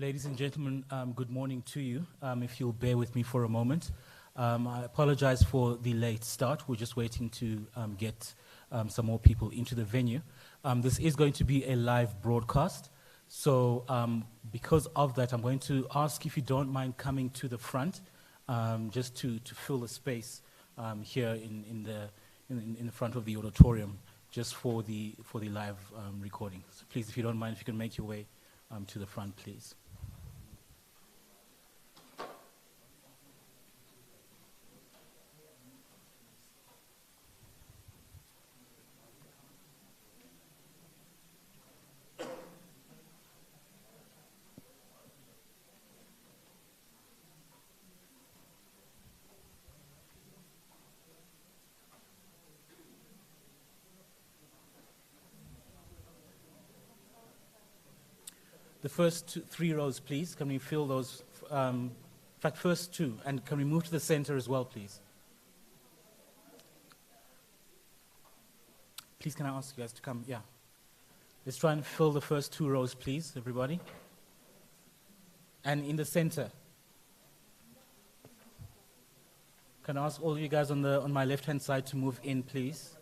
Ladies and gentlemen, good morning to you. If you'll bear with me for a moment. I apologize for the late start. We're just waiting to get some more people into the venue. This is going to be a live broadcast. So because of that, I'm going to ask if you don't mind coming to the front just to fill the space here in the front of the auditorium just for the live recording. So please, if you don't mind, if you can make your way to the front, please. The first three rows, please. Can we fill those? In fact, first two. And can we move to the center as well, please? Please, can I ask you guys to come? Yeah. Let's try and fill the first two rows, please, everybody. And in the center. Can I ask all you guys on my left-hand side to move in, please?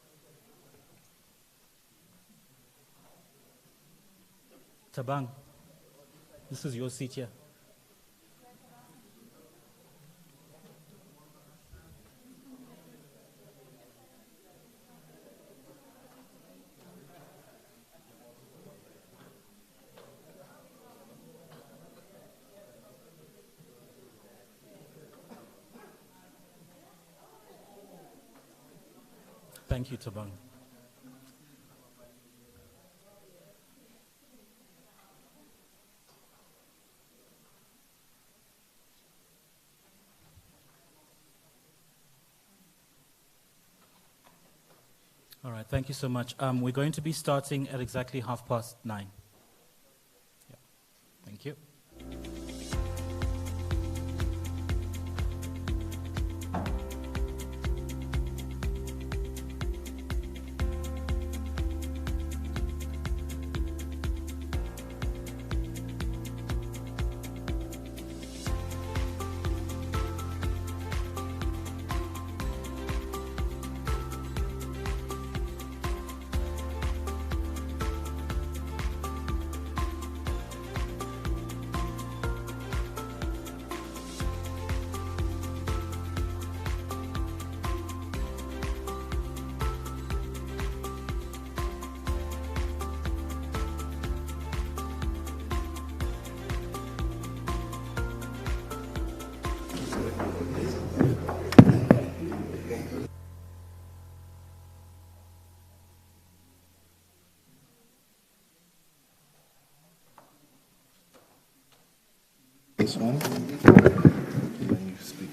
Tabang. This is your seat here. Thank you, Tabang. All right, thank you so much. We're going to be starting at exactly 9:30. Yeah. Thank you. This one, and then you speak.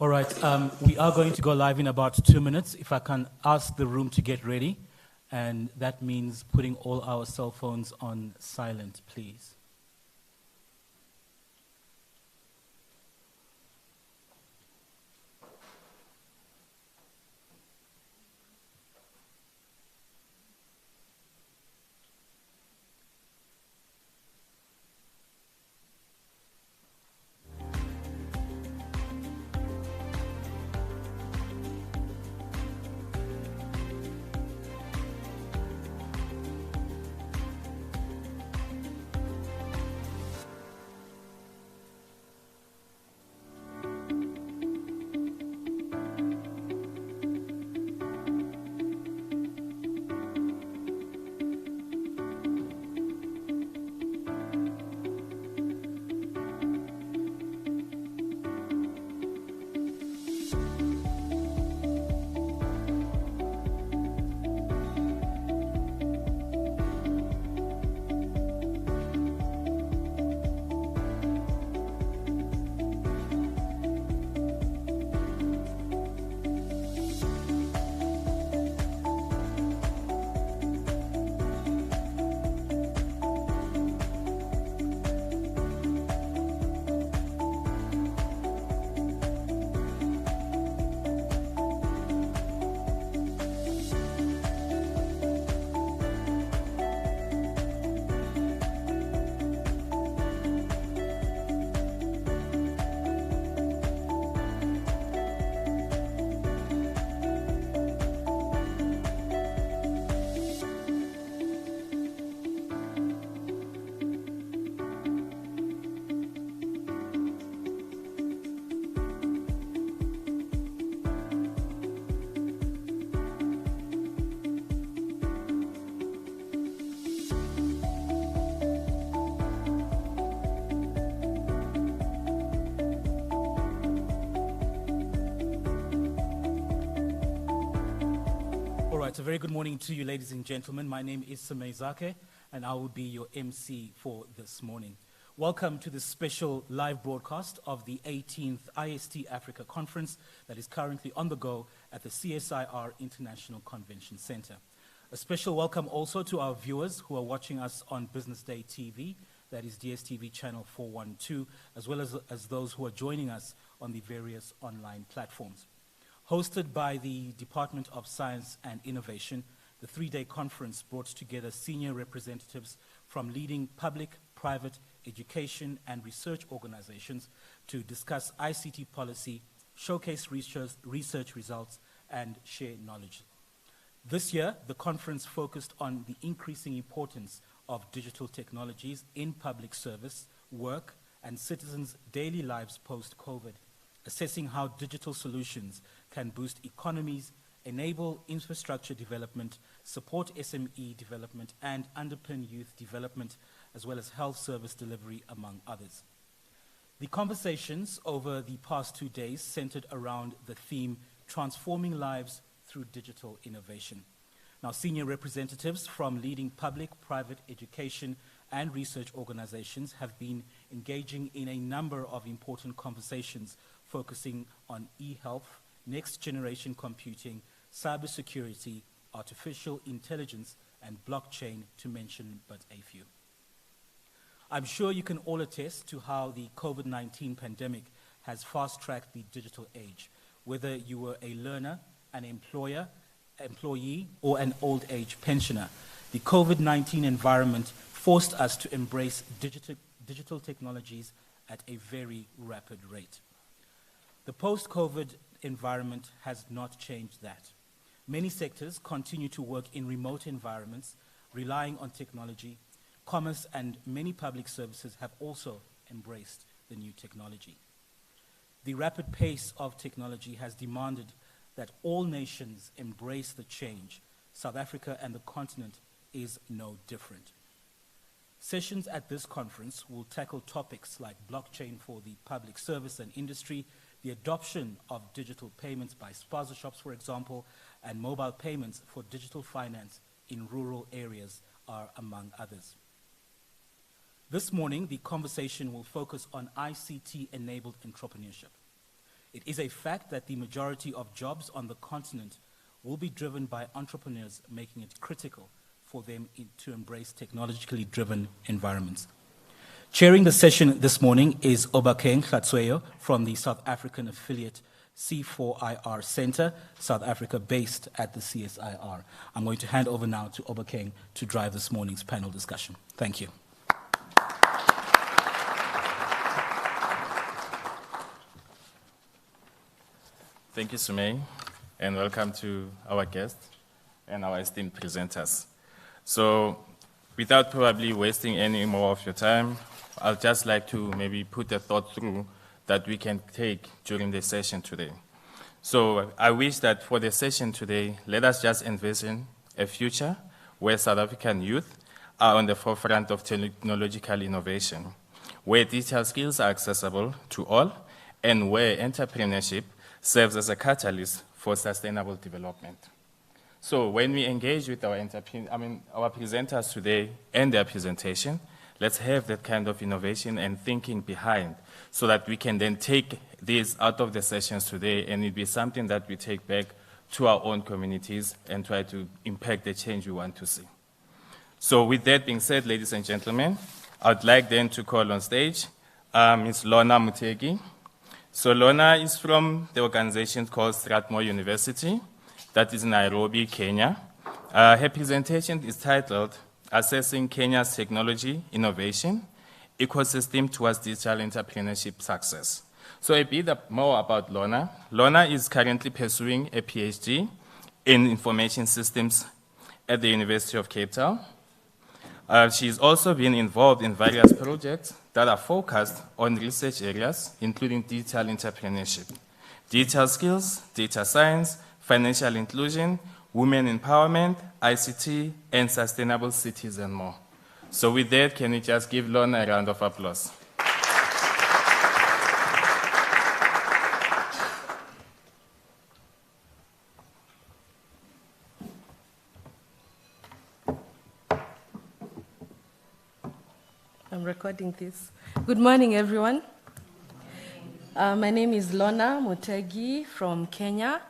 All right, we are going to go live in about 2 minutes. If I can ask the room to get ready, and that means putting all our cell phones on silent, please. A very good morning to you, ladies and gentlemen. My name is Samay Zake, and I will be your MC for this morning. Welcome to this special live broadcast of the 18th IST-Africa Conference that is currently on the go at the CSIR International Convention Center. A special welcome also to our viewers who are watching us on Business Day TV, that is DSTV channel 412, as well as those who are joining us on the various online platforms. Hosted by the Department of Science and Innovation, the three-day conference brought together senior representatives from leading public, private, education, and research organizations to discuss ICT policy, showcase research results, and share knowledge. This year, the conference focused on the increasing importance of digital technologies in public service, work, and citizens' daily lives post-COVID, assessing how digital solutions can boost economies, enable infrastructure development, support SME development, and underpin youth development, as well as health service delivery, among others. The conversations over the past 2 days centered around the theme, Transforming Lives Through Digital Innovation. Now, senior representatives from leading public, private education, and research organizations have been engaging in a number of important conversations focusing on e-health, next-generation computing, cybersecurity, artificial intelligence, and blockchain, to mention but a few. I'm sure you can all attest to how the COVID-19 pandemic has fast-tracked the digital age, whether you were a learner, an employee, or an old-age pensioner. The COVID-19 environment forced us to embrace digital technologies at a very rapid rate. The post-COVID environment has not changed that. Many sectors continue to work in remote environments, relying on technology. Commerce and many public services have also embraced the new technology. The rapid pace of technology has demanded that all nations embrace the change. South Africa and the continent is no different. Sessions at this conference will tackle topics like blockchain for the public service and industry, the adoption of digital payments by spaza shops, for example, and mobile payments for digital finance in rural areas are among others. This morning, the conversation will focus on ICT-enabled entrepreneurship. It is a fact that the majority of jobs on the continent will be driven by entrepreneurs, making it critical for them to embrace technologically driven environments. Chairing the session this morning is Obakeng Khatsweyo from the South African affiliate C4IR Center, South Africa, based at the CSIR. I'm going to hand over now to Obakeng to drive this morning's panel discussion. Thank you. Thank you, Sumay, and welcome to our guests and our esteemed presenters. So, without probably wasting any more of your time, I'd just like to maybe put a thought through that we can take during the session today. So I wish that for the session today, let us just envision a future where South African youth are on the forefront of technological innovation, where digital skills are accessible to all, and where entrepreneurship serves as a catalyst for sustainable development. So when we engage with our presenters today and their presentation, let's have that kind of innovation and thinking behind so that we can then take this out of the sessions today and it be something that we take back to our own communities and try to impact the change we want to see. So with that being said, ladies and gentlemen, I'd like then to call on stage Ms. Lorna Mutegi. So Lorna is from the organization called Strathmore University, that is in Nairobi, Kenya. Her presentation is titled Assessing Kenya's Technology Innovation Ecosystem Towards Digital Entrepreneurship Success. So a bit more about Lorna. Lorna is currently pursuing a PhD in Information Systems at the University of Cape Town. She's also been involved in various projects that are focused on research areas, including digital entrepreneurship, digital skills, data science, financial inclusion, women empowerment, ICT, and sustainable cities and more. So with that, can we just give Lorna a round of applause? I'm recording this. Good morning, everyone. My name is Lorna Mutegi from Kenya.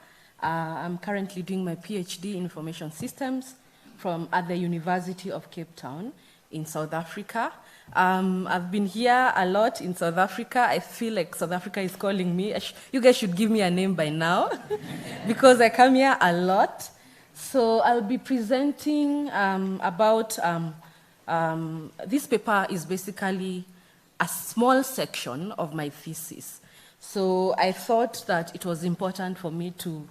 I'm currently doing my PhD in Information Systems at the University of Cape Town in South Africa. I've been here a lot in South Africa. I feel like South Africa is calling me. You guys should give me a name by now because I come here a lot. So I'll be presenting about this paper is basically a small section of my thesis. So I thought that it was important for me to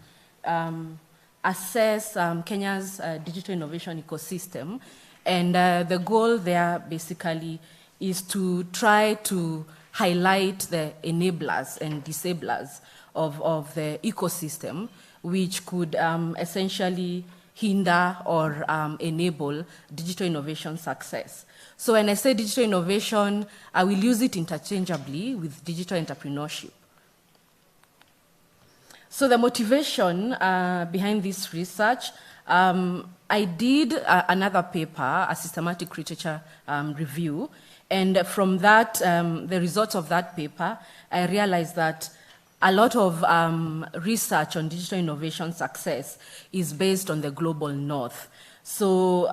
assess Kenya's digital innovation ecosystem. And the goal there basically is to try to highlight the enablers and disablers of the ecosystem, which could essentially hinder or enable digital innovation success. So when I say digital innovation, I will use it interchangeably with digital entrepreneurship. So the motivation behind this research, I did another paper, a systematic literature review, and from that, the results of that paper, I realized that a lot of research on digital innovation success is based on the global north. So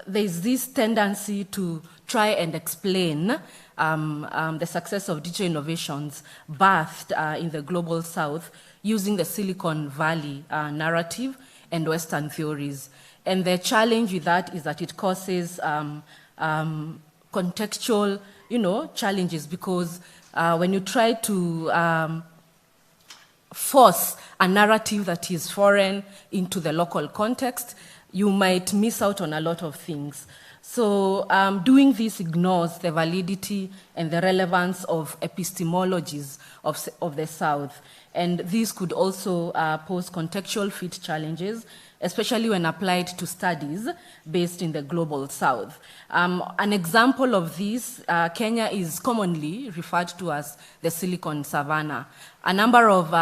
there's this tendency to try and explain the success of digital innovations birthed in the global south using the Silicon Valley narrative and Western theories. And the challenge with that is that it causes contextual, challenges because when you try to force a narrative that is foreign into the local context, you might miss out on a lot of things. So doing this ignores the validity and the relevance of epistemologies of the South. And these could also pose contextual fit challenges, especially when applied to studies based in the global South. An example of this, Kenya is commonly referred to as the Silicon Savannah. A number of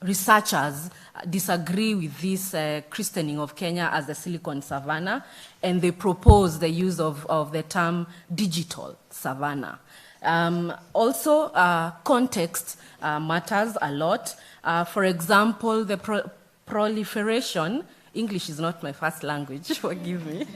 researchers disagree with this christening of Kenya as the Silicon Savannah, and they propose the use of the term digital savannah. Also, context matters a lot. For example, the proliferation, English is not my first language, forgive me.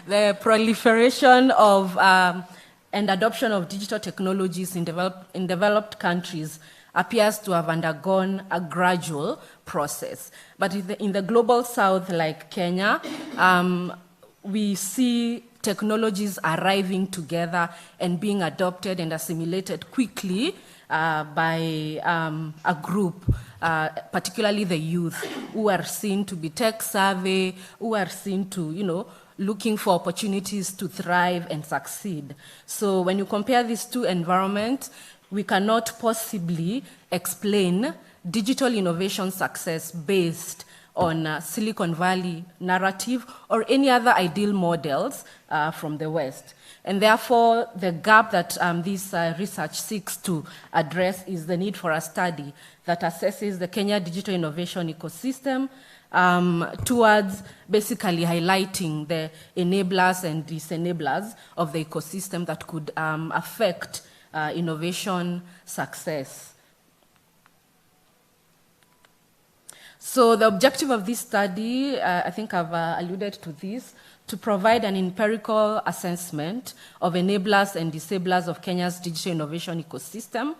The proliferation of and adoption of digital technologies in developed countries appears to have undergone a gradual process. But in the global south, like Kenya, we see technologies arriving together and being adopted and assimilated quickly by a group, particularly the youth, who are seen to be tech savvy, who are seen to, looking for opportunities to thrive and succeed. So when you compare these two environments, we cannot possibly explain digital innovation success based on Silicon Valley narrative or any other ideal models from the West. And therefore, the gap that this research seeks to address is the need for a study that assesses the Kenya digital innovation ecosystem towards basically highlighting the enablers and disenablers of the ecosystem that could affect innovation success. So the objective of this study, I think I've alluded to this, to provide an empirical assessment of enablers and disablers of Kenya's digital innovation ecosystem.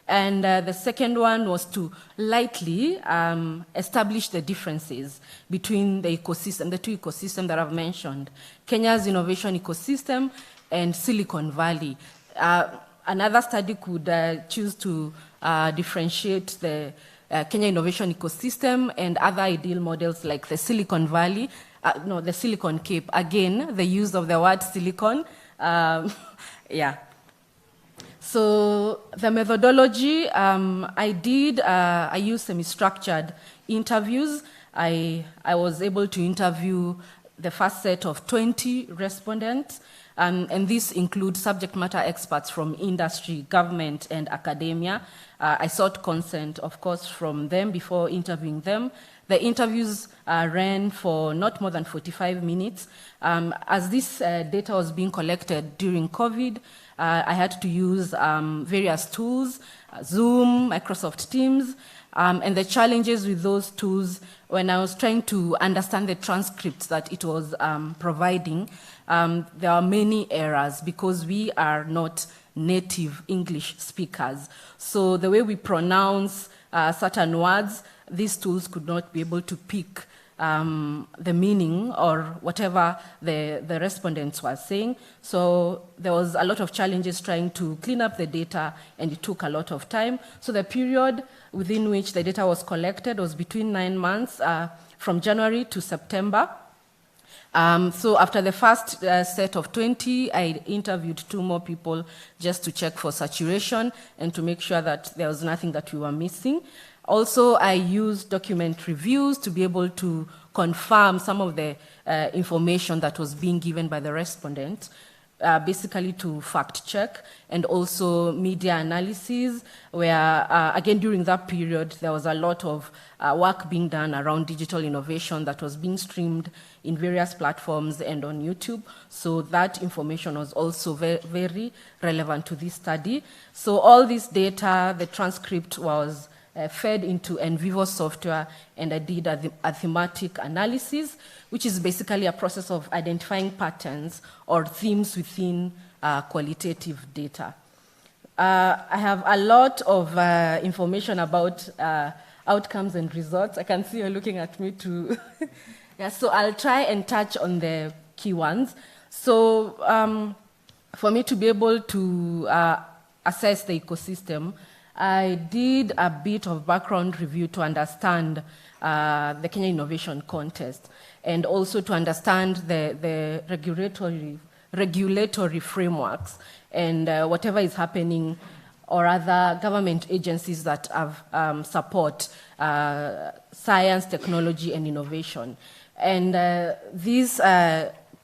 And the second one was to lightly establish the differences between the ecosystem, the two ecosystems that I've mentioned, Kenya's innovation ecosystem and Silicon Valley. Another study could choose to differentiate the Kenya innovation ecosystem and other ideal models like the Silicon Valley, the Silicon Cape. Again, the use of the word silicon, yeah. So the methodology, I used semi-structured interviews. I was able to interview the first set of 20 respondents, and this includes subject matter experts from industry, government, and academia. I sought consent, of course, from them before interviewing them. The interviews ran for not more than 45 minutes. As this data was being collected during COVID, I had to use various tools, Zoom, Microsoft Teams, and the challenges with those tools when I was trying to understand the transcripts that it was providing, there are many errors because we are not native English speakers. So the way we pronounce certain words, these tools could not be able to pick the meaning or whatever the respondents were saying. So there was a lot of challenges trying to clean up the data, and it took a lot of time. So the period within which the data was collected was between 9 months, from January to September. So after the first set of 20, I interviewed 2 more people just to check for saturation and to make sure that there was nothing that we were missing. Also, I used document reviews to be able to confirm some of the information that was being given by the respondent, basically to fact check, and also media analysis, where, again, during that period, there was a lot of work being done around digital innovation that was being streamed in various platforms and on YouTube. So that information was also very, very relevant to this study. So all this data, the transcript was fed into NVivo software, and I did a thematic analysis, which is basically a process of identifying patterns or themes within qualitative data. I have a lot of information about outcomes and results. I can see you're looking at me too. Yeah, so I'll try and touch on the key ones. So for me to be able to assess the ecosystem, I did a bit of background review to understand the Kenya Innovation Contest, and also to understand the regulatory frameworks and whatever is happening, or other government agencies that have support science, technology, and innovation. And these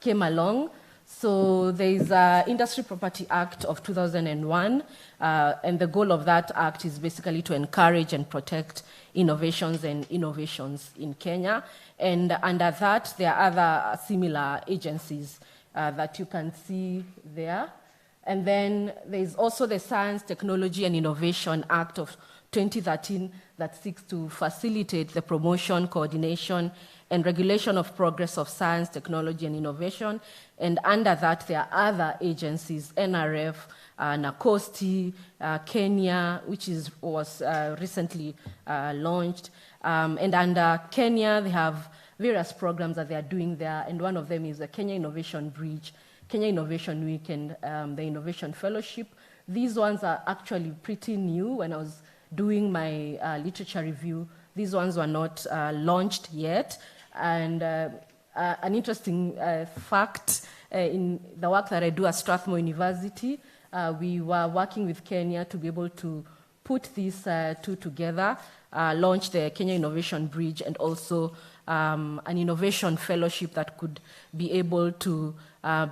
came along. So there is an Industry Property Act of 2001, and the goal of that act is basically to encourage and protect innovations and innovations in Kenya. And under that, there are other similar agencies that you can see there. And then there's also the Science, Technology and Innovation Act of 2013 that seeks to facilitate the promotion, coordination, and regulation of progress of science, technology, and innovation. And under that, there are other agencies, NRF, NACOSTI, Kenya, which was recently launched. And under Kenya, they have various programs that they are doing there, and one of them is the Kenya Innovation Bridge, Kenya Innovation Week, and the Innovation Fellowship. These ones are actually pretty new. When I was doing my literature review, these ones were not launched yet. And an interesting fact in the work that I do at Strathmore University, we were working with Kenya to be able to put these two together, launch the Kenya Innovation Bridge, and also an innovation fellowship that could be able to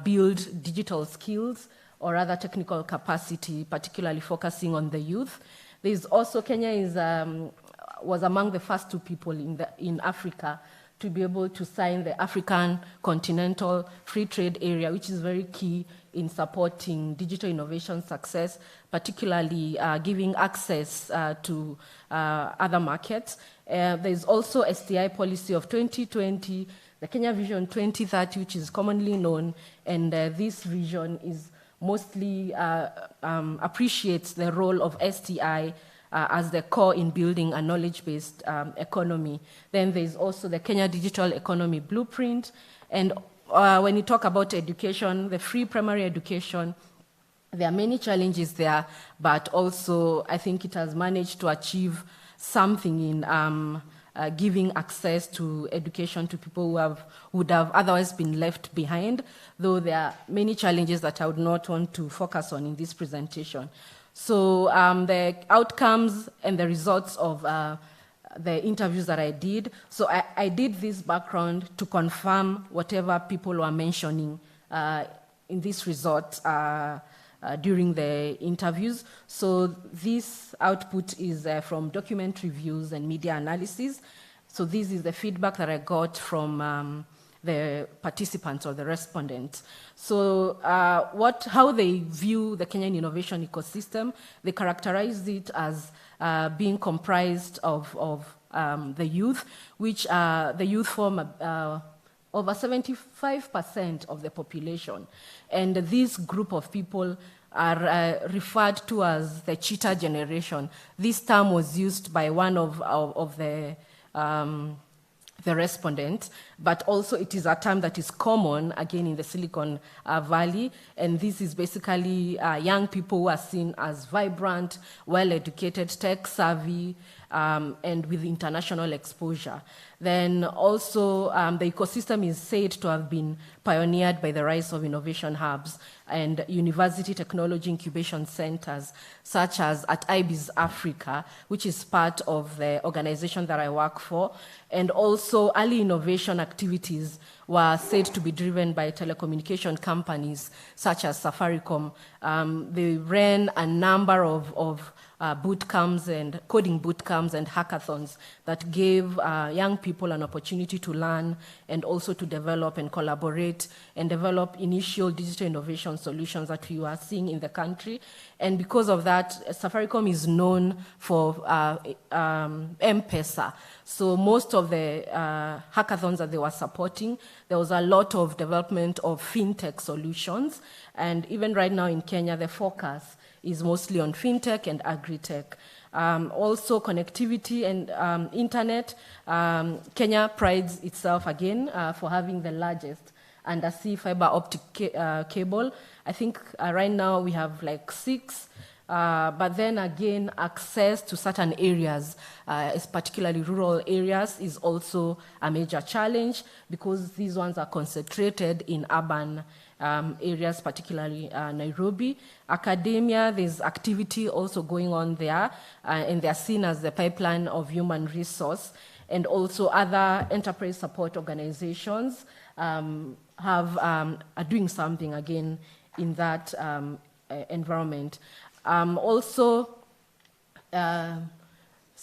build digital skills or other technical capacity, particularly focusing on the youth. There's also, Kenya was among the first two people in Africa to be able to sign the African Continental Free Trade Area, which is very key in supporting digital innovation success, particularly giving access to other markets. There's also STI policy of 2020, the Kenya Vision 2030, which is commonly known, and this vision is mostly appreciates the role of STI as the core in building a knowledge-based economy. Then there's also the Kenya Digital Economy Blueprint. And when you talk about education, the free primary education, there are many challenges there, but also I think it has managed to achieve something in giving access to education to people who would have otherwise been left behind, though there are many challenges that I would not want to focus on in this presentation. So the outcomes and the results of the interviews that I did. So I did this background to confirm whatever people were mentioning in this result during the interviews. So this output is from document reviews and media analysis. So this is the feedback that I got from the participants or the respondents. So how they view the Kenyan innovation ecosystem, they characterize it as being comprised of the youth, which the youth form over 75% of the population. And this group of people are referred to as the cheetah generation. This term was used by one of the respondents, but also it is a term that is common, again, in the Silicon Valley, and this is basically young people who are seen as vibrant, well-educated, tech-savvy, and with international exposure. Then also, the ecosystem is said to have been pioneered by the rise of innovation hubs and university technology incubation centers, such as at IST-Africa, which is part of the organization that I work for. And also, early innovation activities were said to be driven by telecommunication companies, such as Safaricom. They ran a number of boot camps and coding boot camps and hackathons that gave young people an opportunity to learn and also to develop and collaborate and develop initial digital innovation solutions that we were seeing in the country. And because of that, Safaricom is known for M-Pesa. So most of the hackathons that they were supporting, there was a lot of development of fintech solutions. And even right now in Kenya, the focus is mostly on fintech and agri-tech. Also connectivity and internet. Kenya prides itself again for having the largest undersea fiber optic cable. I think right now we have like 6, but then again, access to certain areas, particularly rural areas, is also a major challenge because these ones are concentrated in urban areas, particularly Nairobi. Academia, there's activity also going on there, and they're seen as the pipeline of human resource. And also other enterprise support organizations are doing something again in that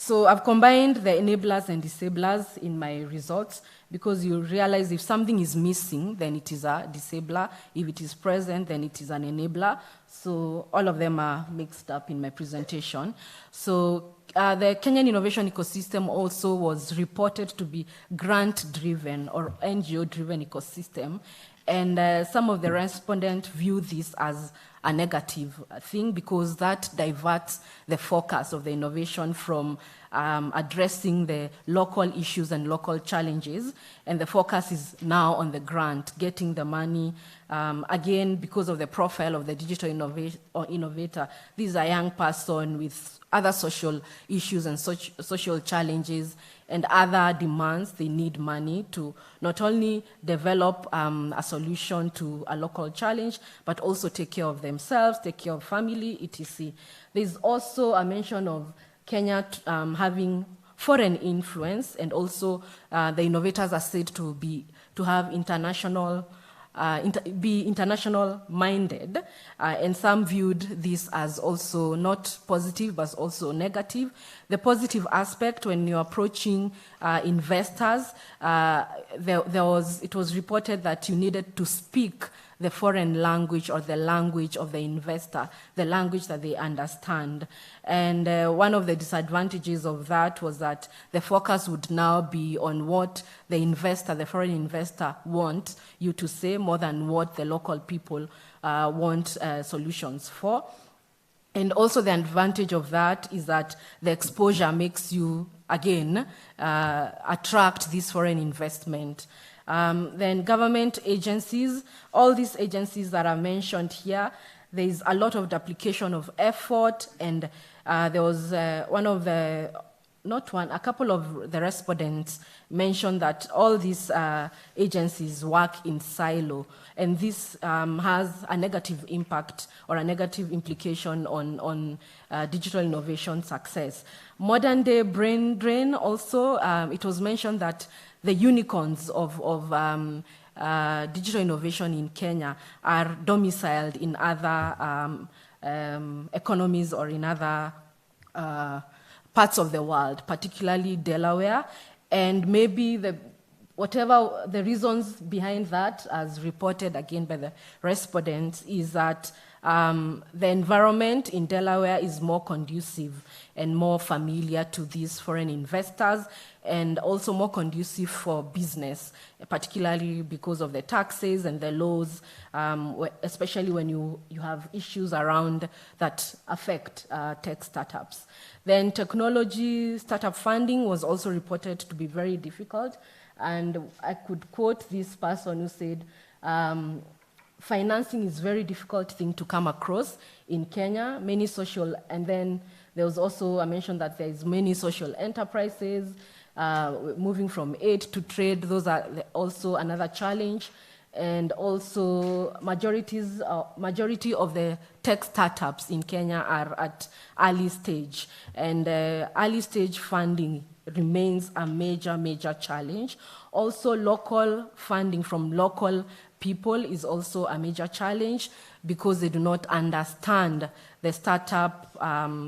So I've combined the enablers and disablers in my results because you realize if something is missing, then it is a disabler. If it is present, then it is an enabler. So all of them are mixed up in my presentation. So the Kenyan innovation ecosystem also was reported to be grant-driven or NGO-driven ecosystem. And some of the respondents view this as a negative thing because that diverts the focus of the innovation from addressing the local issues and local challenges. And the focus is now on the grant, getting the money. Again, because of the profile of the digital innovator, this is a young person with other social issues and social challenges and other demands. They need money to not only develop a solution to a local challenge, but also take care of themselves, take care of family, etc. There's also a mention of Kenya having foreign influence, and also the innovators are said to have international be international minded, and some viewed this as also not positive but also negative. The positive aspect, when you're approaching investors, it was reported that you needed to speak the foreign language or the language of the investor, the language that they understand. And one of the disadvantages of that was that the focus would now be on what the investor, the foreign investor, wants you to say more than what the local people want solutions for. And also the advantage of that is that the exposure makes you, again, attract this foreign investment. Then government agencies, all these agencies that are mentioned here, there is a lot of duplication of effort, and there was a couple of the respondents mentioned that all these agencies work in silo, and this has a negative impact or a negative implication on digital innovation success. Modern day brain drain also, it was mentioned that the unicorns of digital innovation in Kenya are domiciled in other economies or in other parts of the world, particularly Delaware, and maybe whatever the reasons behind that, as reported again by the respondents, is that the environment in Delaware is more conducive and more familiar to these foreign investors, and also more conducive for business, particularly because of the taxes and the laws, especially when you have issues around that affect tech startups. Then technology startup funding was also reported to be very difficult, and I could quote this person who said, financing is a very difficult thing to come across in Kenya, many social, and then there was also a mention that there's many social enterprises, moving from aid to trade, those are also another challenge. And also majority of the tech startups in Kenya are at early stage, and early stage funding remains a major challenge. Also local funding from local people is also a major challenge because they do not understand the startup,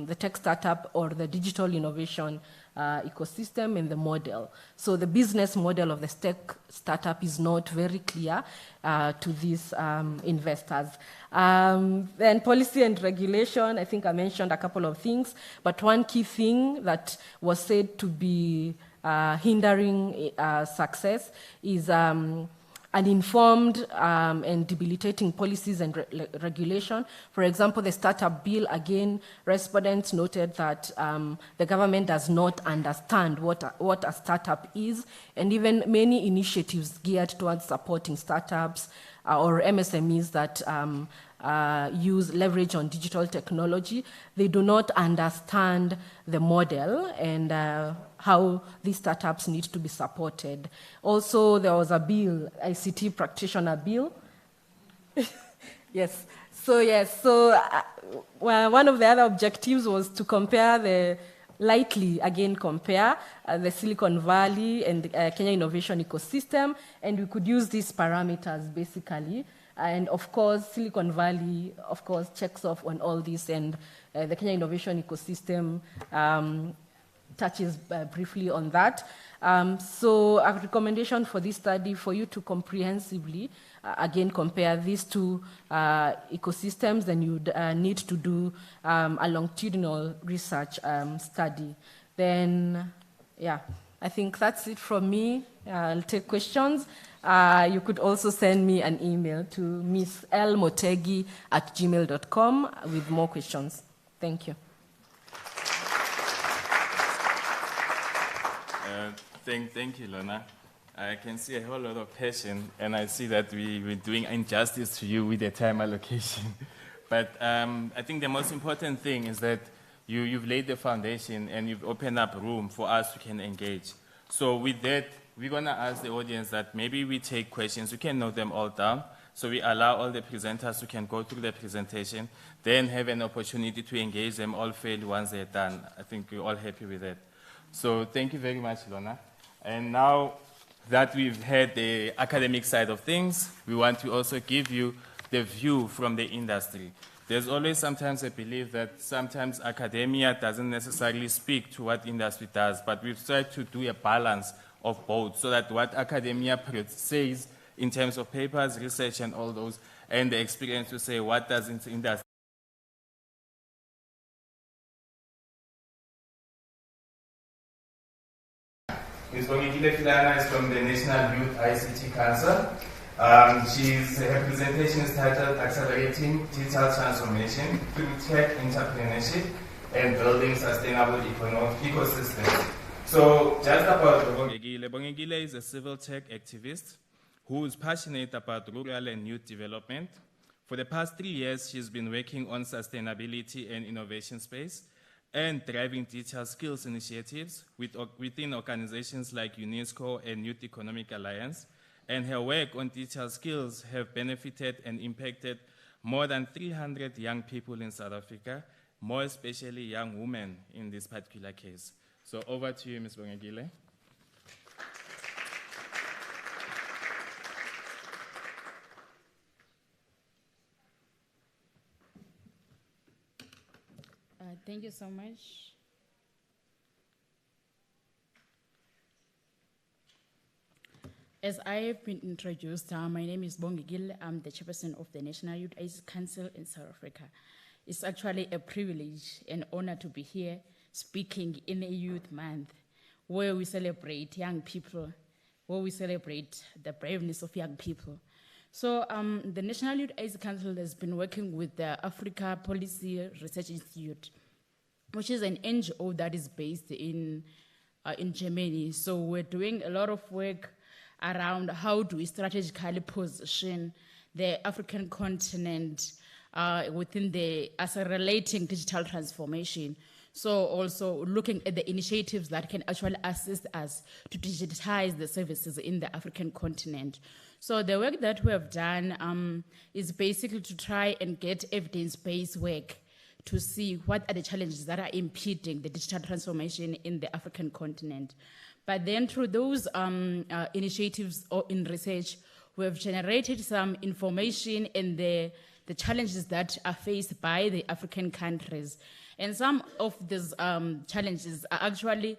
the tech startup or the digital innovation ecosystem and the model. So the business model of the tech startup is not very clear to these investors. Then policy and regulation, I think I mentioned a couple of things, but one key thing that was said to be hindering success is uninformed and debilitating policies and regulation. For example, the startup bill, again, respondents noted that the government does not understand what a startup is, and even many initiatives geared towards supporting startups or MSMEs that use leverage on digital technology, they do not understand the model and how these startups need to be supported. Also, there was a bill, ICT practitioner bill. Yes. So well, one of the other objectives was to compare the Silicon Valley and Kenya innovation ecosystem, and we could use these parameters basically. And of course, Silicon Valley, of course, checks off on all this, and the Kenya innovation ecosystem touches briefly on that. So a recommendation for this study for you to comprehensively, again, compare these two ecosystems, then you'd need to do a longitudinal research study. Then, yeah, I think that's it from me. I'll take questions. You could also send me an email to misslmotegi@gmail.com with more questions. Thank you. Thank you, Lona. I can see a whole lot of passion, and I see that we're doing injustice to you with the time allocation. But I think the most important thing is that you've laid the foundation and you've opened up room for us to can engage. So with that, we're going to ask the audience that maybe we take questions. We can note them all down. So we allow all the presenters who can go through the presentation, then have an opportunity to engage them all fairly once they're done. I think we're all happy with that. So thank you very much, Lona. And now that we've had the academic side of things, we want to also give you the view from the industry. There's always sometimes a belief that sometimes academia doesn't necessarily speak to what industry does, but we've tried to do a balance of both so that what academia says in terms of papers, research, and all those, and the experience to say what does industry. Ms. Bongekile Filana is from the National Youth ICT Council. Her presentation is titled Accelerating Digital Transformation through Tech Entrepreneurship and Building Sustainable Ecosystems. So just about Bongekile. Bongekile is a civil tech activist who is passionate about rural and youth development. For the past 3 years, she's been working on sustainability and innovation space and driving digital skills initiatives within organizations like UNESCO and Youth Economic Alliance. And her work on digital skills have benefited and impacted more than 300 young people in South Africa, more especially young women in this particular case. So over to you, Ms. Bongekile. Thank you so much. As I have been introduced, my name is Bongekile. I'm the chairperson of the National Youth ICT Council in South Africa. It's actually a privilege and honor to be here speaking in a youth month where we celebrate young people, where we celebrate the braveness of young people. So the National Youth ICT Council has been working with the Africa Policy Research Institute, which is an NGO that is based in Germany. So we're doing a lot of work around how do we strategically position the African continent within the relating digital transformation. So also looking at the initiatives that can actually assist us to digitize the services in the African continent. So the work that we have done is basically to try and get evidence-based work to see what are the challenges that are impeding the digital transformation in the African continent. But then through those initiatives or in research, we have generated some information and the challenges that are faced by the African countries. And some of these challenges are actually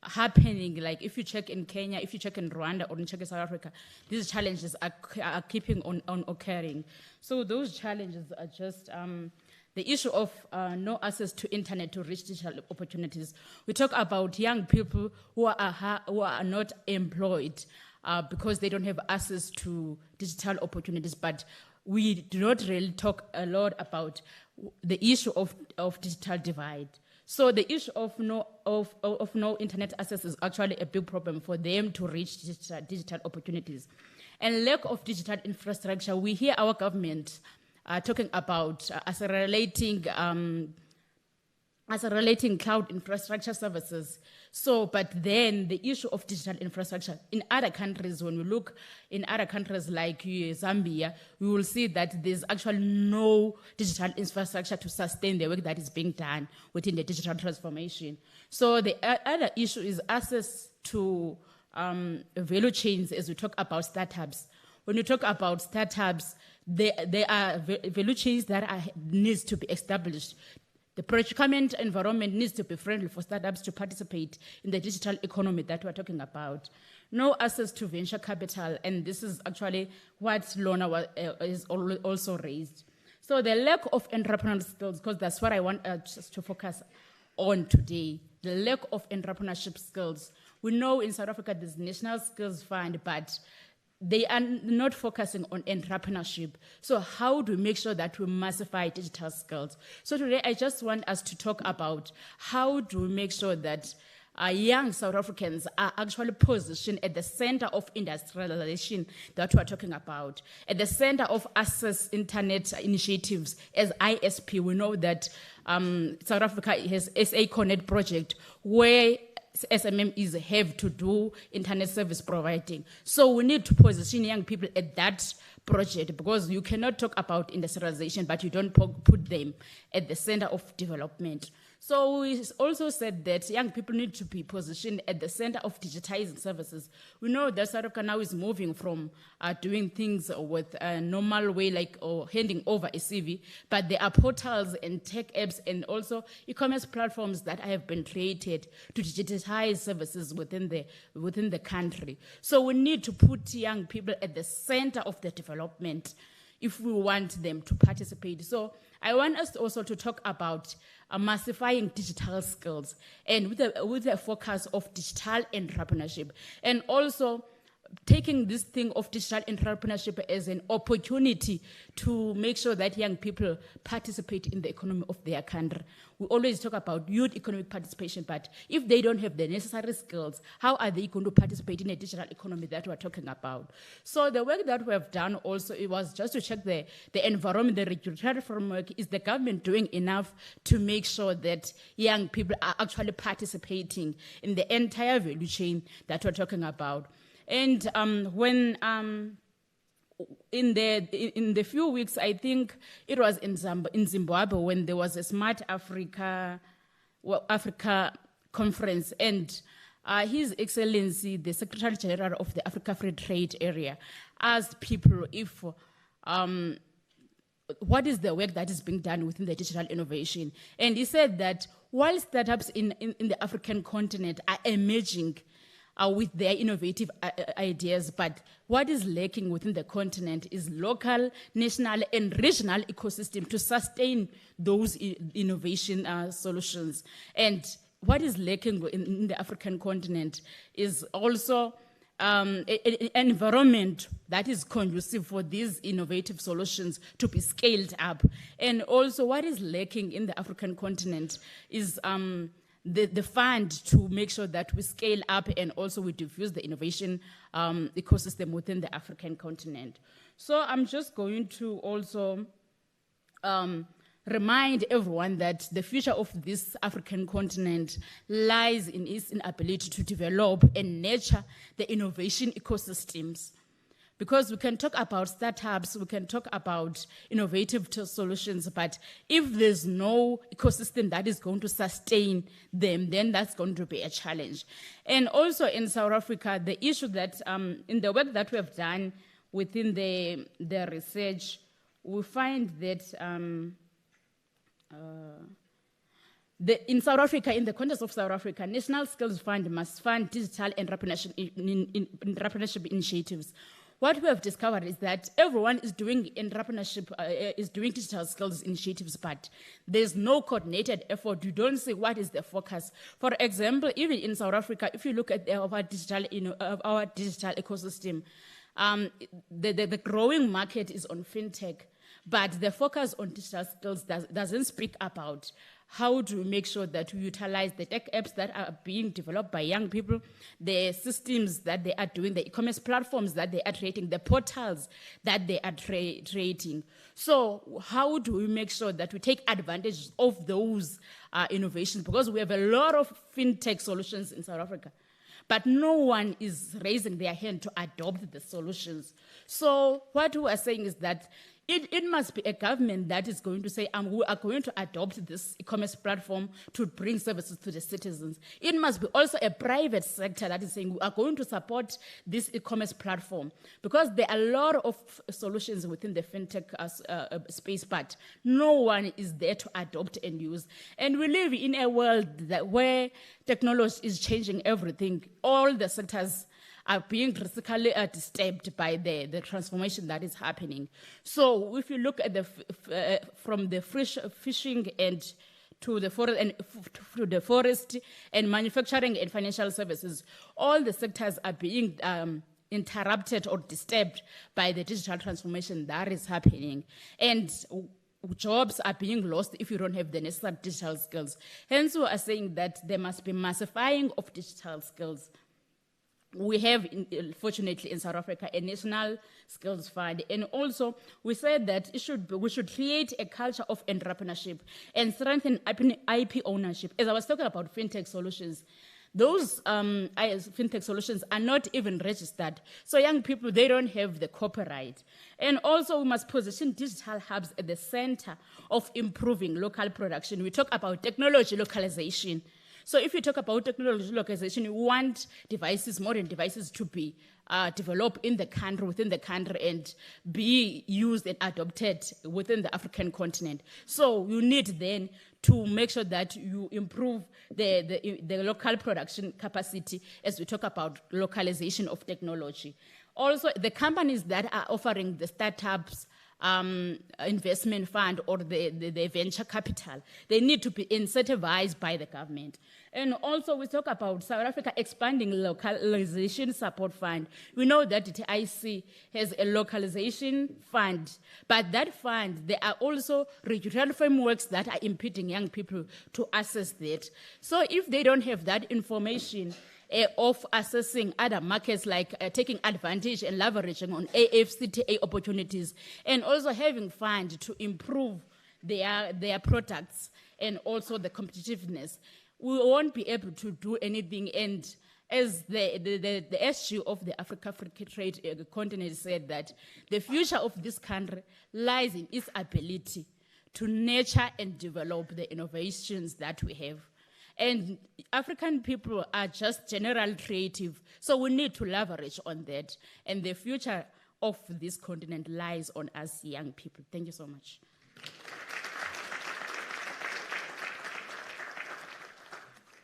happening, like if you check in Kenya, if you check in Rwanda, or you check in South Africa, these challenges are keeping on occurring. So those challenges are just the issue of no access to internet to reach digital opportunities. We talk about young people who are not employed because they don't have access to digital opportunities, but we do not really talk a lot about the issue of digital divide. So the issue of no internet access is actually a big problem for them to reach digital opportunities. And lack of digital infrastructure, we hear our government talking about accelerating cloud infrastructure services. So, but then the issue of digital infrastructure in other countries, when we look in other countries like Zambia, we will see that there's actually no digital infrastructure to sustain the work that is being done within the digital transformation. So the other issue is access to value chains as we talk about startups. When you talk about startups, there are value chains that needs to be established The procurement environment needs to be friendly for startups to participate in the digital economy that we're talking about. No access to venture capital, and this is actually what Lona is also raised. So the lack of entrepreneurial skills, because that's what I want us to focus on today, the lack of entrepreneurship skills. We know in South Africa there's National Skills Fund, but they are not focusing on entrepreneurship. So how do we make sure that we massify digital skills? So today I just want us to talk about how do we make sure that young South Africans are actually positioned at the center of industrialization that we're talking about, at the center of access internet initiatives as ISP. We know that South Africa has SA Connect project where SMMEs have to do internet service providing. So we need to position young people at that project, because you cannot talk about industrialization, but you don't put them at the center of development. So we also said that young people need to be positioned at the center of digitizing services. We know that South Africa now is moving from doing things with a normal way, like handing over a CV, but there are portals and tech apps and also e-commerce platforms that have been created to digitize services within the country. So we need to put young people at the center of the development if we want them to participate. So I want us also to talk about massifying digital skills and with a focus of digital entrepreneurship, and also taking this thing of digital entrepreneurship as an opportunity to make sure that young people participate in the economy of their country. We always talk about youth economic participation, but if they don't have the necessary skills, how are they going to participate in a digital economy that we're talking about? So the work that we have done also, it was just to check the environment, the regulatory framework. Is the government doing enough to make sure that young people are actually participating in the entire value chain that we're talking about? And when in the few weeks, I think it was in Zimbabwe, when there was a Smart Africa Conference, and His Excellency, the Secretary General of the Africa Free Trade Area, asked people if what is the work that is being done within the digital innovation. And he said that while startups in the African continent are emerging with their innovative ideas, but what is lacking within the continent is local, national, and regional ecosystem to sustain those innovation solutions. And what is lacking in the African continent is also an environment that is conducive for these innovative solutions to be scaled up. And also what is lacking in the African continent is the fund to make sure that we scale up and also we diffuse the innovation ecosystem within the African continent. So I'm just going to also remind everyone that the future of this African continent lies in its inability to develop and nurture the innovation ecosystems. Because we can talk about startups, we can talk about innovative solutions, but if there's no ecosystem that is going to sustain them, then that's going to be a challenge. And also in South Africa, the issue that in the work that we have done within the research, we find that in South Africa, in the context of South Africa, National Skills Fund must fund digital entrepreneurship initiatives. What we have discovered is that everyone is doing entrepreneurship, is doing digital skills initiatives, but there's no coordinated effort. You don't see what is the focus. For example, even in South Africa, if you look at our digital ecosystem, the growing market is on fintech, but the focus on digital skills doesn't speak about how to make sure that we utilize the tech apps that are being developed by young people, the systems that they are doing, the e-commerce platforms that they are creating, the portals that they are creating. So how do we make sure that we take advantage of those innovations? Because we have a lot of fintech solutions in South Africa, but no one is raising their hand to adopt the solutions. So what we are saying is that it must be a government that is going to say, we are going to adopt this e-commerce platform to bring services to the citizens. It must be also a private sector that is saying, we are going to support this e-commerce platform, because there are a lot of solutions within the fintech space, but no one is there to adopt and use. And we live in a world where technology is changing everything. All the sectors are being critically disturbed by the transformation that is happening. So if you look at from the fishing and to the forest and manufacturing and financial services, all the sectors are being interrupted or disturbed by the digital transformation that is happening. And jobs are being lost if you don't have the necessary digital skills. Hence, we are saying that there must be massifying of digital skills. We have, fortunately, in South Africa, a national skills fund. And also, we said that we should create a culture of entrepreneurship and strengthen IP ownership. As I was talking about fintech solutions, those fintech solutions are not even registered. So young people, they don't have the copyright. And also, we must position digital hubs at the center of improving local production. We talk about technology localization. So if you talk about technology localization, you want devices, modern devices, to be developed in the country, within the country, and be used and adopted within the African continent. So you need then to make sure that you improve the local production capacity as we talk about localization of technology. Also, the companies that are offering the startups investment fund or the venture capital, they need to be incentivized by the government. And also, we talk about South Africa expanding localization support fund. We know that the IC has a localization fund, but that fund, there are also regional frameworks that are impeding young people to access that. So if they don't have that information of assessing other markets, like taking advantage and leveraging on AFCTA opportunities, and also having funds to improve their products and also the competitiveness, we won't be able to do anything. And as the SG of the Africa Free Trade Continent said, that the future of this country lies in its ability to nurture and develop the innovations that we have. And African people are just generally creative, so we need to leverage on that. And the future of this continent lies on us young people. Thank you so much.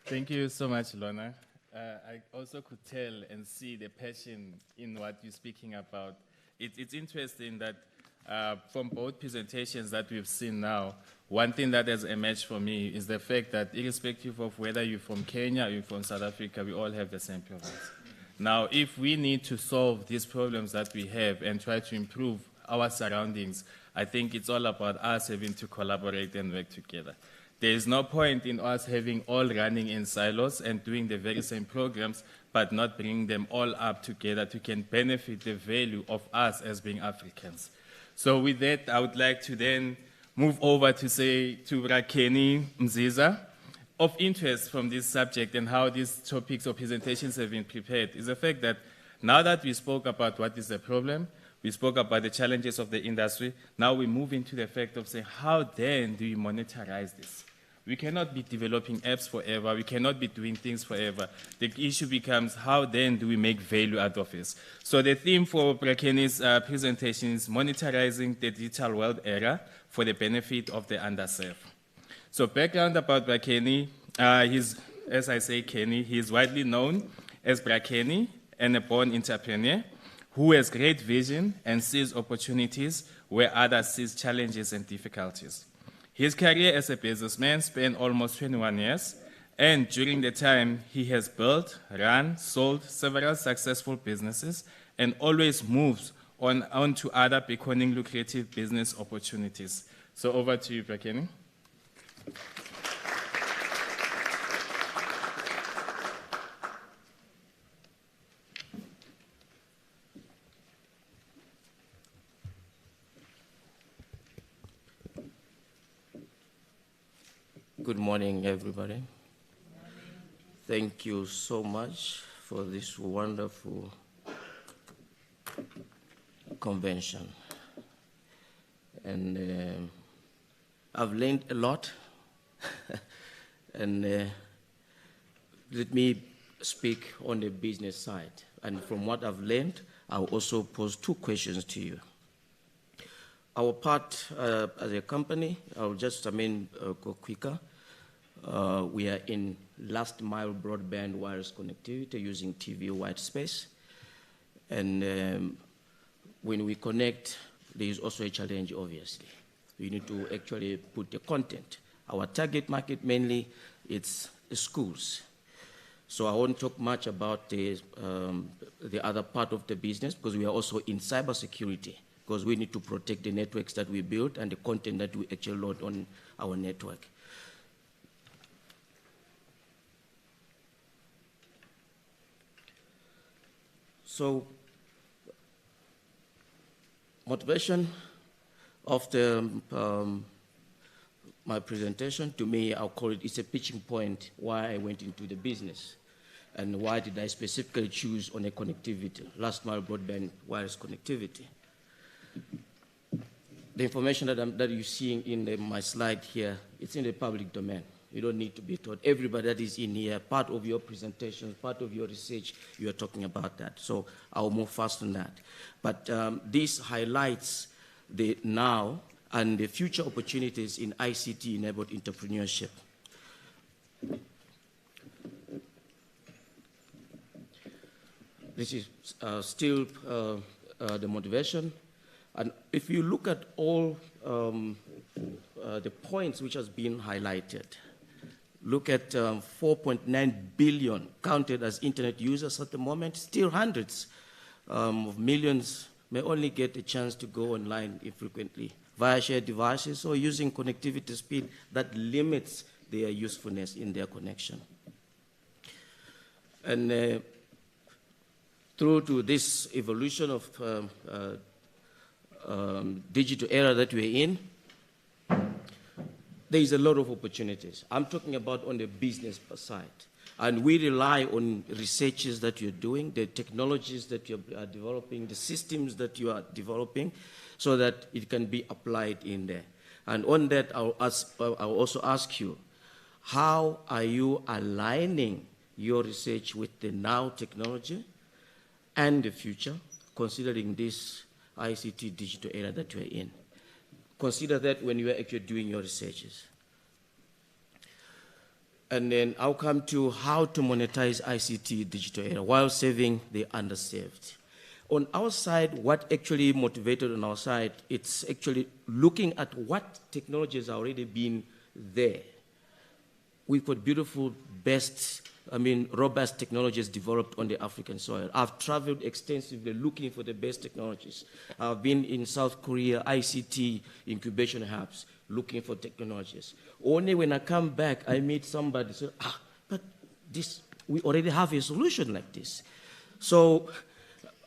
Thank you so much, Lorna. I also could tell and see the passion in what you're speaking about. It's interesting that from both presentations that we've seen now, one thing that has emerged for me is the fact that irrespective of whether you're from Kenya or you're from South Africa, we all have the same problems. Now, if we need to solve these problems that we have and try to improve our surroundings, I think it's all about us having to collaborate and work together. There is no point in us having all running in silos and doing the very same programs, but not bringing them all up together to can benefit the value of us as being Africans. So with that, I would like to then move over to say to Rakeni Mziza. Of interest from this subject and how these topics or presentations have been prepared is the fact that now that we spoke about what is the problem, we spoke about the challenges of the industry, now we move into the fact of saying, how then do we monetize this? We cannot be developing apps forever. We cannot be doing things forever. The issue becomes, how then do we make value out of this? So the theme for Brakeni's presentation is monetizing the digital world era for the benefit of the underserved. So background about Brakeni, he's, as I say, Kenny, he's widely known as Brakeni and a born entrepreneur who has great vision and sees opportunities where others see challenges and difficulties. His career as a businessman spanned almost 21 years, and during the time he has built, run, sold several successful businesses, and always moves on to other becoming lucrative business opportunities. So over to you, Brakeni. Good morning, everybody. Thank you so much for this wonderful convention. and I've learned a lot. And let me speak on the business side. And from what I've learned, I'll also pose 2 questions to you. Our part as a company, I'll just go quicker. We are in last mile broadband wireless connectivity using TV white space. And when we connect, there is also a challenge, obviously. We need to actually put the content. Our target market mainly, it's the schools. So I won't talk much about the other part of the business, because we are also in cybersecurity, because we need to protect the networks that we build and the content that we actually load on our network. So, motivation of my presentation, to me, I'll call it's a pitching point why I went into the business and why did I specifically choose on a connectivity, last mile broadband wireless connectivity. The information that you're seeing in my slide here, it's in the public domain. You don't need to be taught. Everybody that is in here, part of your presentation, part of your research, you are talking about that. So I'll move fast on that. But this highlights the now and the future opportunities in ICT-enabled entrepreneurship. This is still the motivation. And if you look at all the points which has been highlighted, look at 4.9 billion counted as internet users at the moment. Still hundreds of millions may only get a chance to go online infrequently via shared devices or using connectivity speed that limits their usefulness in their connection. And through to this evolution of digital era that we're in, there is a lot of opportunities. I'm talking about on the business side. And we rely on researches that you're doing, the technologies that you are developing, the systems that you are developing, so that it can be applied in there. And on that, I'll also ask you, how are you aligning your research with the now technology and the future, considering this ICT digital era that we're in? Consider that when you are actually doing your researches. And then I'll come to how to monetize ICT digital era while saving the underserved. On our side, what actually motivated on our side, it's actually looking at what technologies are already been there. We've got beautiful, robust technologies developed on the African soil. I've traveled extensively looking for the best technologies. I've been in South Korea, ICT incubation hubs, looking for technologies. Only when I come back, I meet somebody say, but we already have a solution like this. So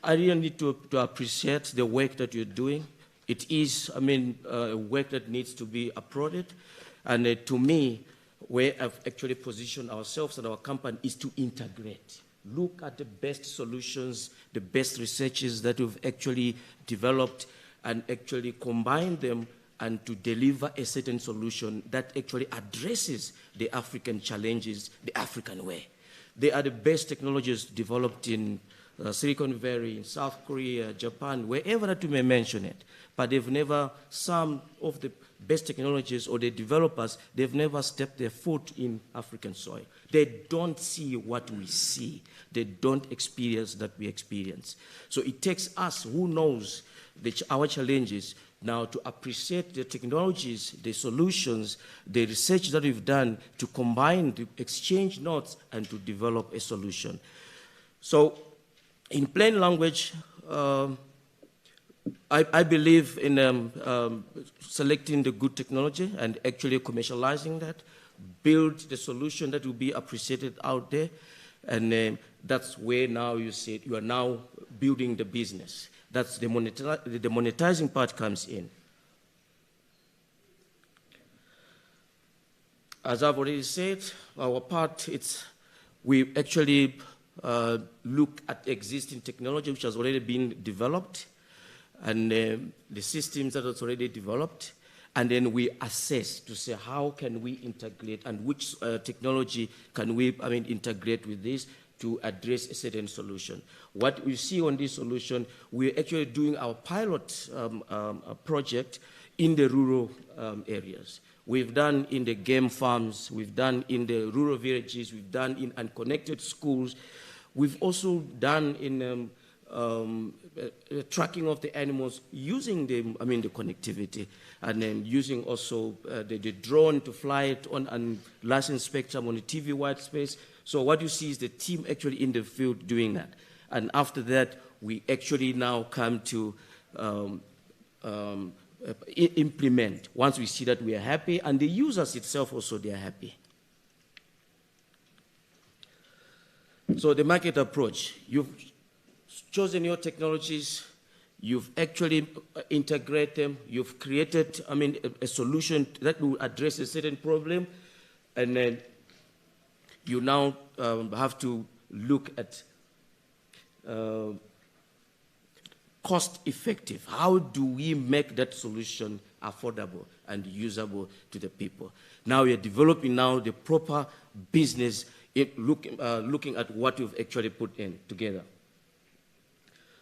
I really need to appreciate the work that you're doing. It is, work that needs to be applauded. And to me, where I've actually positioned ourselves and our company is to integrate. Look at the best solutions, the best researches that we've actually developed, and actually combine them and to deliver a certain solution that actually addresses the African challenges the African way. They are the best technologies developed in Silicon Valley, in South Korea, Japan, wherever that you may mention it. But they've never, some of the best technologies or the developers, they've never stepped their foot in African soil. They don't see what we see. They don't experience that we experience. So it takes us who knows our challenges now to appreciate the technologies, the solutions, the research that we've done to combine, to exchange notes, and to develop a solution. So in plain language, I believe in selecting the good technology and actually commercializing that, build the solution that will be appreciated out there, and that's where now you see you are now building the business. That's the monetizing part comes in. As I've already said, our part, we actually look at existing technology which has already been developed, and the systems that was already developed, and then we assess to say how can we integrate and which technology can we integrate with this to address a certain solution. What we see on this solution, we're actually doing our pilot project in the rural areas. We've done in the game farms, we've done in the rural villages, we've done in unconnected schools. We've also done in tracking of the animals using the connectivity, and then using also the drone to fly it on unlicensed spectrum on the TV wide space. So what you see is the team actually in the field doing that. And after that, we actually now come to implement once we see that we are happy, and the users itself also, they are happy. So the market approach, you've chosen your technologies, you've actually integrated them, you've created a solution that will address a certain problem, and then you now have to look at cost effective. How do we make that solution affordable and usable to the people? Now we are developing now the proper business, looking at what we've actually put in together.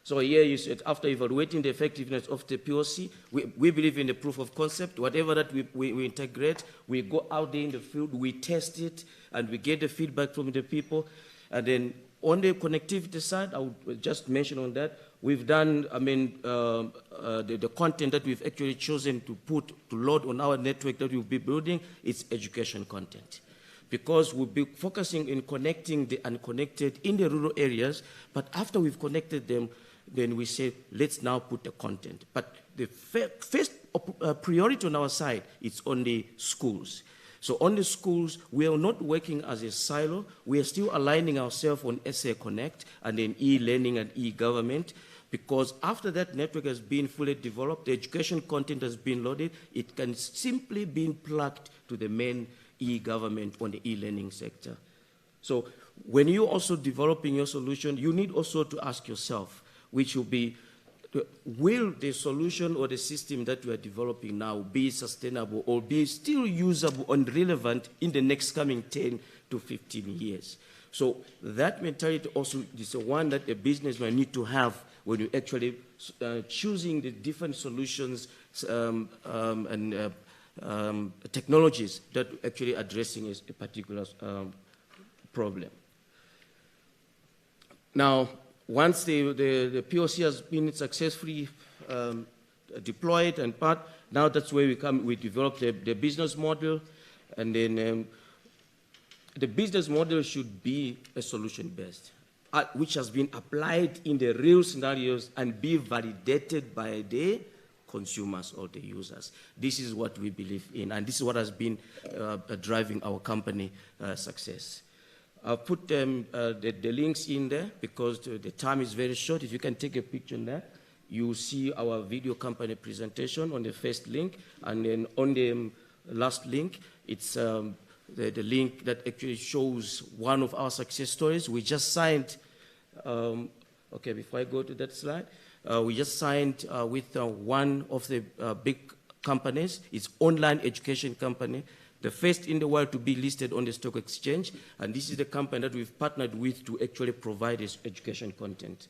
So here you said, after evaluating the effectiveness of the POC, we believe in the proof of concept. Whatever that we integrate, we go out there in the field, we test it, and we get the feedback from the people. And then on the connectivity side, I would just mention on that, we've done, the content that we've actually chosen to load on our network that we'll be building, it's education content. Because we'll be focusing in connecting the unconnected in the rural areas, but after we've connected them, then we say, let's now put the content. But the first priority on our side is on the schools. So on the schools, we are not working as a silo. We are still aligning ourselves on SA Connect and then e-learning and e-government, because after that network has been fully developed, the education content has been loaded, it can simply be plugged to the main e-government on the e-learning sector. So when you're also developing your solution, you need also to ask yourself, which will be, will the solution or the system that you are developing now be sustainable or be still usable and relevant in the next coming 10 to 15 years? So that mentality also is the one that a business might need to have when you're actually choosing the different solutions and technologies that are actually addressing a particular problem. Now, once the POC has been successfully deployed and part, now that's where we develop the business model, and then the business model should be a solution-based, which has been applied in the real scenarios and be validated by the consumers or the users. This is what we believe in, and this is what has been driving our company success. I'll put the links in there because the time is very short. If you can take a picture there, you see our video company presentation on the first link, and then on the last link, it's the link that actually shows one of our success stories. We just signed, okay, before I go to that slide, we just signed with one of the big companies. It's online education company, the first in the world to be listed on the stock exchange, and this is the company that we've partnered with to actually provide this education content.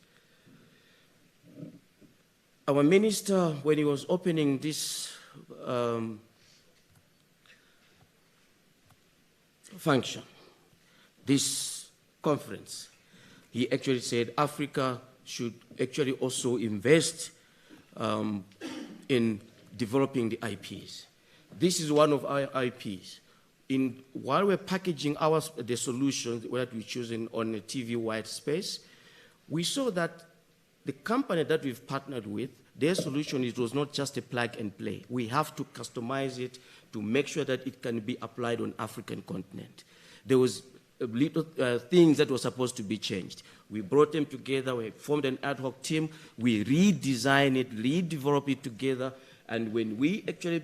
Our minister, when he was opening this function, this conference, he actually said Africa should actually also invest in developing the IPs. This is one of our IPs. While we're packaging the solutions that we're choosing on the TV wide space, we saw that the company that we've partnered with, their solution, it was not just a plug and play. We have to customize it to make sure that it can be applied on African continent. There was little things that were supposed to be changed. We brought them together, we formed an ad hoc team, we redesigned it, redeveloped it together, and when we actually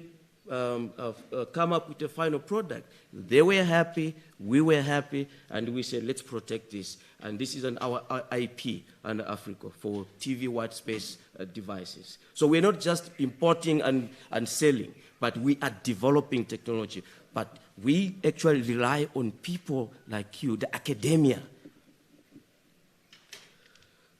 come up with a final product. They were happy, we were happy, and we said, let's protect this. And this is our IP under Africa for TV white space devices. So we're not just importing and selling, but we are developing technology. But we actually rely on people like you, the academia.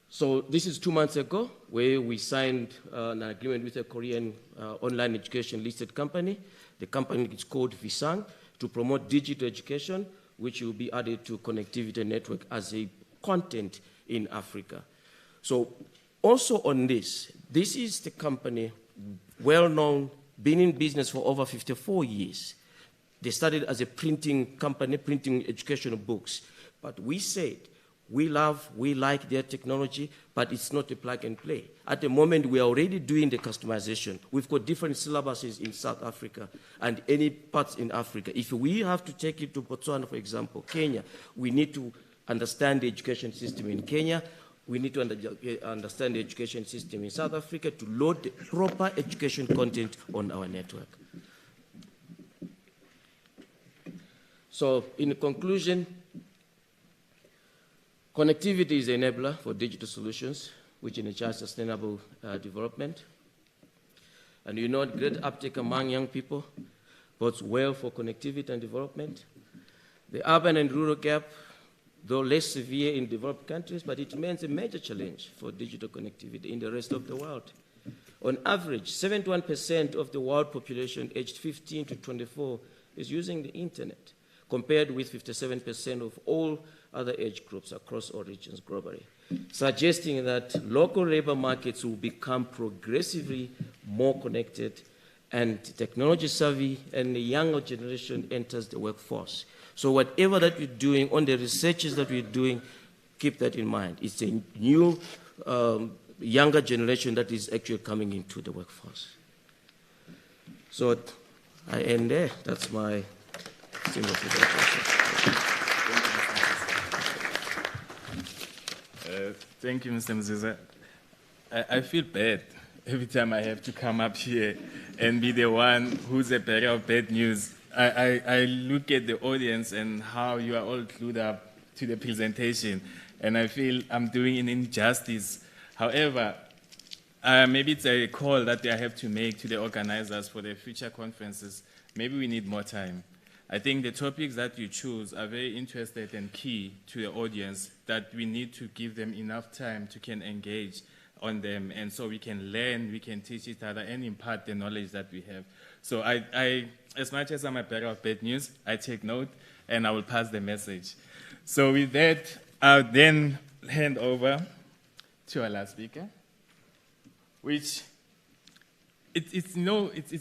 So this is 2 months ago, where we signed an agreement with a Korean online education listed company. The company is called Visang, to promote digital education, which will be added to connectivity network as a content in Africa. So also on this is the company, well-known, been in business for over 54 years. They started as a printing company, printing educational books. But we said, we like their technology, but it's not a plug and play. At the moment, we are already doing the customization. We've got different syllabuses in South Africa and any parts in Africa. If we have to take it to Botswana, for example, Kenya, we need to understand the education system in Kenya. We need to understand the education system in South Africa to load the proper education content on our network. So, in conclusion, connectivity is an enabler for digital solutions, which ensures sustainable development. And you know, great uptake among young people bodes well for connectivity and development. The urban and rural gap, though less severe in developed countries, but it remains a major challenge for digital connectivity in the rest of the world. On average, 71% of the world population aged 15 to 24 is using the internet, compared with 57% of all other age groups across all regions globally, suggesting that local labor markets will become progressively more connected and technology savvy, and the younger generation enters the workforce. So whatever that we're doing, on the researches that we're doing, keep that in mind. It's a new, younger generation that is actually coming into the workforce. So I end there. That's my single presentation. Thank you, Mr. Mziza. I feel bad every time I have to come up here and be the one who's a bearer of bad news. I look at the audience and how you are all glued up to the presentation, and I feel I'm doing an injustice. However, maybe it's a call that I have to make to the organizers for the future conferences. Maybe we need more time. I think the topics that you choose are very interesting and key to the audience, that we need to give them enough time to can engage on them, and so we can learn, we can teach each other and impart the knowledge that we have. So I as much as I'm a bearer of bad news, I take note and I will pass the message. So with that, I'll then hand over to our last speaker, which it's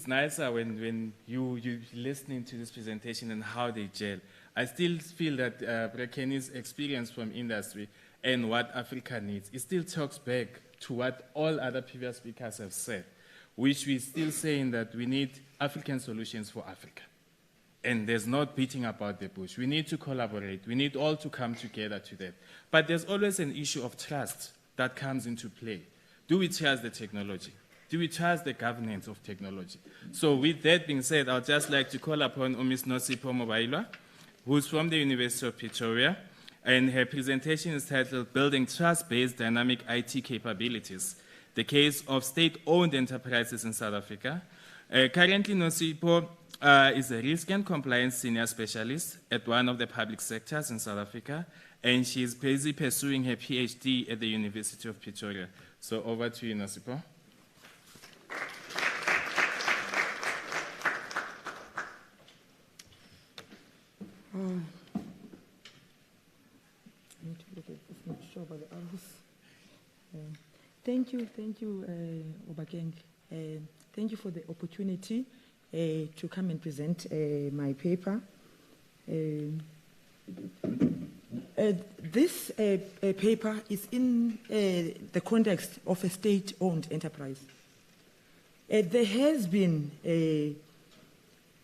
nicer when you're listening to this presentation and how they gel. I still feel that Kenny's experience from industry and what Africa needs, it still talks back to what all other previous speakers have said, which we're still saying that we need African solutions for Africa. And there's not beating about the bush. We need to collaborate. We need all to come together to that. But there's always an issue of trust that comes into play. Do we trust the technology? Do we trust the governance of technology? So with that being said, I'd just like to call upon Ms. Nosipho Mobailwa, who's from the University of Pretoria, and her presentation is titled Building Trust-Based Dynamic IT Capabilities, the Case of State-Owned Enterprises in South Africa. Currently, Nosipho is a risk and compliance senior specialist at one of the public sectors in South Africa, and she's busy pursuing her PhD at the University of Pretoria. So over to you, Nosipho. Thank you, Obakeng. Thank you for the opportunity to come and present my paper. This paper is in the context of a state-owned enterprise. There has been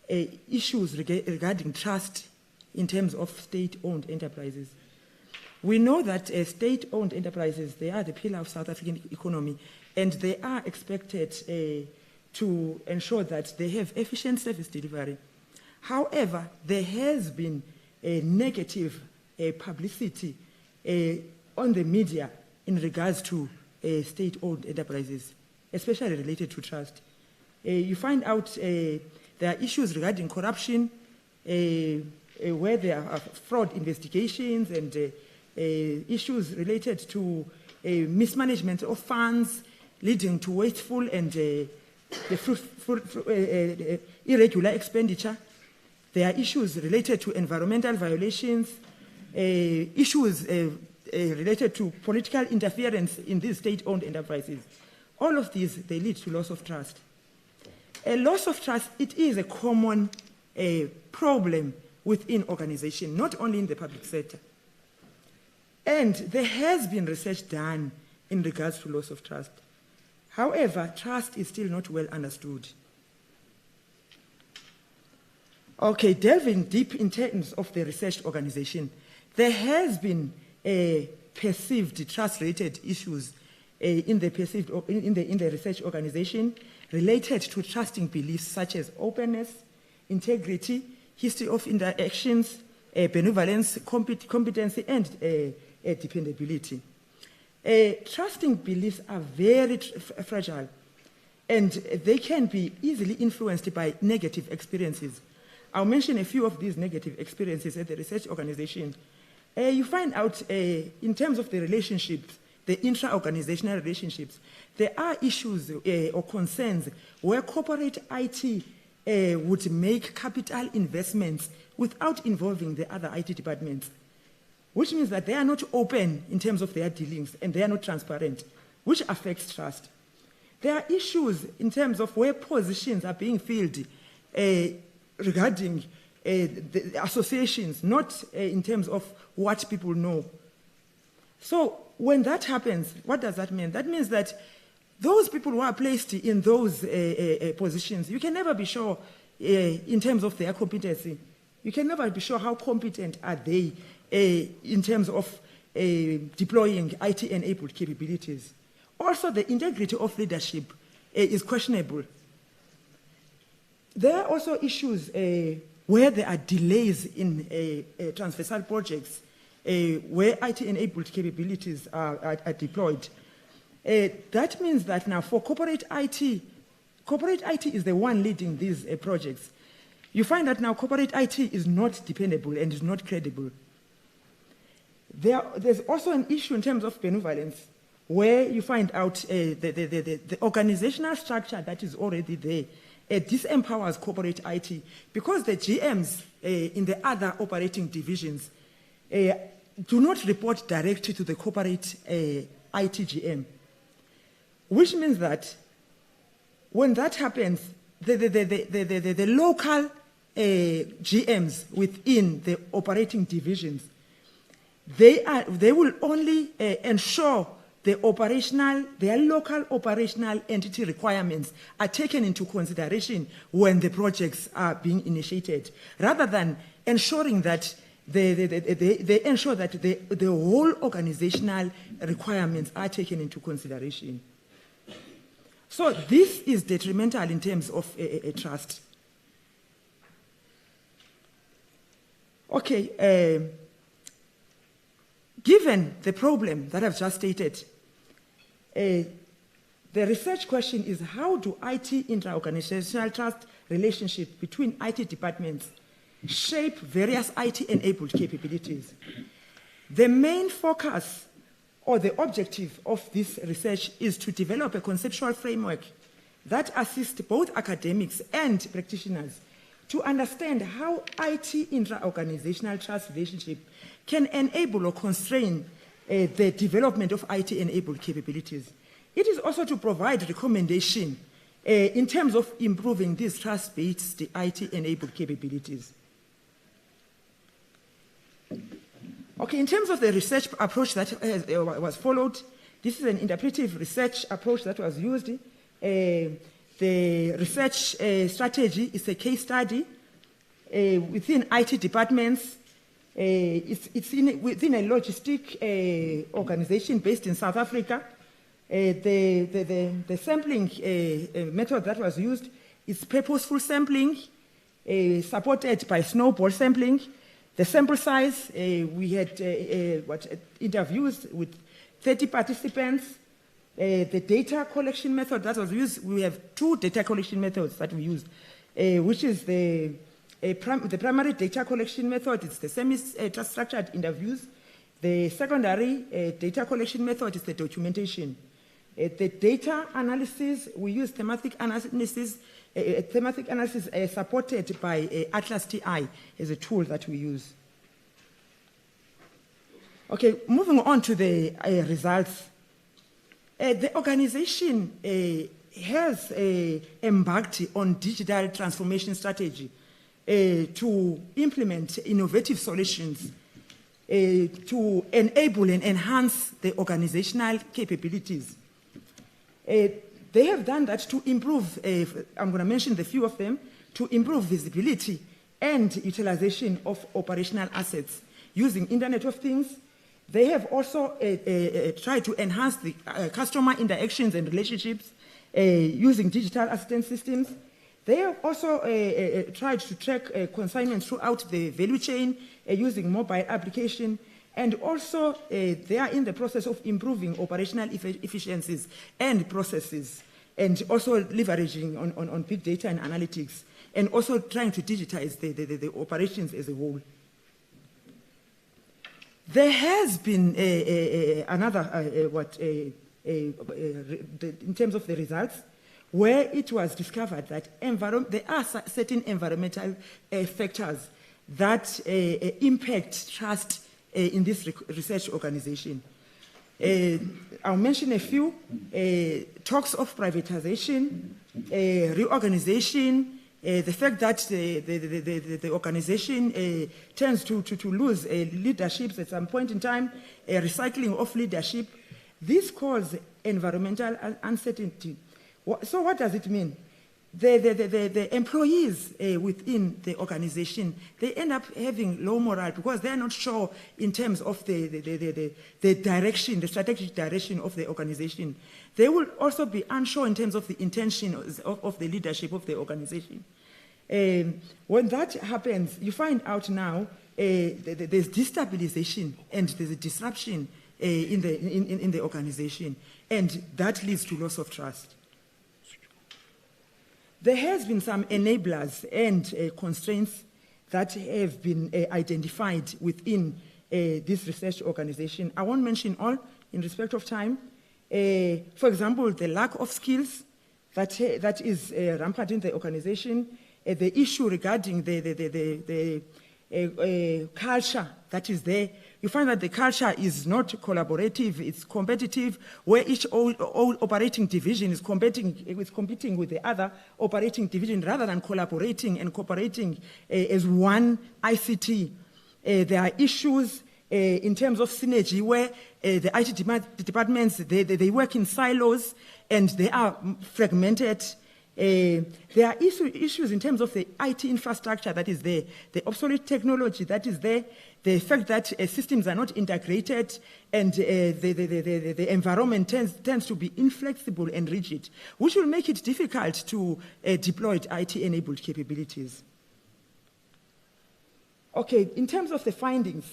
issues regarding trust in terms of state-owned enterprises. We know that state-owned enterprises, they are the pillar of South African economy, and they are expected to ensure that they have efficient service delivery. However, there has been a negative publicity on the media in regards to state-owned enterprises, especially related to trust. You find out there are issues regarding corruption, where there are fraud investigations and issues related to mismanagement of funds, leading to wasteful and irregular expenditure. There are issues related to environmental violations, issues related to political interference in these state-owned enterprises. All of these, they lead to loss of trust. A loss of trust, it is a common problem within organization, not only in the public sector. And there has been research done in regards to loss of trust. However, trust is still not well understood. Okay, delving deep in terms of the research organization, there has been perceived trust-related issues in the research organization related to trusting beliefs such as openness, integrity, history of interactions, benevolence, competency, and dependability. Trusting beliefs are very fragile, and they can be easily influenced by negative experiences. I'll mention a few of these negative experiences at the research organization. You find out in terms of the relationships, the intra-organizational relationships, there are issues or concerns where corporate IT would make capital investments without involving the other IT departments, which means that they are not open in terms of their dealings and they are not transparent, which affects trust. There are issues in terms of where positions are being filled regarding the associations, not in terms of what people know. So when that happens, what does that mean? That means that those people who are placed in those positions, you can never be sure in terms of their competency. You can never be sure how competent are they in terms of deploying IT-enabled capabilities. Also, the integrity of leadership is questionable. There are also issues where there are delays in transversal projects where IT-enabled capabilities are deployed. That means that now for corporate IT is the one leading these projects. You find that now corporate IT is not dependable and is not credible. There's also an issue in terms of benevolence, where you find out the organizational structure that is already there disempowers corporate IT, because the GMs in the other operating divisions do not report directly to the corporate IT GM, which means that when that happens, the local GMs within the operating divisions, they will only ensure their local operational entity requirements are taken into consideration when the projects are being initiated, rather than ensuring that they ensure that the whole organizational requirements are taken into consideration. So this is detrimental in terms of trust. Okay, given the problem that I've just stated, the research question is, how do IT intra-organizational trust relationships between IT departments shape various IT-enabled capabilities? The main focus or the objective of this research is to develop a conceptual framework that assists both academics and practitioners to understand how IT intra-organizational trust relationship can enable or constrain the development of IT-enabled capabilities. It is also to provide recommendation in terms of improving these trust-based IT-enabled capabilities. Okay, in terms of the research approach that was followed, this is an interpretive research approach that was used. The research strategy is a case study within IT departments. It's within a logistic organization based in South Africa. The sampling method that was used is purposeful sampling, supported by snowball sampling. The sample size, we had interviews with 30 participants. The data collection method that was used, we have 2 data collection methods that we used, which is the primary data collection method. It's the semi-structured interviews. The secondary data collection method is the documentation. The data analysis, we use thematic analysis supported by Atlas TI as a tool that we use. Okay, moving on to the results. The organization has embarked on digital transformation strategy to implement innovative solutions to enable and enhance the organizational capabilities. They have done that to improve, I'm going to mention the few of them, to improve visibility and utilization of operational assets using Internet of Things. They have also tried to enhance the customer interactions and relationships using digital assistance systems. They have also tried to track consignments throughout the value chain using mobile application. And also, they are in the process of improving operational efficiencies and processes, and also leveraging on big data and analytics, and also trying to digitize the operations as a whole. There has been in terms of the results, where it was discovered that there are certain environmental factors that impact trust in this research organization. I'll mention a few: talks of privatization, reorganization, the fact that the organization tends to lose leaderships at some point in time, recycling of leadership. This causes environmental uncertainty. So what does it mean? The employees within the organization, they end up having low morale because they're not sure in terms of the direction, the strategic direction of the organization. They will also be unsure in terms of the intention of the leadership of the organization. When that happens, you find out now there's destabilization and there's a disruption in the organization, and that leads to loss of trust. There has been some enablers and constraints that have been identified within this research organization. I won't mention all in respect of time. For example, the lack of skills that is rampant in the organization, the issue regarding the culture that is there. You find that the culture is not collaborative, it's competitive, where each operating division is competing with the other operating division rather than collaborating and cooperating as one ICT. There are issues in terms of synergy where the IT departments, they work in silos and they are fragmented. There are issues in terms of the IT infrastructure that is there, the obsolete technology that is there, the fact that systems are not integrated, and the environment tends to be inflexible and rigid, which will make it difficult to deploy IT-enabled capabilities. Okay, in terms of the findings,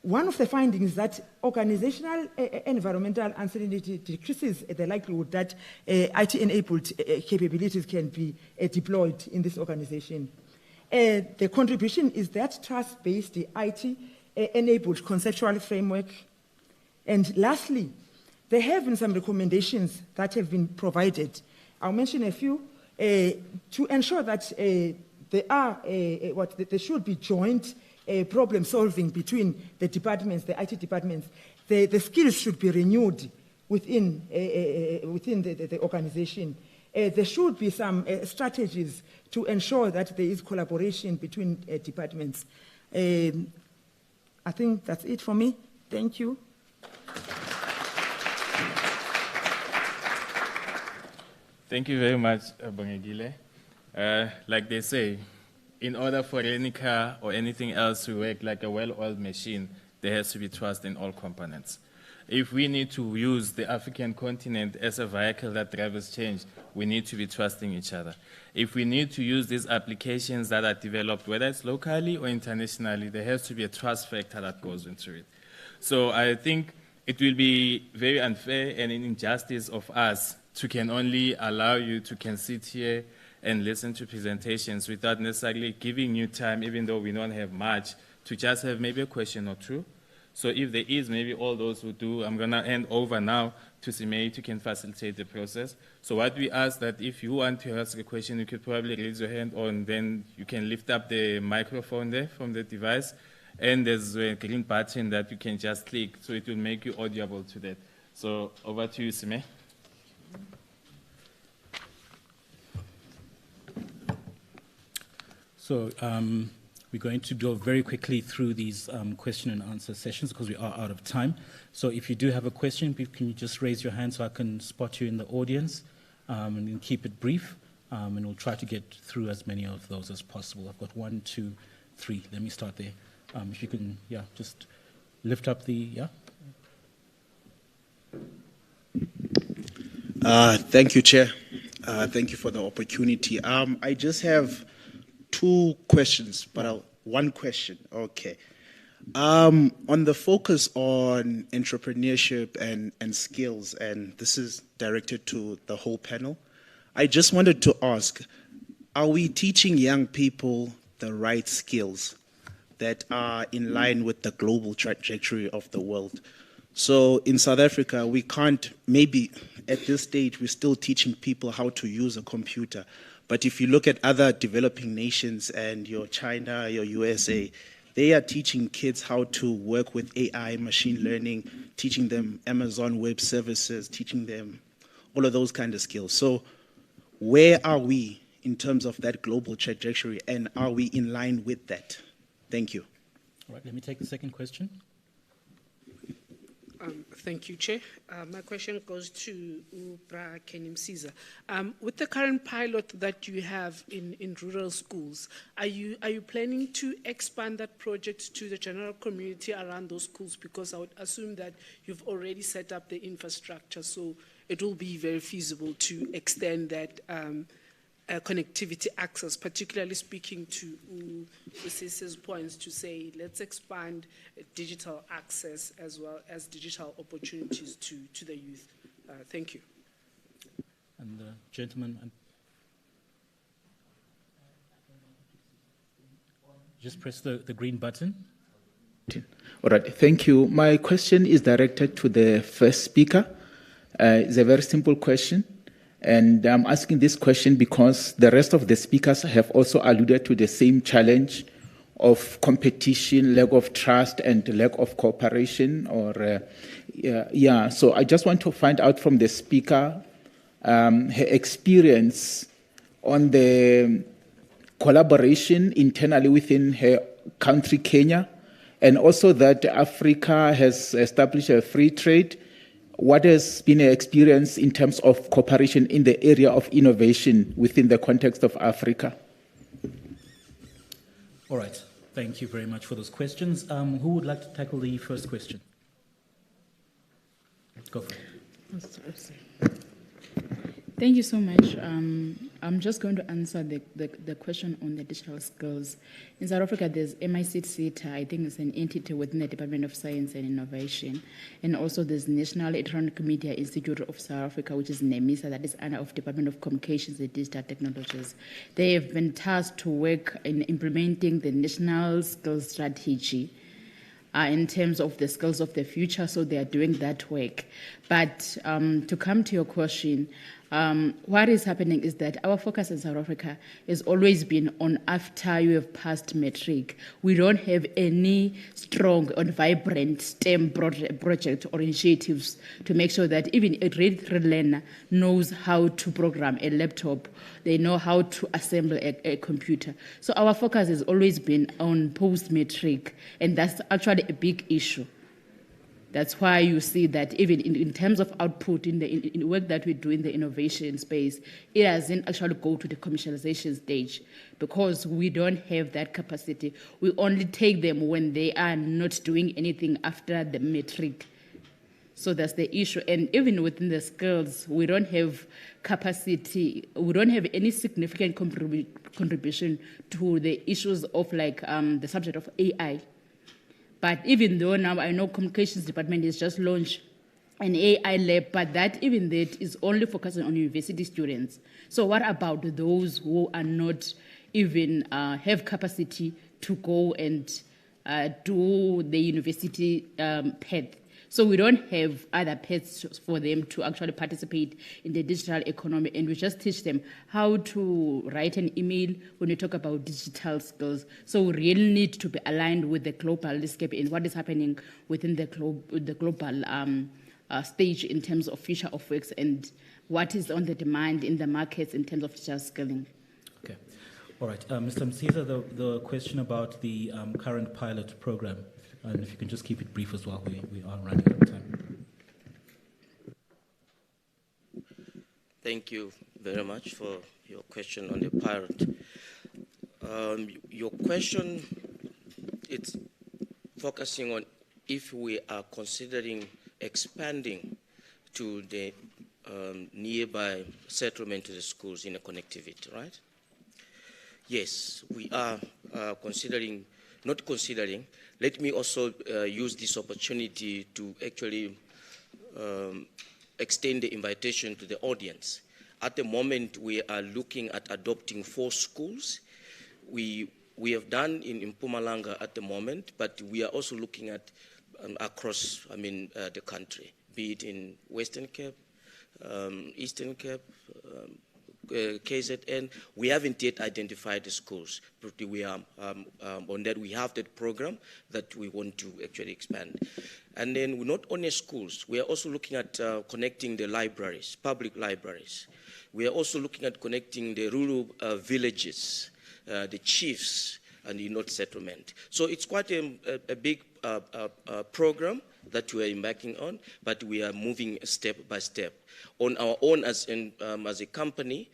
one of the findings is that organizational environmental uncertainty decreases the likelihood that IT-enabled capabilities can be deployed in this organization. The contribution is that trust-based IT-enabled conceptual framework. And lastly, there have been some recommendations that have been provided. I'll mention a few to ensure that there should be joint problem solving between the departments, the IT departments. The skills should be renewed within the organization. There should be some strategies to ensure that there is collaboration between departments. I think that's it for me. Thank you. Thank you very much, Bongegile. Like they say, in order for any car or anything else to work like a well-oiled machine, there has to be trust in all components. If we need to use the African continent as a vehicle that drives change, we need to be trusting each other. If we need to use these applications that are developed, whether it's locally or internationally, there has to be a trust factor that goes into it. So I think it will be very unfair and an injustice of us to can only allow you to can sit here and listen to presentations without necessarily giving you time, even though we don't have much, to just have maybe a question or two. So if there is maybe all those who do, I'm going to hand over now to Simei to can facilitate the process. So what we ask that if you want to ask a question, you could probably raise your hand and then you can lift up the microphone there from the device. And there's a green button that you can just click, so it will make you audible to that. So over to you, Simei. So we're going to go very quickly through these question and answer sessions because we are out of time. So if you do have a question, can you just raise your hand so I can spot you in the audience, and then keep it brief, and we'll try to get through as many of those as possible. I've got 1, 2, 3. Let me start there. If you can, just lift up the, Thank you, Chair. Thank you for the opportunity. I just have 2 questions, but one question. Okay. On the focus on entrepreneurship and skills, and this is directed to the whole panel, I just wanted to ask, are we teaching young people the right skills that are in line with the global trajectory of the world? So in South Africa, we can't, maybe at this stage, we're still teaching people how to use a computer. But if you look at other developing nations and your China, your USA, they are teaching kids how to work with AI, machine learning, teaching them Amazon Web Services, teaching them all of those kind of skills. So where are we in terms of that global trajectory, and are we in line with that? Thank you. All right, let me take the second question. Thank you, Chair. My question goes to Ubra Kenim Caesar. With the current pilot that you have in rural schools, are you planning to expand that project to the general community around those schools? Because I would assume that you've already set up the infrastructure, so it will be very feasible to extend that connectivity access, particularly speaking to Cecil's points to say, let's expand digital access as well as digital opportunities to the youth. Thank you. And the gentleman, just press the green button. All right, thank you. My question is directed to the first speaker. It's a very simple question. And I'm asking this question because the rest of the speakers have also alluded to the same challenge of competition, lack of trust, and lack of cooperation. So I just want to find out from the speaker her experience on the collaboration internally within her country, Kenya, and also that Africa has established a free trade. What has been your experience in terms of cooperation in the area of innovation within the context of Africa? All right. Thank you very much for those questions. Who would like to tackle the first question? Go for it. Thank you so much. I'm just going to answer the question on the digital skills. In South Africa, there's MICT, I think it's an entity within the Department of Science and Innovation. And also there's National Electronic Media Institute of South Africa, which is NEMISA, that is under of Department of Communications and Digital Technologies. They have been tasked to work in implementing the national skills strategy in terms of the skills of the future, so they are doing that work. But to come to your question, what is happening is that our focus in South Africa has always been on after you have passed matric. We don't have any strong and vibrant STEM project or initiatives to make sure that even a grade 3 learner knows how to program a laptop, they know how to assemble a computer. So our focus has always been on post-matric, and that's actually a big issue. That's why you see that even in terms of output in the work that we do in the innovation space, it doesn't actually go to the commercialization stage because we don't have that capacity. We only take them when they are not doing anything after the matric. So that's the issue. And even within the skills, we don't have capacity, we don't have any significant contribution to the issues of like the subject of AI. But even though now I know Communications Department has just launched an AI lab, but that even that is only focusing on university students. So what about those who are not even have capacity to go and do the university path? So we don't have other paths for them to actually participate in the digital economy, and we just teach them how to write an email when we talk about digital skills. So we really need to be aligned with the global landscape and what is happening within the global stage in terms of future of works and what is on the demand in the markets in terms of digital skilling. Okay. All right. Mr. Msiza, the question about the current pilot program, and if you can just keep it brief as well, we are running out of time. Thank you very much for your question on the pilot. Your question, it's focusing on if we are considering expanding to the nearby settlement to the schools in a connectivity, right? Yes, we are considering, not considering. Let me also use this opportunity to actually extend the invitation to the audience. At the moment, we are looking at adopting 4 schools. We have done in Mpumalanga at the moment, but we are also looking at across, the country, be it in Western Cape, Eastern Cape, KZN. We haven't yet identified the schools, but we are on that. We have that program that we want to actually expand. And then we're not only schools, we are also looking at connecting the libraries, public libraries. We are also looking at connecting the rural villages, the chiefs, and the North settlement. So it's quite a big program that we are embarking on, but we are moving step by step. On our own as a company,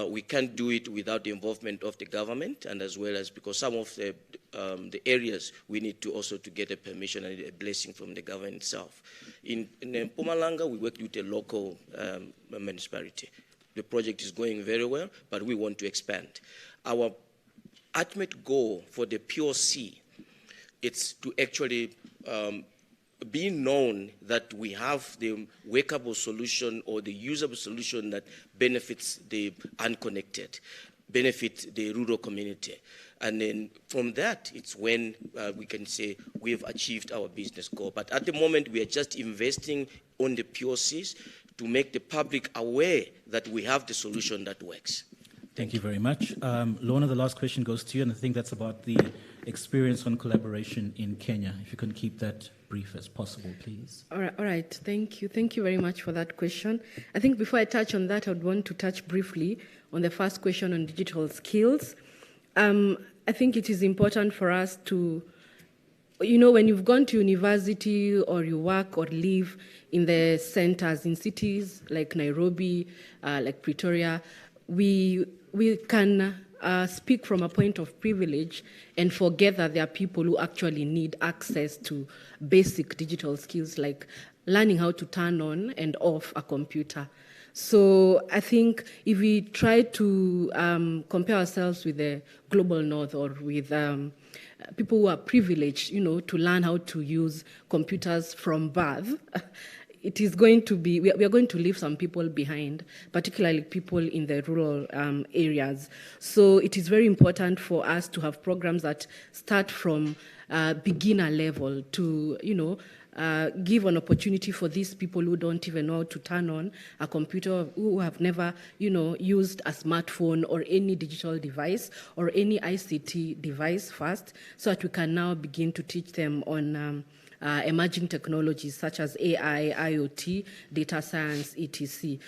we can't do it without the involvement of the government, and as well as because some of the areas we need to also to get a permission and a blessing from the government itself. In Mpumalanga, we worked with a local municipality. The project is going very well, but we want to expand. Our ultimate goal for the POC, it's to actually be known that we have the workable solution or the usable solution that benefits the unconnected, benefits the rural community. And then from that, it's when we can say we've achieved our business goal. But at the moment, we are just investing on the POCs to make the public aware that we have the solution that works. Thank you very much. Lorna, the last question goes to you, and I think that's about the experience on collaboration in Kenya. If you can keep that brief as possible, please. All right. Thank you. Thank you very much for that question. I think before I touch on that, I would want to touch briefly on the first question on digital skills. I think it is important for us to, when you've gone to university or you work or live in the centers in cities like Nairobi, like Pretoria, we can speak from a point of privilege and forget that there are people who actually need access to basic digital skills like learning how to turn on and off a computer. So I think if we try to compare ourselves with the global north or with people who are privileged, to learn how to use computers from birth, it is going to be, we are going to leave some people behind, particularly people in the rural areas. So it is very important for us to have programs that start from beginner level to, give an opportunity for these people who don't even know how to turn on a computer, who have never, used a smartphone or any digital device or any ICT device first, so that we can now begin to teach them on emerging technologies such as AI, IoT, data science, etc.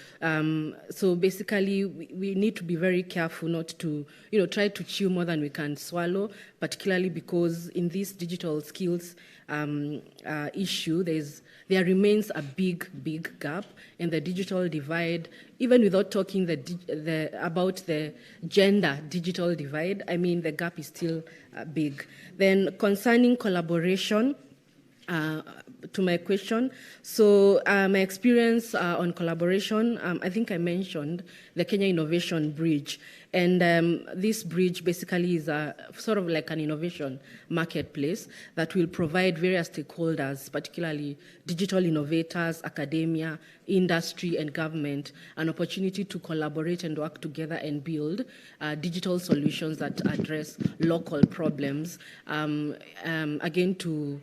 So basically, we need to be very careful not to, try to chew more than we can swallow, particularly because in this digital skills issue, there remains a big gap, and the digital divide, even without talking about the gender digital divide, the gap is still big. Then concerning collaboration, to my question. So my experience on collaboration, I think I mentioned the Kenya Innovation Bridge. And this bridge basically is sort of like an innovation marketplace that will provide various stakeholders, particularly digital innovators, academia, industry, and government, an opportunity to collaborate and work together and build digital solutions that address local problems, again, to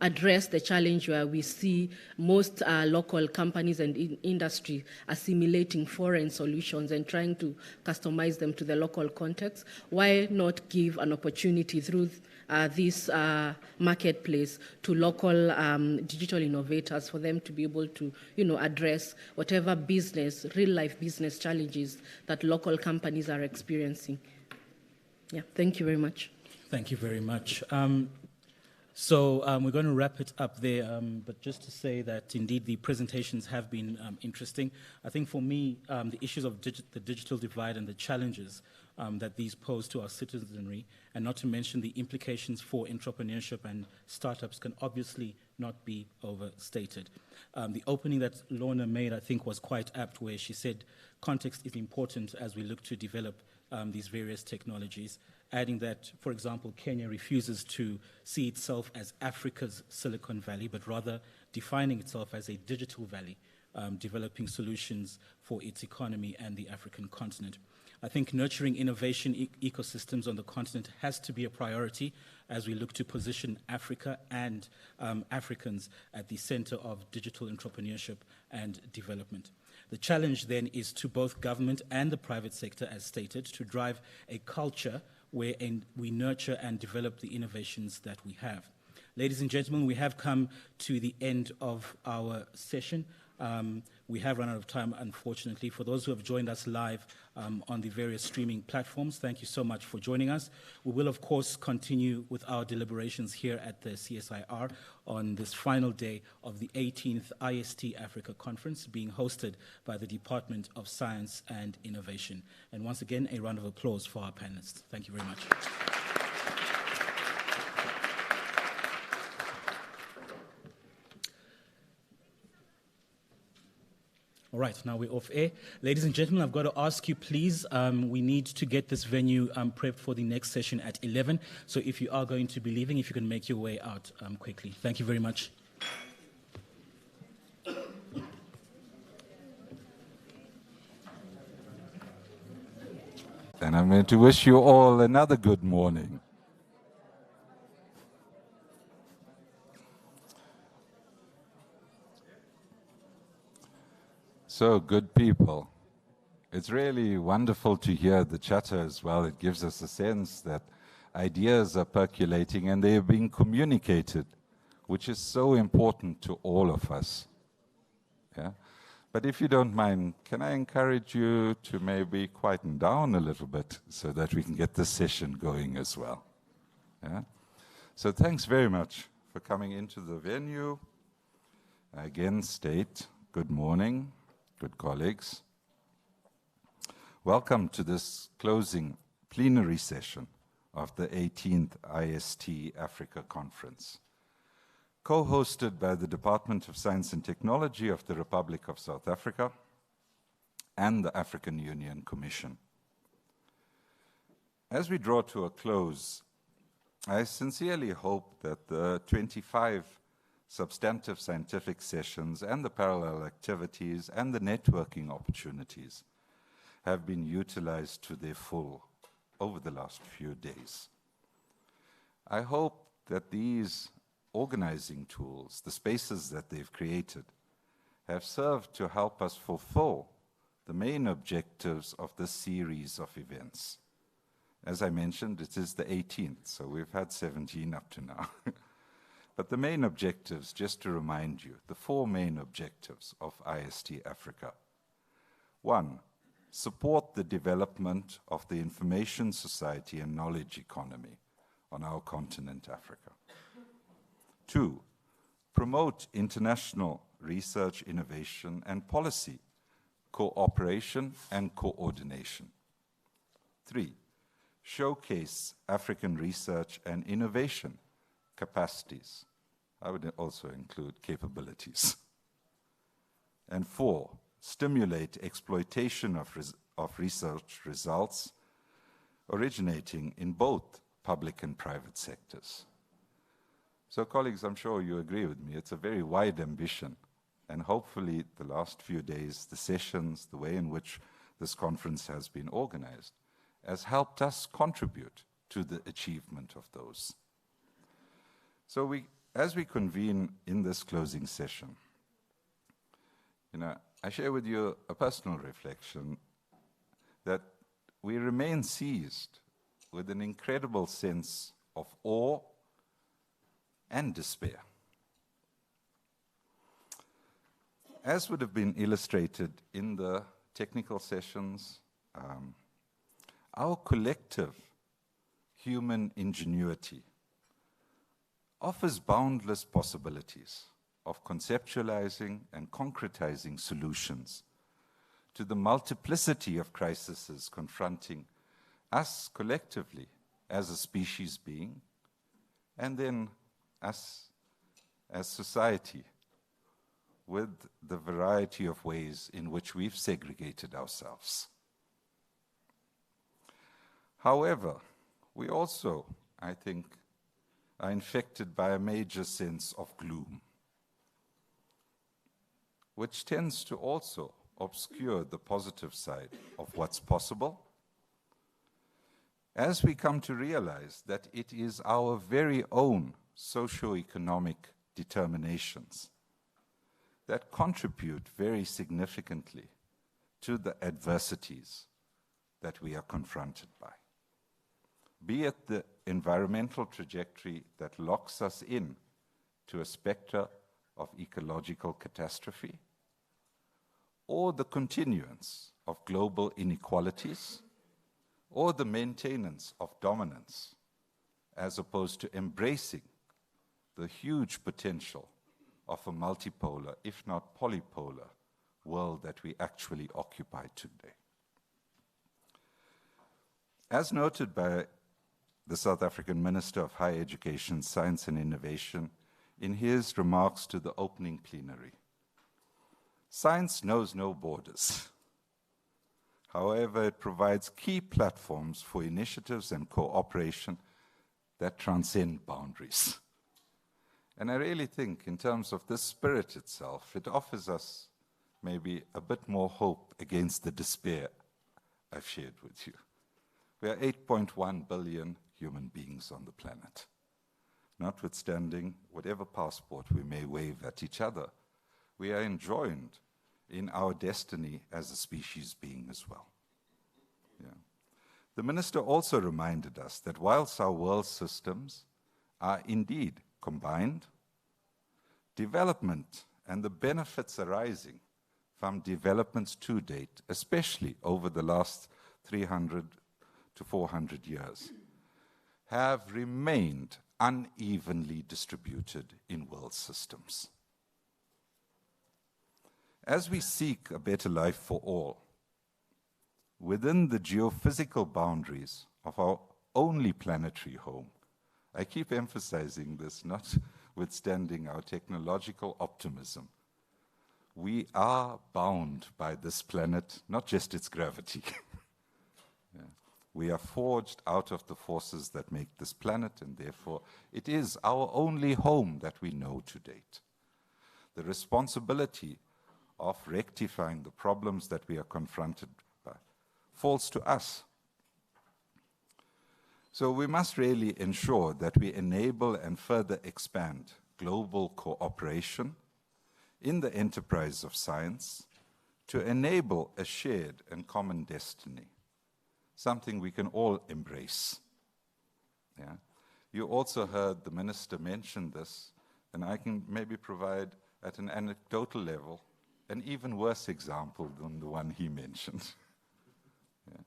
address the challenge where we see most local companies and industry assimilating foreign solutions and trying to customize them to the local context. Why not give an opportunity through this marketplace to local digital innovators for them to be able to, address whatever business, real-life business challenges that local companies are experiencing? Yeah, thank you very much. Thank you very much. So we're going to wrap it up there, but just to say that indeed the presentations have been interesting. I think for me, the issues of the digital divide and the challenges that these pose to our citizenry, and not to mention the implications for entrepreneurship and startups, can obviously not be overstated. The opening that Lorna made, I think, was quite apt, where she said context is important as we look to develop these various technologies, adding that, for example, Kenya refuses to see itself as Africa's Silicon Valley, but rather defining itself as a digital valley, developing solutions for its economy and the African continent. I think nurturing innovation ecosystems on the continent has to be a priority as we look to position Africa and Africans at the center of digital entrepreneurship and development. The challenge then is to both government and the private sector, as stated, to drive a culture where we nurture and develop the innovations that we have. Ladies and gentlemen, we have come to the end of our session. We have run out of time, unfortunately. For those who have joined us live on the various streaming platforms, thank you so much for joining us. We will, of course, continue with our deliberations here at the CSIR on this final day of the 18th IST-Africa Conference, being hosted by the Department of Science and Innovation. And once again, a round of applause for our panelists. Thank you very much. All right, now we're off air. Ladies and gentlemen, I've got to ask you, please, we need to get this venue prepped for the next session at 11. So if you are going to be leaving, if you can make your way out quickly. Thank you very much. And I'm going to wish you all another good morning. So, good people, it's really wonderful to hear the chatter as well. It gives us a sense that ideas are percolating and they are being communicated, which is so important to all of us. Yeah? But if you don't mind, can I encourage you to maybe quieten down a little bit so that we can get this session going as well? Yeah? So thanks very much for coming into the venue. I again state good morning. Good colleagues, welcome to this closing plenary session of the 18th IST-Africa Conference, co-hosted by the Department of Science and Technology of the Republic of South Africa and the African Union Commission. As we draw to a close, I sincerely hope that the 25 substantive scientific sessions and the parallel activities and the networking opportunities have been utilized to their full over the last few days. I hope that these organizing tools, the spaces that they've created, have served to help us fulfill the main objectives of this series of events. As I mentioned, it is the 18th, so we've had 17 up to now. But the main objectives, just to remind you, the four main objectives of IST-Africa. 1, support the development of the information society and knowledge economy on our continent, Africa. 2, promote international research, innovation, and policy, cooperation and coordination. 3, showcase African research and innovation capacities, I would also include capabilities. And 4, stimulate exploitation of research results originating in both public and private sectors. So colleagues, I'm sure you agree with me, it's a very wide ambition. And hopefully the last few days, the sessions, the way in which this conference has been organized, has helped us contribute to the achievement of those. So as we convene in this closing session, I share with you a personal reflection that we remain seized with an incredible sense of awe and despair. As would have been illustrated in the technical sessions, our collective human ingenuity offers boundless possibilities of conceptualizing and concretizing solutions to the multiplicity of crises confronting us collectively as a species being, and then us as society with the variety of ways in which we've segregated ourselves. However, we also, I think, are infected by a major sense of gloom, which tends to also obscure the positive side of what's possible, as we come to realize that it is our very own socio-economic determinations that contribute very significantly to the adversities that we are confronted by. Be it the environmental trajectory that locks us in to a specter of ecological catastrophe, or the continuance of global inequalities, or the maintenance of dominance, as opposed to embracing the huge potential of a multipolar, if not polypolar, world that we actually occupy today. As noted by the South African Minister of Higher Education, Science and Innovation in his remarks to the opening plenary, science knows no borders. However, it provides key platforms for initiatives and cooperation that transcend boundaries. And I really think, in terms of this spirit itself, it offers us maybe a bit more hope against the despair I've shared with you. We are 8.1 billion human beings on the planet. Notwithstanding whatever passport we may wave at each other, we are enjoined in our destiny as a species being as well. Yeah. The minister also reminded us that whilst our world systems are indeed combined, development and the benefits arising from developments to date, especially over the last 300 to 400 years, have remained unevenly distributed in world systems. As we seek a better life for all, within the geophysical boundaries of our only planetary home, I keep emphasizing this, notwithstanding our technological optimism, we are bound by this planet, not just its gravity. Yeah. We are forged out of the forces that make this planet, and therefore it is our only home that we know to date. The responsibility of rectifying the problems that we are confronted by falls to us. So we must really ensure that we enable and further expand global cooperation in the enterprise of science to enable a shared and common destiny, something we can all embrace. Yeah. You also heard the minister mention this, and I can maybe provide at an anecdotal level an even worse example than the one he mentioned. Yeah.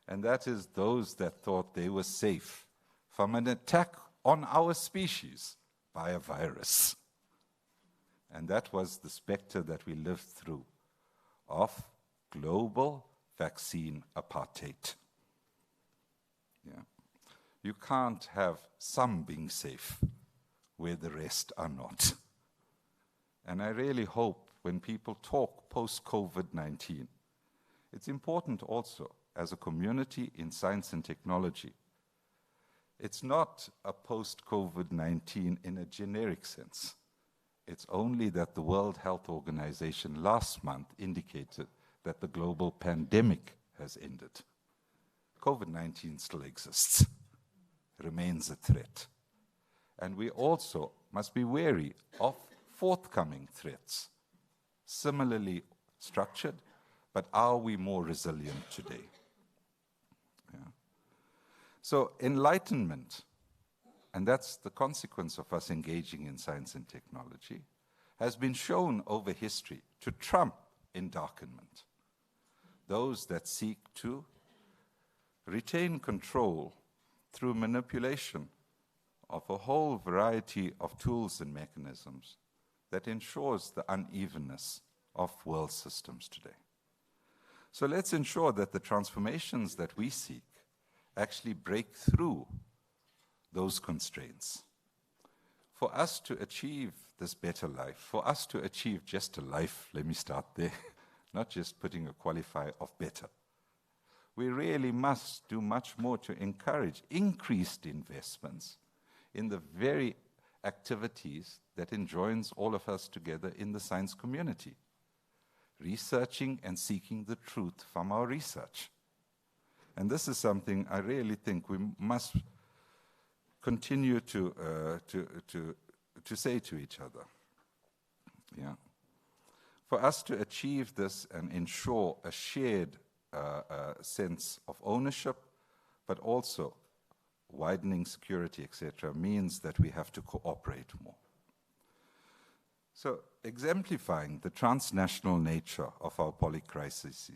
And that is those that thought they were safe from an attack on our species by a virus. And that was the specter that we lived through of global vaccine apartheid. Yeah. You can't have some being safe where the rest are not. And I really hope when people talk post-COVID-19, it's important also as a community in science and technology. It's not a post-COVID-19 in a generic sense. It's only that the World Health Organization last month indicated that the global pandemic has ended. COVID-19 still exists, remains a threat. And we also must be wary of forthcoming threats, similarly structured, but are we more resilient today? Yeah. So enlightenment, and that's the consequence of us engaging in science and technology, has been shown over history to trump endarkenment. Those that seek to retain control through manipulation of a whole variety of tools and mechanisms that ensures the unevenness of world systems today. So let's ensure that the transformations that we seek actually break through those constraints. For us to achieve this better life, for us to achieve just a life, let me start there, not just putting a qualifier of better, we really must do much more to encourage increased investments in the very activities that enjoins all of us together in the science community, researching and seeking the truth from our research. And this is something I really think we must continue to say to each other. Yeah. For us to achieve this and ensure a shared sense of ownership, but also widening security, etc., means that we have to cooperate more. So, exemplifying the transnational nature of our polycrises,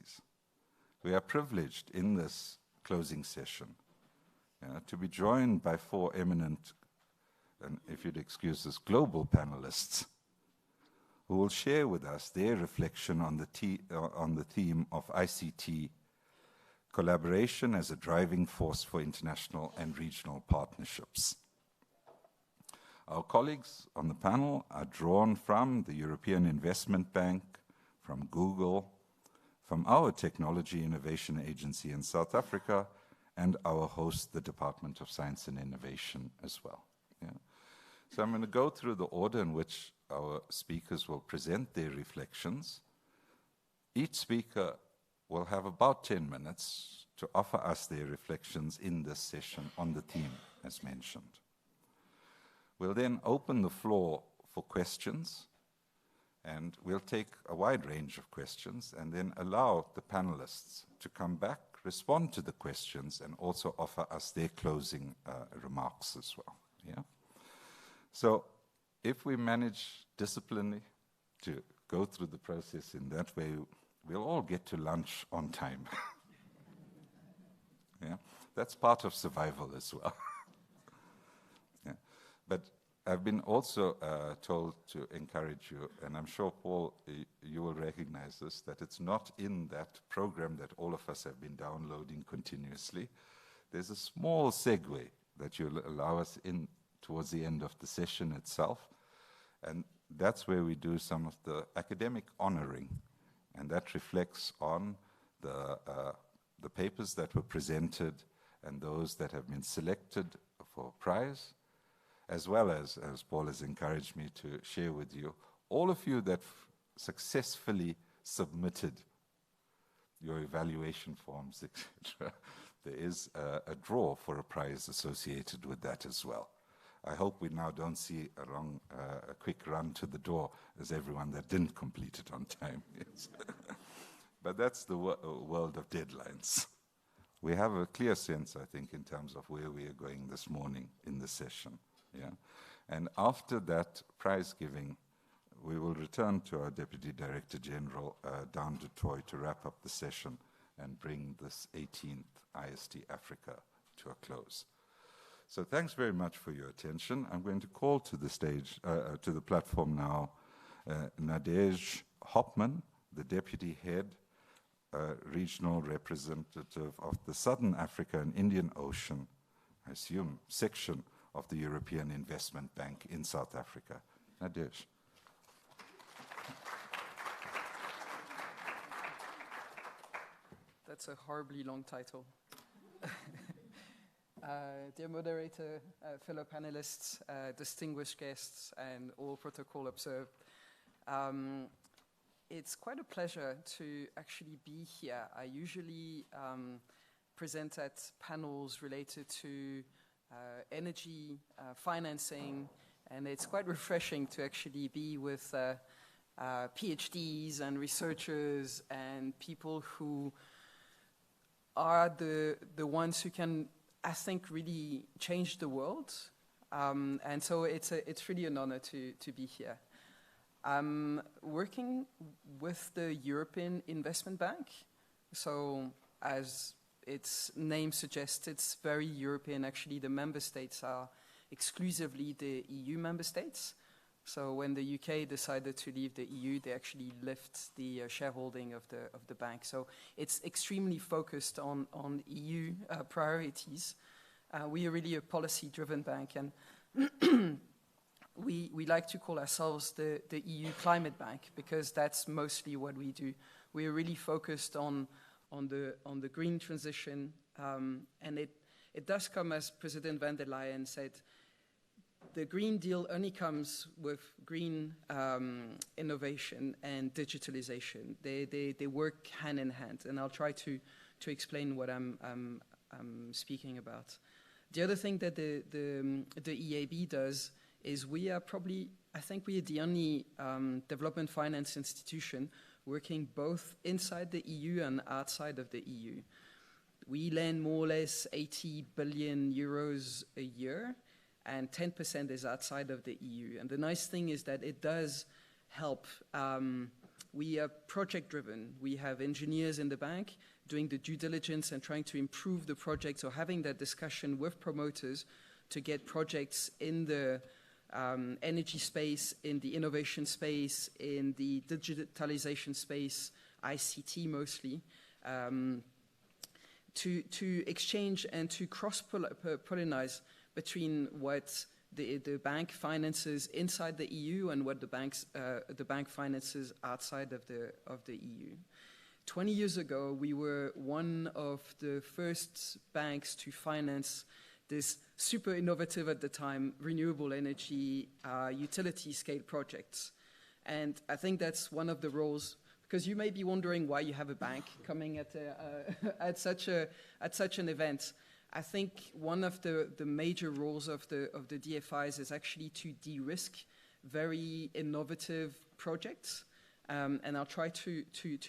we are privileged in this closing session to be joined by four eminent, and if you'd excuse us, global panelists who will share with us their reflection on the theme of ICT collaboration as a driving force for international and regional partnerships. Our colleagues on the panel are drawn from the European Investment Bank, from Google, from our Technology Innovation Agency in South Africa, and our host, the Department of Science and Innovation as well. Yeah. So I'm going to go through the order in which our speakers will present their reflections. Each speaker will have about 10 minutes to offer us their reflections in this session on the theme, as mentioned. We'll then open the floor for questions, and we'll take a wide range of questions and then allow the panelists to come back, respond to the questions, and also offer us their closing remarks as well. Yeah? So if we manage disciplinarily to go through the process in that way, we'll all get to lunch on time. Yeah? That's part of survival as well. Yeah. But I've been also told to encourage you, and I'm sure, Paul, you will recognize this, that it's not in that program that all of us have been downloading continuously. There's a small segue that you'll allow us in towards the end of the session itself, and that's where we do some of the academic honoring, and that reflects on the papers that were presented and those that have been selected for prize, as well as Paul has encouraged me to share with you, all of you that successfully submitted your evaluation forms, etc. There is a draw for a prize associated with that as well. I hope we now don't see a quick run to the door as everyone that didn't complete it on time. Yes. But that's the world of deadlines. We have a clear sense, I think, in terms of where we are going this morning in the session. Yeah? And after that prize giving, we will return to our Deputy Director General, Dan du Toit, to wrap up the session and bring this 18th IST-Africa to a close. So thanks very much for your attention. I'm going to call to the stage, to the platform now, Nadej Hopman, the Deputy Head, Regional Representative of the Southern Africa and Indian Ocean, I assume, section of the European Investment Bank in South Africa. Nadesh. That's a horribly long title. Dear moderator, fellow panelists, distinguished guests, and all protocol observed, it's quite a pleasure to actually be here. I usually present at panels related to energy, financing, and it's quite refreshing to actually be with PhDs and researchers and people who are the ones who can, I think, really change the world. And so it's really an honor to be here. I'm working with the European Investment Bank. So as its name suggests, it's very European. Actually, the member states are exclusively the EU member states. So when the UK decided to leave the EU, they actually left the shareholding of the bank. So it's extremely focused on EU priorities. We are really a policy-driven bank, and we like to call ourselves the EU Climate Bank because that's mostly what we do. We are really focused on the green transition, and it does come, as President van der Leyen said, the Green Deal only comes with green innovation and digitalization. They work hand in hand, and I'll try to explain what I'm speaking about. The other thing that the EIB does is we are probably, I think we are the only development finance institution working both inside the EU and outside of the EU. We lend more or less 80 billion euros a year, and 10% is outside of the EU. And the nice thing is that it does help. We are project-driven. We have engineers in the bank doing the due diligence and trying to improve the projects or having that discussion with promoters to get projects in the energy space, in the innovation space, in the digitalization space, ICT mostly, to exchange and to cross-pollinize between what the bank finances inside the EU and what the bank finances outside of the EU. 20 years ago, we were one of the first banks to finance this super innovative at the time renewable energy utility scale projects. And I think that's one of the roles, because you may be wondering why you have a bank coming at such an event. I think one of the major roles of the DFIs is actually to de-risk very innovative projects. And I'll try to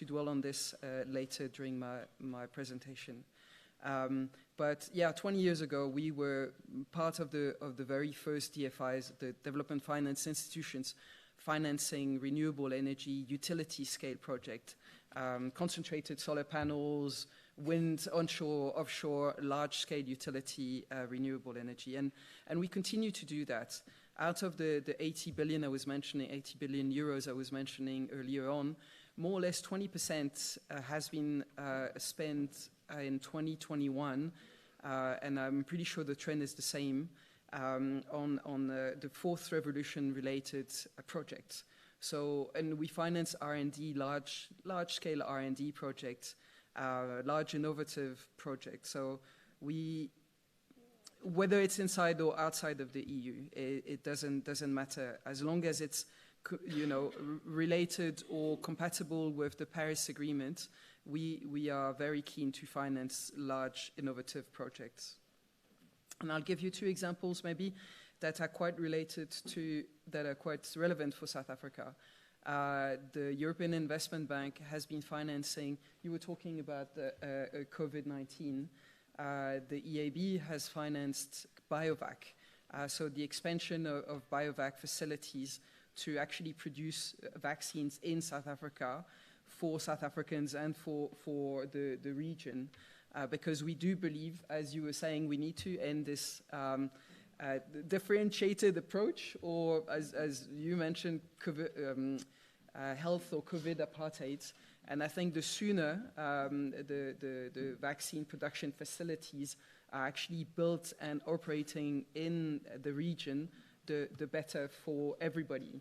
dwell on this later during my presentation. But yeah, 20 years ago, we were part of the very first DFIs, the development finance institutions, financing renewable energy utility scale project, concentrated solar panels, wind, onshore, offshore, large-scale utility renewable energy. And we continue to do that. Out of the 80 billion I was mentioning, 80 billion euros I was mentioning earlier on, more or less 20% has been spent in 2021, and I'm pretty sure the trend is the same, on the fourth revolution-related projects. So, and we finance R&D, large-scale R&D projects, large innovative projects. So whether it's inside or outside of the EU, it doesn't matter as long as it's related or compatible with the Paris Agreement. We are very keen to finance large innovative projects. And I'll give you two examples maybe that are quite relevant for South Africa. The European Investment Bank has been financing, you were talking about the COVID-19, the EIB has financed BioVac, so the expansion of BioVac facilities to actually produce vaccines in South Africa for South Africans and for the region, because we do believe, as you were saying, we need to end this differentiated approach, or as you mentioned, COVID, health or COVID apartheid. And I think the sooner the vaccine production facilities are actually built and operating in the region, the better for everybody.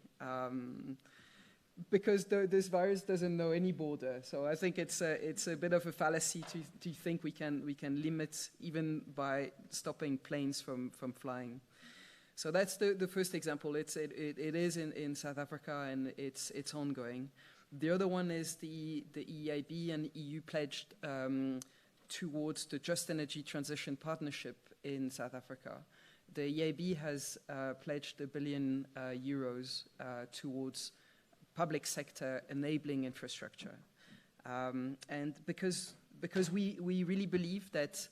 Because this virus doesn't know any border, so I think it's a bit of a fallacy to think we can limit even by stopping planes from flying. So that's the first example. It is in South Africa, and it's ongoing. The other one is the EIB and EU pledged towards the Just Energy Transition Partnership in South Africa. The EIB has pledged €1 billion towards public sector enabling infrastructure. And because we really believe that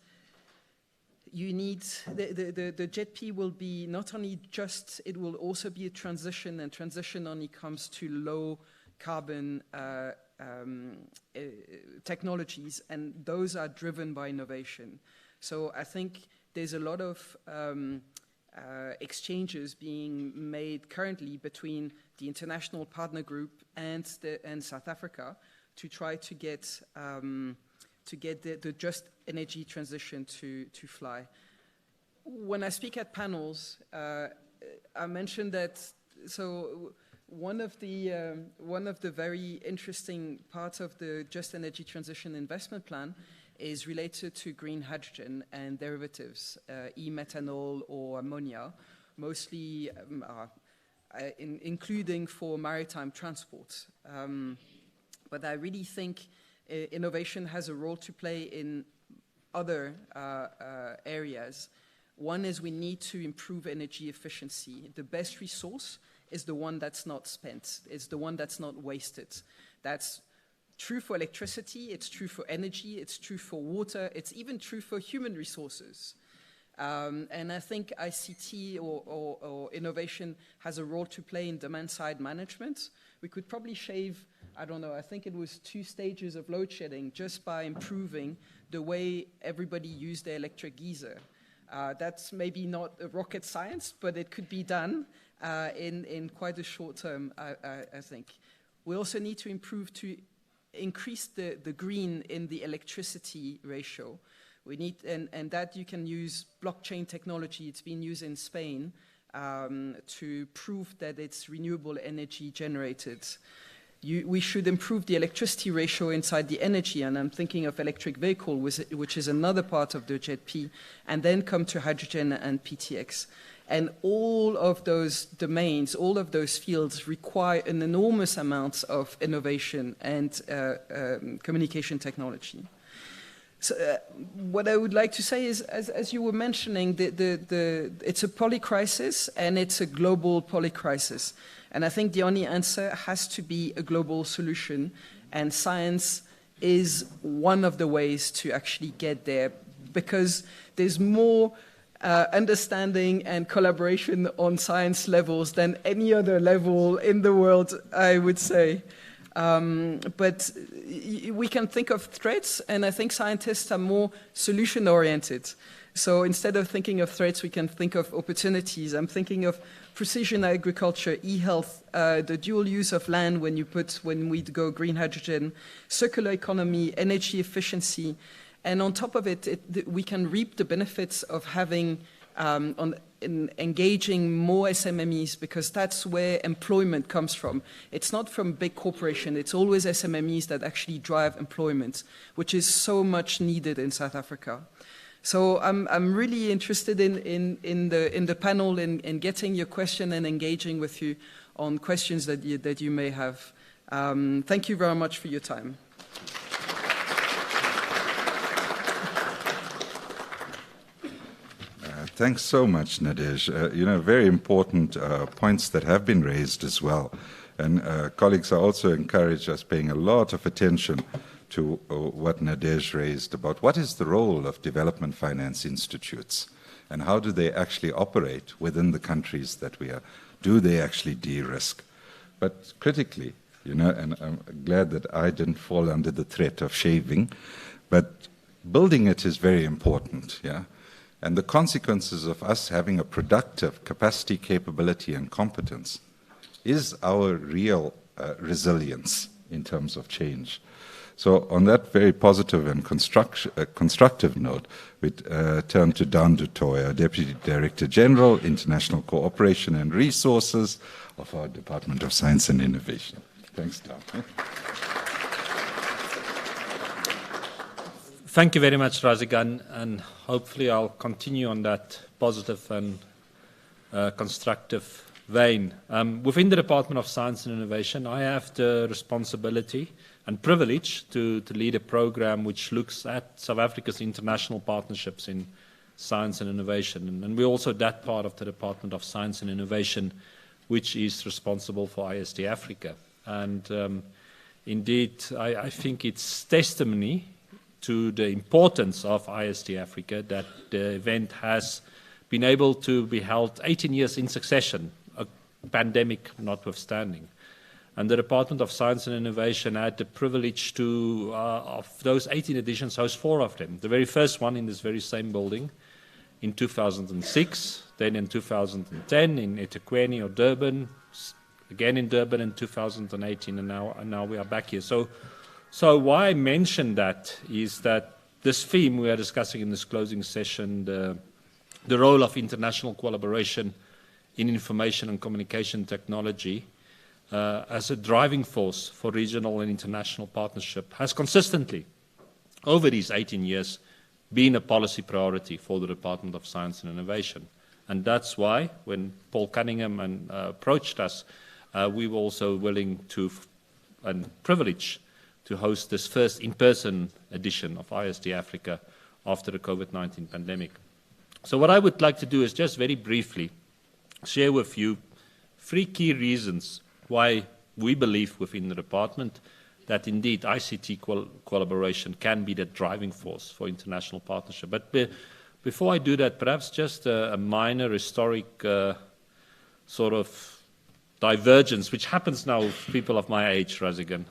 you need, the JETP will be not only just, it will also be a transition, and transition only comes to low carbon technologies, and those are driven by innovation. So I think there's a lot of exchanges being made currently between the international partner group and South Africa to try to get the just energy transition to fly. When I speak at panels, I mentioned that. So one of the very interesting parts of the Just Energy Transition Investment Plan is related to green hydrogen and derivatives, e-methanol or ammonia, mostly including for maritime transport. But I really think innovation has a role to play in other areas. One is we need to improve energy efficiency. The best resource is the one that's not spent. It's the one that's not wasted. That's true for electricity, it's true for energy, it's true for water, it's even true for human resources. And I think ICT or innovation has a role to play in demand-side management. We could probably shave, I don't know, I think it was 2 stages of load shedding just by improving the way everybody used their electric geyser. That's maybe not a rocket science, but it could be done in quite a short term, I think. We also need to increase the green in the electricity ratio. We need, and that you can use blockchain technology. It's been used in Spain to prove that it's renewable energy generated. We should improve the electricity ratio inside the energy, and I'm thinking of electric vehicle, which is another part of the JETP, and then come to hydrogen and PTX. And all of those domains, all of those fields require an enormous amount of innovation and communication technology. So what I would like to say is, as you were mentioning, it's a polycrisis, and it's a global polycrisis. And I think the only answer has to be a global solution, and science is one of the ways to actually get there, because there's more understanding and collaboration on science levels than any other level in the world, I would say. But we can think of threats, and I think scientists are more solution-oriented. So instead of thinking of threats, we can think of opportunities. I'm thinking of precision agriculture, e-health, the dual use of land when we go green hydrogen, circular economy, energy efficiency. And on top of it, we can reap the benefits of having engaging more SMMEs, because that's where employment comes from. It's not from big corporations. It's always SMMEs that actually drive employment, which is so much needed in South Africa. So I'm really interested in the panel in getting your question and engaging with you on questions that you may have. Thank you very much for your time. Thanks so much, Nadej. Very important points that have been raised as well. And colleagues are also encouraged us paying a lot of attention to what Nadej raised about what is the role of development finance institutes and how do they actually operate within the countries that we are. Do they actually de-risk? But critically, and I'm glad that I didn't fall under the threat of shaving, but building it is very important, yeah? And the consequences of us having a productive capacity, capability, and competence is our real resilience in terms of change. So on that very positive and constructive note, we turn to Dan du Toit, Deputy Director General, International Cooperation and Resources of our Department of Science and Innovation. Thanks, Dan. Thank you very much, Razigan, and hopefully I'll continue on that positive and constructive vein. Within the Department of Science and Innovation, I have the responsibility and privilege to lead a program which looks at South Africa's international partnerships in science and innovation. And we're also that part of the Department of Science and Innovation which is responsible for IST-Africa. And indeed, I think it's testimony to the importance of IST-Africa that the event has been able to be held 18 years in succession, a pandemic notwithstanding. And the Department of Science and Innovation had the privilege to, of those 18 editions, host 4 of them. The very first one in this very same building in 2006, then in 2010 in eThekwini or Durban, again in Durban in 2018, and now we are back here. So why I mention that is that this theme we are discussing in this closing session, the role of international collaboration in information and communication technology as a driving force for regional and international partnership, has consistently, over these 18 years, been a policy priority for the Department of Science and Innovation. And that's why, when Paul Cunningham approached us, we were also willing to, and privileged, to host this first in-person edition of IST-Africa after the COVID-19 pandemic. So what I would like to do is just very briefly share with you 3 key reasons why we believe within the department that indeed ICT collaboration can be the driving force for international partnership. But before I do that, perhaps just a minor historic sort of divergence, which happens now with people of my age, Razigan.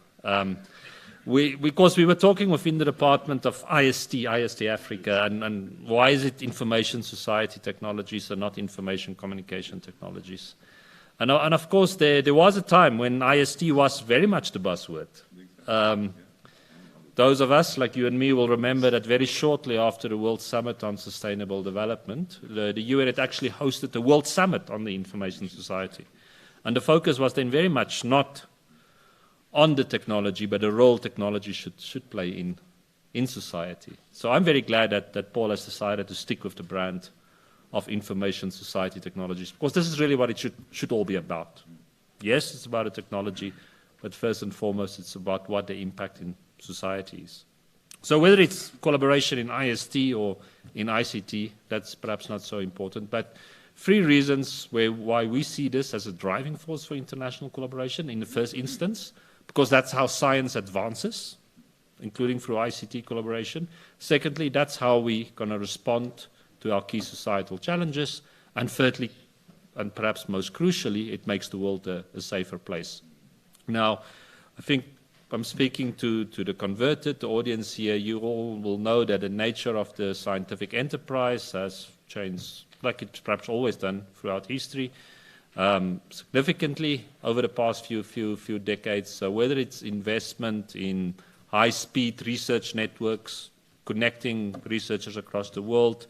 Because we were talking within the department of IST-Africa, and why is it information society technologies and not information communication technologies? And of course, there was a time when IST was very much the buzzword. Those of us, like you and me, will remember that very shortly after the World Summit on Sustainable Development, the UN had actually hosted the World Summit on the Information Society. And the focus was then very much not on the technology, but the role technology should play in society. So I'm very glad that Paul has decided to stick with the brand of information society technologies, because this is really what it should all be about. Yes, it's about the technology, but first and foremost, it's about what the impact in society is. So whether it's collaboration in IST or in ICT, that's perhaps not so important, but 3 reasons why we see this as a driving force for international collaboration in the first instance, because that's how science advances, including through ICT collaboration. Secondly, that's how we're going to respond to our key societal challenges. And thirdly, and perhaps most crucially, it makes the world a safer place. Now, I think I'm speaking to the converted audience here. You all will know that the nature of the scientific enterprise has changed, like it's perhaps always done throughout history, significantly over the past few decades. So whether it's investment in high-speed research networks, connecting researchers across the world,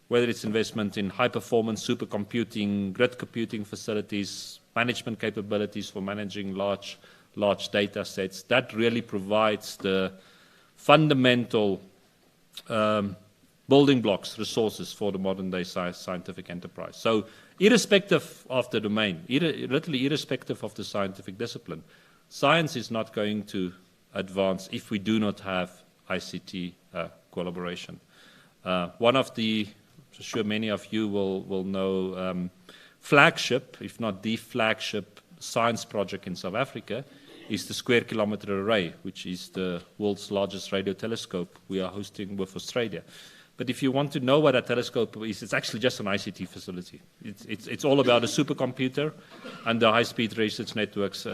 whether it's investment in high-performance supercomputing, grid computing facilities, management capabilities for managing large data sets, that really provides the fundamental building blocks, resources for the modern-day scientific enterprise. So irrespective of the domain, literally irrespective of the scientific discipline, science is not going to advance if we do not have ICT collaboration. One of the, I'm sure many of you will know, flagship, if not the flagship science project in South Africa is the Square Kilometre Array, which is the world's largest radio telescope we are hosting with Australia. But if you want to know what a telescope is, it's actually just an ICT facility. It's all about a supercomputer and the high-speed research networks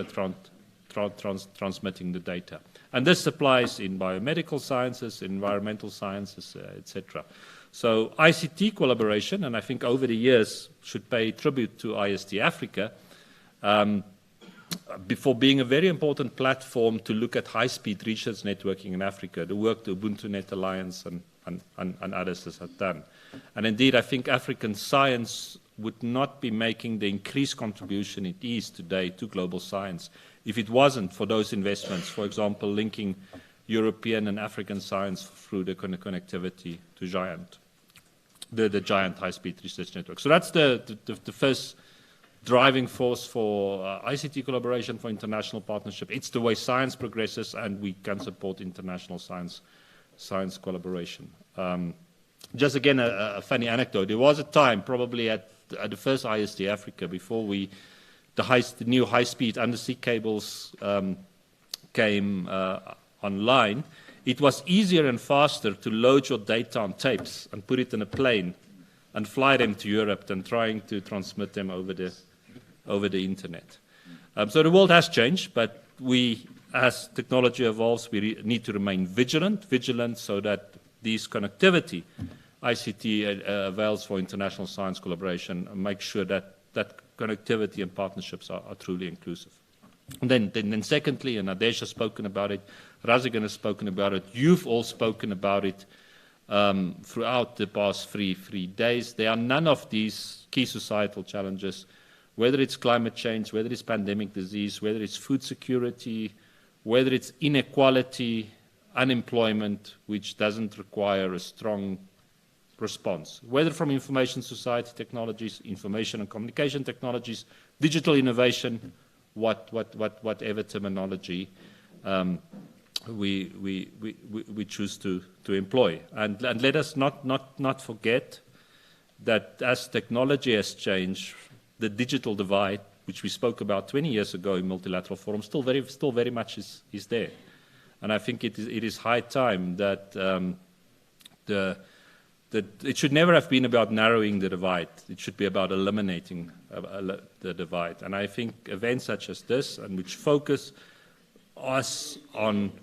transmitting the data. And this applies in biomedical sciences, environmental sciences, etc. So ICT collaboration, and I think over the years should pay tribute to IST-Africa, before being a very important platform to look at high-speed research networking in Africa, the work the Ubuntu Net Alliance and others have done. And indeed, I think African science would not be making the increased contribution it is today to global science if it wasn't for those investments, for example, linking European and African science through the connectivity to the giant high-speed research network. So that's the first driving force for ICT collaboration, for international partnership. It's the way science progresses, and we can support international science collaboration. Just again, a funny anecdote. There was a time, probably at the first IST-Africa, before the new high-speed undersea cables came online, it was easier and faster to load your data on tapes and put it in a plane and fly them to Europe than trying to transmit them over the internet. So the world has changed, but we, as technology evolves, we need to remain vigilant so that these connectivity ICT avails for international science collaboration and make sure that connectivity and partnerships are truly inclusive. And then secondly, and Nadesh has spoken about it, Razigan has spoken about it, you've all spoken about it throughout the past three days. There are none of these key societal challenges, whether it's climate change, whether it's pandemic disease, whether it's food security, whether it's inequality, unemployment, which doesn't require a strong response, whether from information society technologies, information and communication technologies, digital innovation, whatever terminology we choose to employ. And let us not forget that as technology has changed, the digital divide, which we spoke about 20 years ago in multilateral forums, still very much is there. And I think it is high time that that it should never have been about narrowing the divide. It should be about eliminating the divide. And I think events such as this, and which focus us on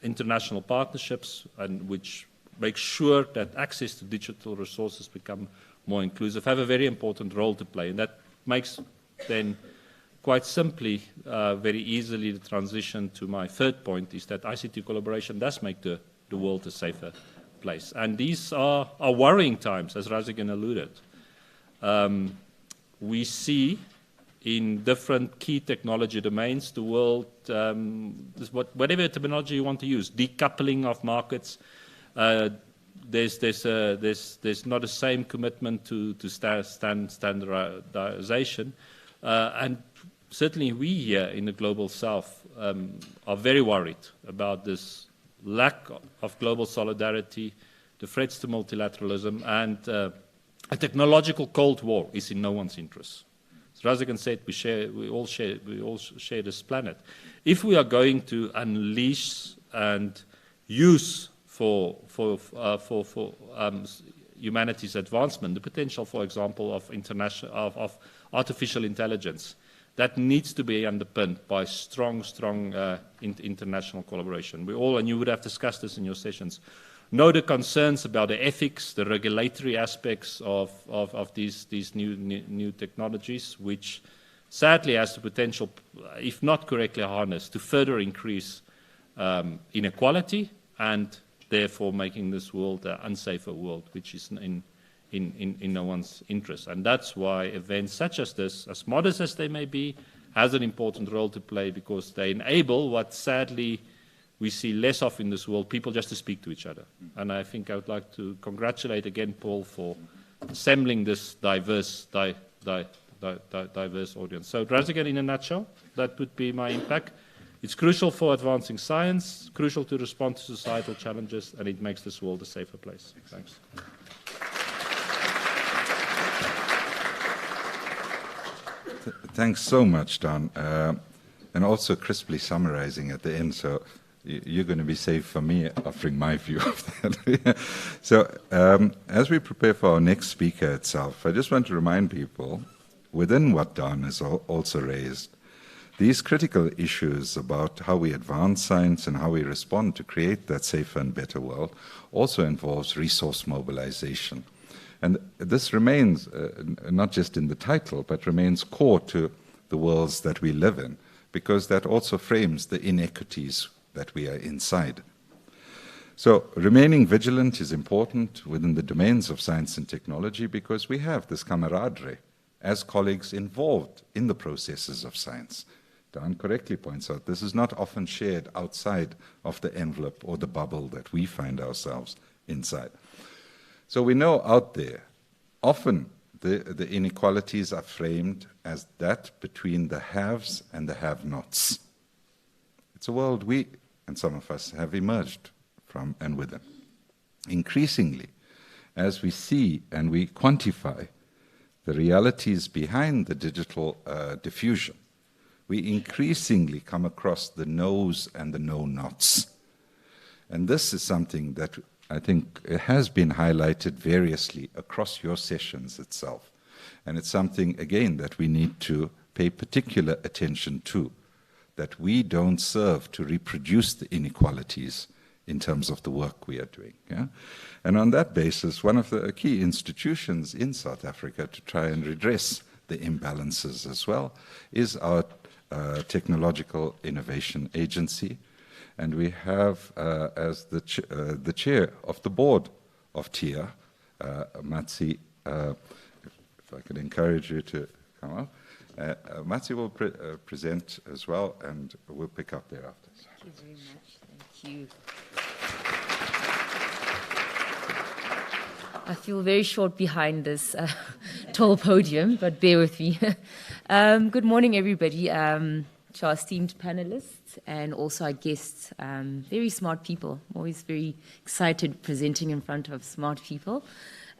international partnerships and which make sure that access to digital resources become more inclusive, have a very important role to play. And that makes then quite simply, very easily, the transition to my third point is that ICT collaboration does make the world a safer place. And these are worrying times, as Razigan alluded. We see in different key technology domains, the world, whatever terminology you want to use, decoupling of markets, there's not the same commitment to standardization. And certainly we here in the Global South are very worried about this lack of global solidarity, the threats to multilateralism, and a technological Cold War is in no one's interest. As Razigan said, we all share this planet. If we are going to unleash and use for humanity's advancement, the potential, for example, of artificial intelligence, that needs to be underpinned by strong international collaboration. We all, and you would have discussed this in your sessions, know the concerns about the ethics, the regulatory aspects of these new technologies, which sadly has the potential, if not correctly harnessed, to further increase inequality and therefore making this world an unsafer world, which is in no one's interest. And that's why events such as this, as modest as they may be, has an important role to play, because they enable what sadly we see less of in this world, people just to speak to each other. And I think I would like to congratulate again Paul for assembling this diverse audience. So Razigan, in a nutshell, that would be my impact. It's crucial for advancing science, crucial to respond to societal challenges, and it makes this world a safer place. Thanks. Thanks so much, Don, and also crisply summarizing at the end, so you're going to be safe for me offering my view of that. So as we prepare for our next speaker itself, I just want to remind people, within what Don has also raised, these critical issues about how we advance science and how we respond to create that safer and better world also involves resource mobilization. And this remains, not just in the title, but remains core to the worlds that we live in, because that also frames the inequities that we are inside. So remaining vigilant is important within the domains of science and technology because we have this camaraderie as colleagues involved in the processes of science. Dan correctly points out this is not often shared outside of the envelope or the bubble that we find ourselves inside. So we know out there, often the inequalities are framed as that between the haves and the have-nots. It's a world we, and some of us, have emerged from and within. Increasingly, as we see and we quantify the realities behind the digital diffusion, we increasingly come across the no's and the no-nots. And this is something that I think it has been highlighted variously across your sessions itself. And it's something, again, that we need to pay particular attention to, that we don't serve to reproduce the inequalities in terms of the work we are doing. Yeah? And on that basis, one of the key institutions in South Africa to try and redress the imbalances as well is our Technological Innovation Agency. And we have, as the chair of the board of TIA, Matsi, if I could encourage you to come up. Matsi will present as well, and we'll pick up thereafter. Thank you very much. Thank you. I feel very short behind this tall podium, but bear with me. Good morning, everybody. To our esteemed panelists and also our guests, very smart people. I'm always very excited presenting in front of smart people.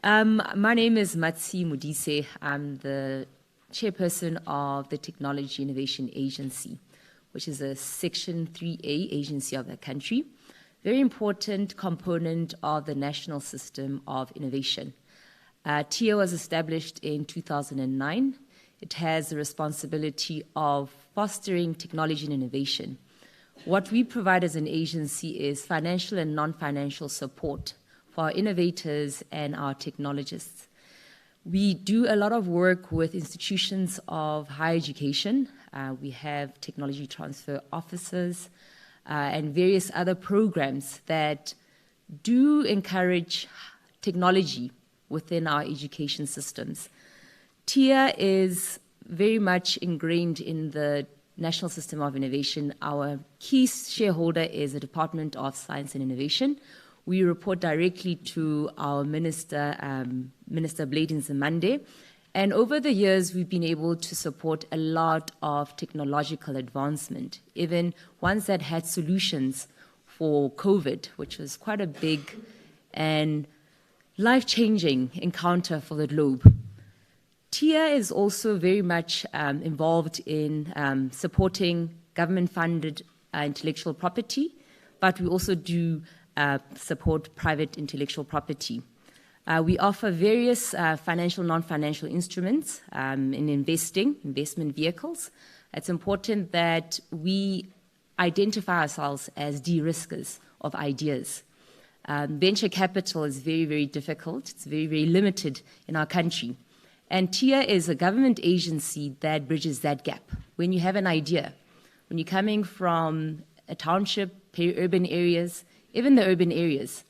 My name is Matsi Modise. I'm the chairperson of the Technology Innovation Agency, which is a Section 3A agency of the country. Very important component of the national system of innovation. TIA was established in 2009. It has the responsibility of fostering technology and innovation. What we provide as an agency is financial and non-financial support for our innovators and our technologists. We do a lot of work with institutions of higher education. We have technology transfer officers and various other programs that do encourage technology within our education systems. TIA is very much ingrained in the national system of innovation. Our key shareholder is the Department of Science and Innovation. We report directly to our Minister, Minister Blade Nzimande. And over the years, we've been able to support a lot of technological advancement, even ones that had solutions for COVID, which was quite a big and life-changing encounter for the globe. TIA is also very much involved in supporting government-funded intellectual property, but we also do support private intellectual property. We offer various financial, non-financial instruments in investment vehicles. It's important that we identify ourselves as de-riskers of ideas. Venture capital is very, very difficult. It's very, very limited in our country. And TIA is a government agency that bridges that gap. When you have an idea, when you're coming from a township, peri-urban areas, even the urban areas,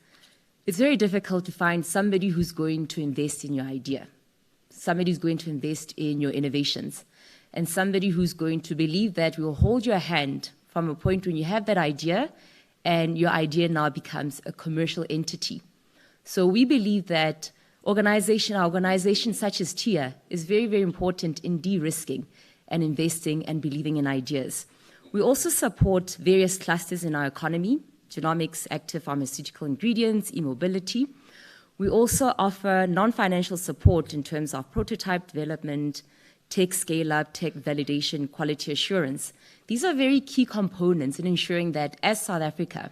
it's very difficult to find somebody who's going to invest in your idea, somebody who's going to invest in your innovations, and somebody who's going to believe that will hold your hand from a point when you have that idea and your idea now becomes a commercial entity. So we believe that organizations such as TIA is very, very important in de-risking and investing and believing in ideas. We also support various clusters in our economy: genomics, active pharmaceutical ingredients, e-mobility. We also offer non-financial support in terms of prototype development, tech scale-up, tech validation, quality assurance. These are very key components in ensuring that as South Africa,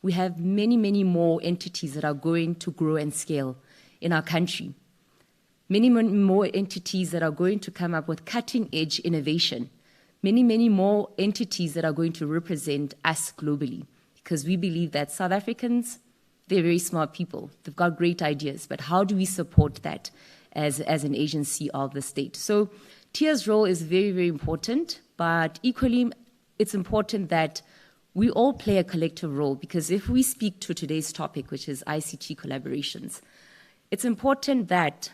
we have many, many more entities that are going to grow and scale in our country. Many more entities that are going to come up with cutting-edge innovation. Many, many more entities that are going to represent us globally. Because we believe that South Africans, they're very smart people. They've got great ideas. But how do we support that as an agency of the state? So TIA's role is very, very important, but equally, it's important that we all play a collective role, because if we speak to today's topic, which is ICT collaborations, it's important that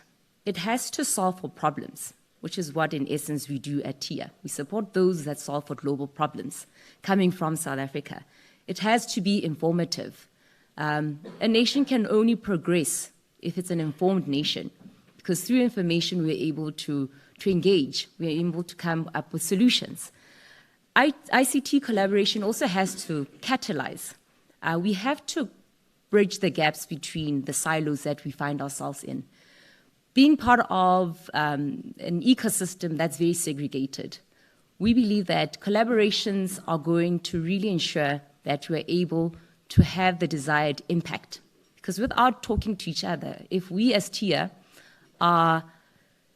it has to solve for problems, which is what in essence we do at TIA. We support those that solve for global problems coming from South Africa. It has to be informative. A nation can only progress if it's an informed nation, because through information we're able to engage, we're able to come up with solutions. ICT collaboration also has to catalyze. We have to bridge the gaps between the silos that we find ourselves in. Being part of an ecosystem that's very segregated, we believe that collaborations are going to really ensure that we're able to have the desired impact. Because without talking to each other, if we as TIA are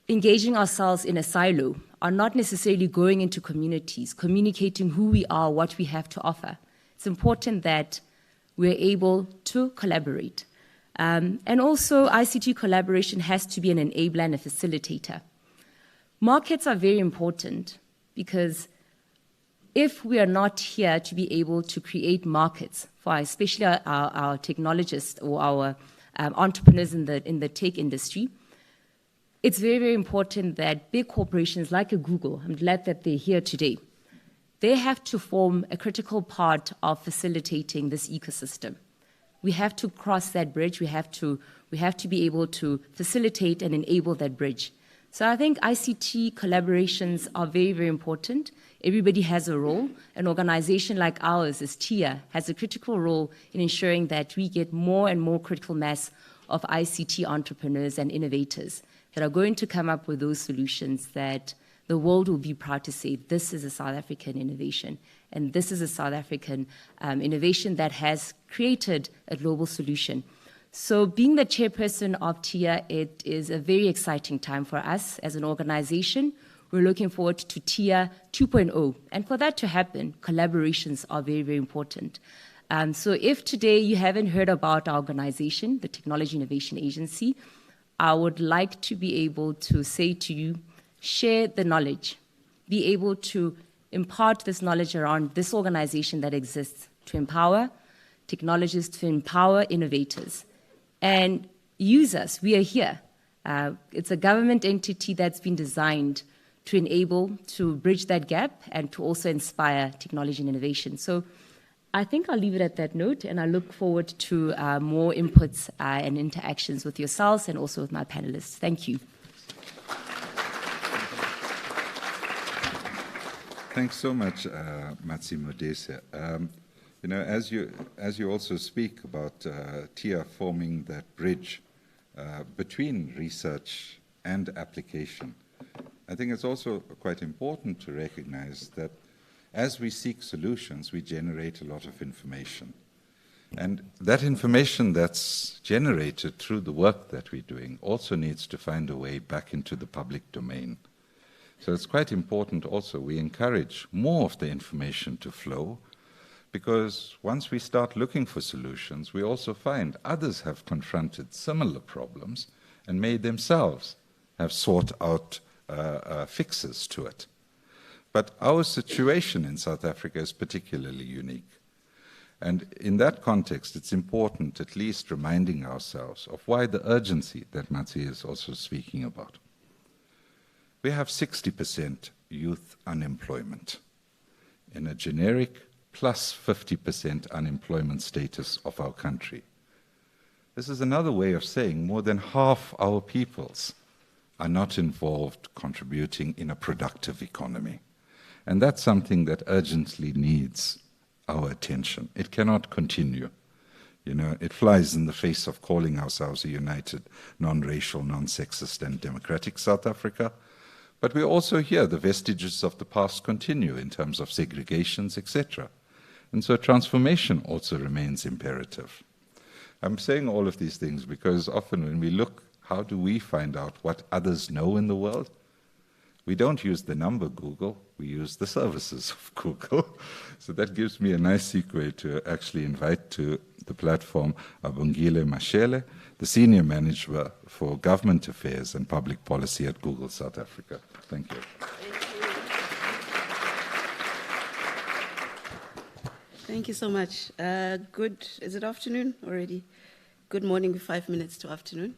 engaging ourselves in a silo, are not necessarily going into communities, communicating who we are, what we have to offer, it's important that we're able to collaborate. And also, ICT collaboration has to be an enabler and a facilitator. Markets are very important, because if we are not here to be able to create markets for especially our technologists or our entrepreneurs in the tech industry, it's very, very important that big corporations like a Google, I'm glad that they're here today, they have to form a critical part of facilitating this ecosystem. We have to cross that bridge. We have to be able to facilitate and enable that bridge. So I think ICT collaborations are very, very important. Everybody has a role. An organization like ours, as TIA, has a critical role in ensuring that we get more and more critical mass of ICT entrepreneurs and innovators that are going to come up with those solutions that the world will be proud to say, this is a South African innovation, and this is a South African innovation that has created a global solution. So being the chairperson of TIA, it is a very exciting time for us as an organization. We're looking forward to TIA 2.0. And for that to happen, collaborations are very, very important. So if today you haven't heard about our organization, the Technology Innovation Agency, I would like to be able to say to you, share the knowledge, be able to impart this knowledge around this organization that exists to empower technologists, to empower innovators, and use us. We are here. It's a government entity that's been designed to enable, to bridge that gap, and to also inspire technology and innovation. So I think I'll leave it at that note, and I look forward to more inputs and interactions with yourselves and also with my panelists. Thank you. Thanks so much, Matsi Modise. You know, as you also speak about TIA forming that bridge between research and application, I think it's also quite important to recognize that as we seek solutions, we generate a lot of information. And that information that's generated through the work that we're doing also needs to find a way back into the public domain. So it's quite important also we encourage more of the information to flow, because once we start looking for solutions, we also find others have confronted similar problems and may themselves have sought out fixes to it. But our situation in South Africa is particularly unique. And in that context, it's important at least reminding ourselves of why the urgency that Matsi is also speaking about. We have 60% youth unemployment in a generic plus 50% unemployment status of our country. This is another way of saying more than half our peoples are not involved contributing in a productive economy. And that's something that urgently needs our attention. It cannot continue. You know, it flies in the face of calling ourselves a united, non-racial, non-sexist and democratic South Africa. But we also hear the vestiges of the past continue in terms of segregations, etc. And so transformation also remains imperative. I'm saying all of these things because often when we look, how do we find out what others know in the world? We don't use the number Google, we use the services of Google. So that gives me a nice segue to actually invite to the platform Abongile Mashele, the Senior Manager for Government Affairs and Public Policy at Google South Africa. Thank you. Thank you so much. Is it afternoon already? Good morning with 5 minutes to afternoon.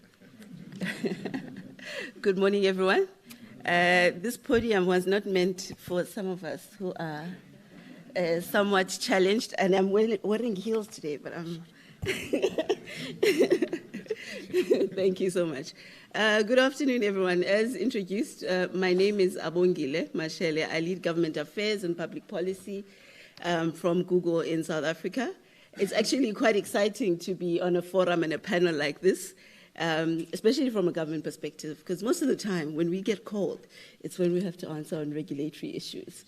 Good morning, everyone. This podium was not meant for some of us who are somewhat challenged, and I'm wearing heels today, but I'm... Thank you so much. Good afternoon, everyone. As introduced, my name is Abongile Mashele. I lead government affairs and public policy from Google in South Africa. It's actually quite exciting to be on a forum and a panel like this, especially from a government perspective, because most of the time when we get called, it's when we have to answer on regulatory issues.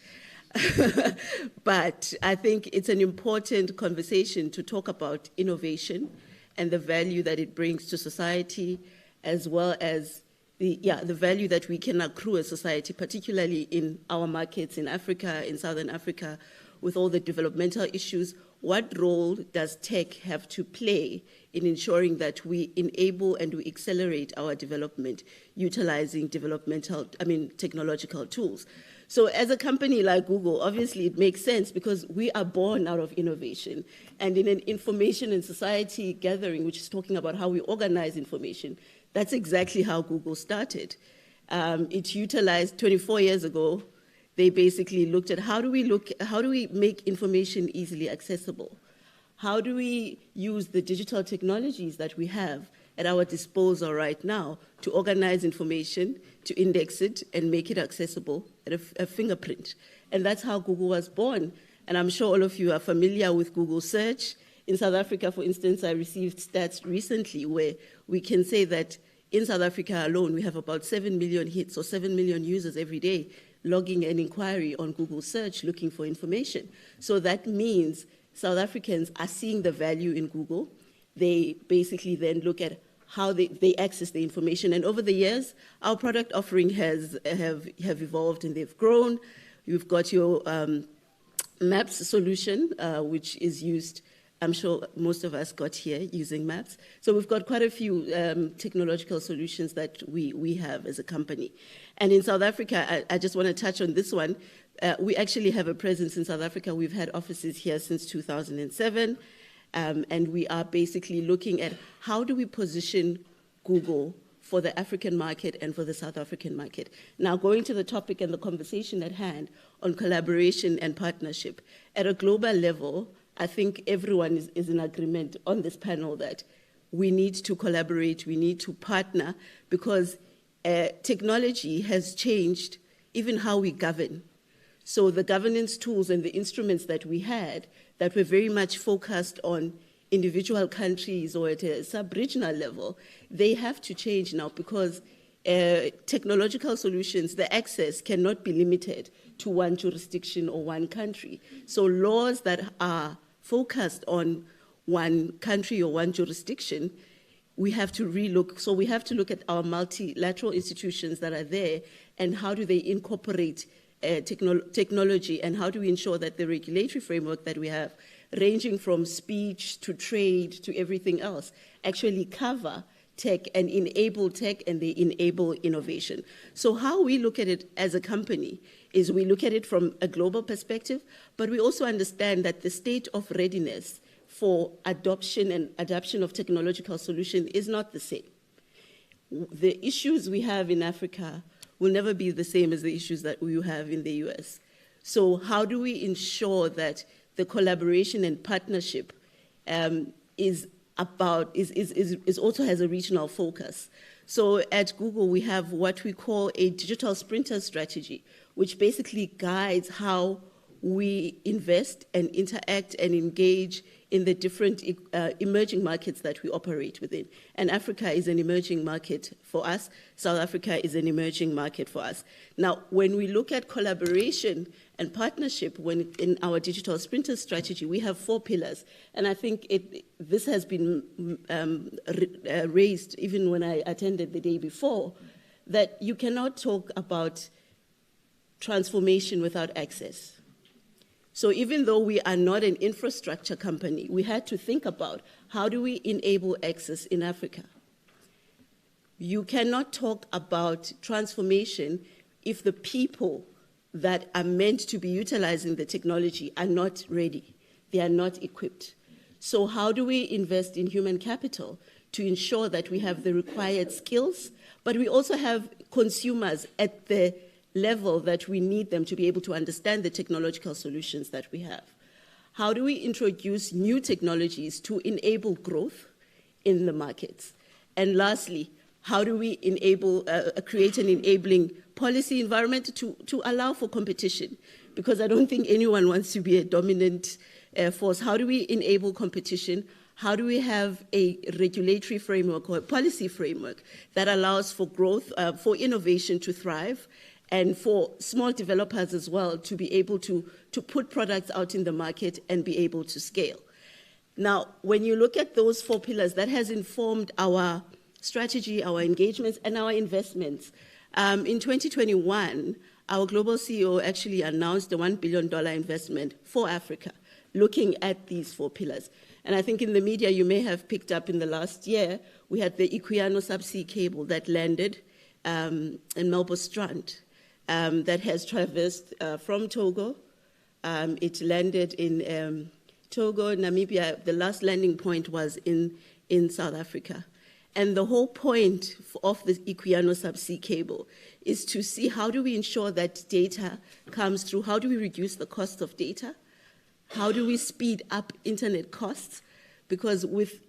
But I think it's an important conversation to talk about innovation and the value that it brings to society, as well as the value that we can accrue as society, particularly in our markets in Africa, in Southern Africa, with all the developmental issues. What role does tech have to play in ensuring that we enable and we accelerate our development, utilizing technological tools? So as a company like Google, obviously it makes sense because we are born out of innovation. And in an information and society gathering, which is talking about how we organize information, that's exactly how Google started. It utilized 24 years ago. They basically looked at how do we make information easily accessible? How do we use the digital technologies that we have at our disposal right now to organize information, to index it, and make it accessible at a fingerprint? And that's how Google was born. And I'm sure all of you are familiar with Google search. In South Africa, for instance, I received stats recently where we can say that in South Africa alone, we have about 7 million hits or 7 million users every day logging an inquiry on Google search looking for information. So that means South Africans are seeing the value in Google. They basically then look at how they access the information. And over the years, our product offering have evolved and they've grown. You've got your Maps solution, which is used, I'm sure most of us got here using Maps. So we've got quite a few technological solutions that we have as a company. And in South Africa, I just want to touch on this one. We actually have a presence in South Africa. We've had offices here since 2007. And we are basically looking at how do we position Google for the African market and for the South African market. Now, going to the topic and the conversation at hand on collaboration and partnership. At a global level, I think everyone is in agreement on this panel that we need to collaborate, we need to partner, because technology has changed even how we govern. So the governance tools and the instruments that we had that were very much focused on individual countries or at a sub-regional level, they have to change now because technological solutions, the access cannot be limited to one jurisdiction or one country. So laws that are focused on one country or one jurisdiction, we have to relook. So we have to look at our multilateral institutions that are there and how do they incorporate technology, and how do we ensure that the regulatory framework that we have, ranging from speech to trade to everything else, actually cover tech and they enable innovation. So how we look at it as a company is we look at it from a global perspective, but we also understand that the state of readiness for adoption and adaptation of technological solutions is not the same. The issues we have in Africa will never be the same as the issues that we have in the US. So how do we ensure that the collaboration and partnership also has a regional focus? So at Google, we have what we call a digital sprinter strategy, which basically guides how we invest and interact and engage in the different emerging markets that we operate within. And Africa is an emerging market for us. South Africa is an emerging market for us. Now, when we look at collaboration and partnership, in our digital sprinter strategy, we have 4 pillars. And I think this has been raised even when I attended the day before, that you cannot talk about transformation without access. So even though we are not an infrastructure company, we had to think about how do we enable access in Africa. You cannot talk about transformation if the people that are meant to be utilizing the technology are not ready, they are not equipped. So how do we invest in human capital to ensure that we have the required skills, but we also have consumers at the level that we need them to be able to understand the technological solutions that we have? How do we introduce new technologies to enable growth in the markets? And lastly, how do we enable, create an enabling policy environment to allow for competition? Because I don't think anyone wants to be a dominant force. How do we enable competition? How do we have a regulatory framework or a policy framework that allows for growth, for innovation to thrive, and for small developers as well to be able to put products out in the market and be able to scale? Now, when you look at those 4 pillars, that has informed our strategy, our engagements, and our investments. In 2021, our global CEO actually announced a $1 billion investment for Africa, looking at these 4 pillars. And I think in the media you may have picked up in the last year, we had the Equiano subsea cable that landed in Melbourne Strand, that has traversed from Togo. It landed in Togo, Namibia. The last landing point was in South Africa. And the whole point of the Equiano subsea cable is to see how do we ensure that data comes through, how do we reduce the cost of data, how do we speed up internet costs, because with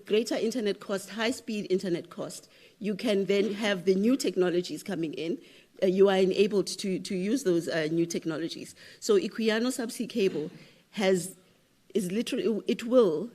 greater internet cost, high-speed internet cost, you can then have the new technologies coming in. You are enabled to use those new technologies. So Equiano subsea cable it will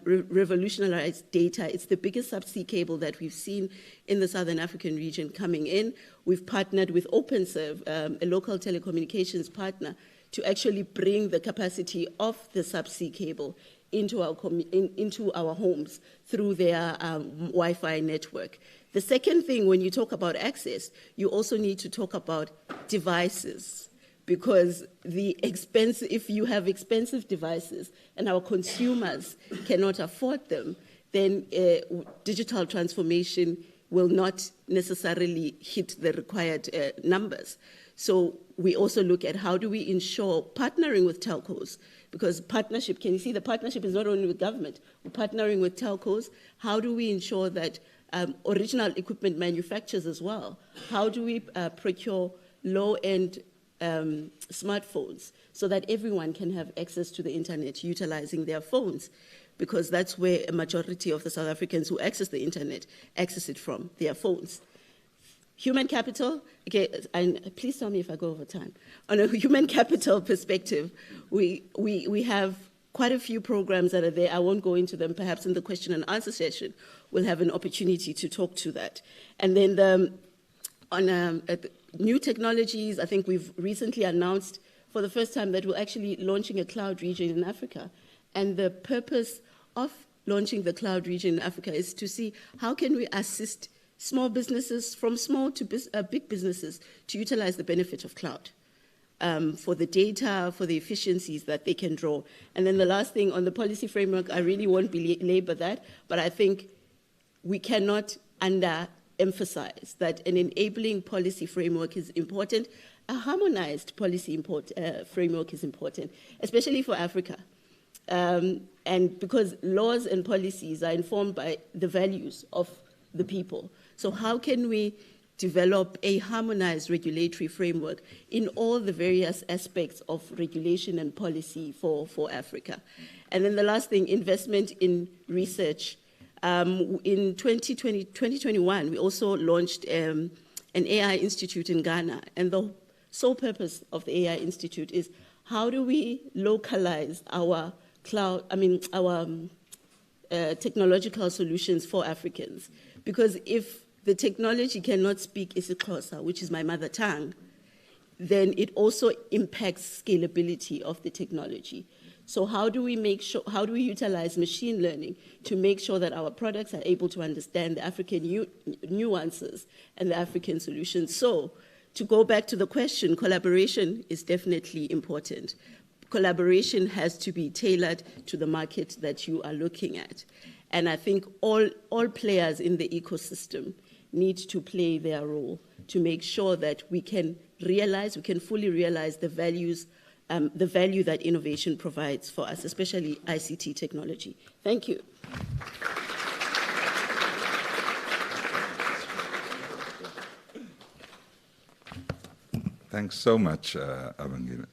revolutionize data. It's the biggest subsea cable that we've seen in the Southern African region coming in. We've partnered with OpenServe, a local telecommunications partner, to actually bring the capacity of the subsea cable into our homes through their Wi-Fi network. The second thing, when you talk about access, you also need to talk about devices, because if you have expensive devices and our consumers cannot afford them, then digital transformation will not necessarily hit the required numbers. So we also look at how do we ensure partnering with telcos, because partnership, can you see the partnership is not only with government, we're partnering with telcos. How do we ensure that original equipment manufacturers as well, how do we procure low-end smartphones so that everyone can have access to the internet utilizing their phones, because that's where a majority of the South Africans who access the internet access it from their phones. Human capital, okay, and please tell me if I go over time. On a human capital perspective, we have quite a few programs that are there. I won't go into them. Perhaps in the question and answer session, we'll have an opportunity to talk to that. And then new technologies, I think we've recently announced for the first time that we're actually launching a cloud region in Africa. And the purpose of launching the cloud region in Africa is to see how can we assist small businesses, from small to big businesses, to utilize the benefit of cloud for the data, for the efficiencies that they can draw. And then the last thing on the policy framework, I really won't belabor that, but I think we cannot emphasize that an enabling policy framework is important. A harmonized policy framework is important, especially for Africa. And because laws and policies are informed by the values of the people. So how can we develop a harmonized regulatory framework in all the various aspects of regulation and policy for Africa? And then the last thing, investment in research. In 2021, we also launched an AI institute in Ghana, and the sole purpose of the AI institute is how do we localize our technological solutions for Africans? Because if the technology cannot speak isiXhosa, which is my mother tongue, then it also impacts scalability of the technology. So how do we utilize machine learning to make sure that our products are able to understand the African nuances and the African solutions? So to go back to the question, collaboration is definitely important. Collaboration has to be tailored to the market that you are looking at. And I think all players in the ecosystem need to play their role to make sure that we can fully realize the value that innovation provides for us, especially ICT technology. Thank you. Thanks so much, Abangile.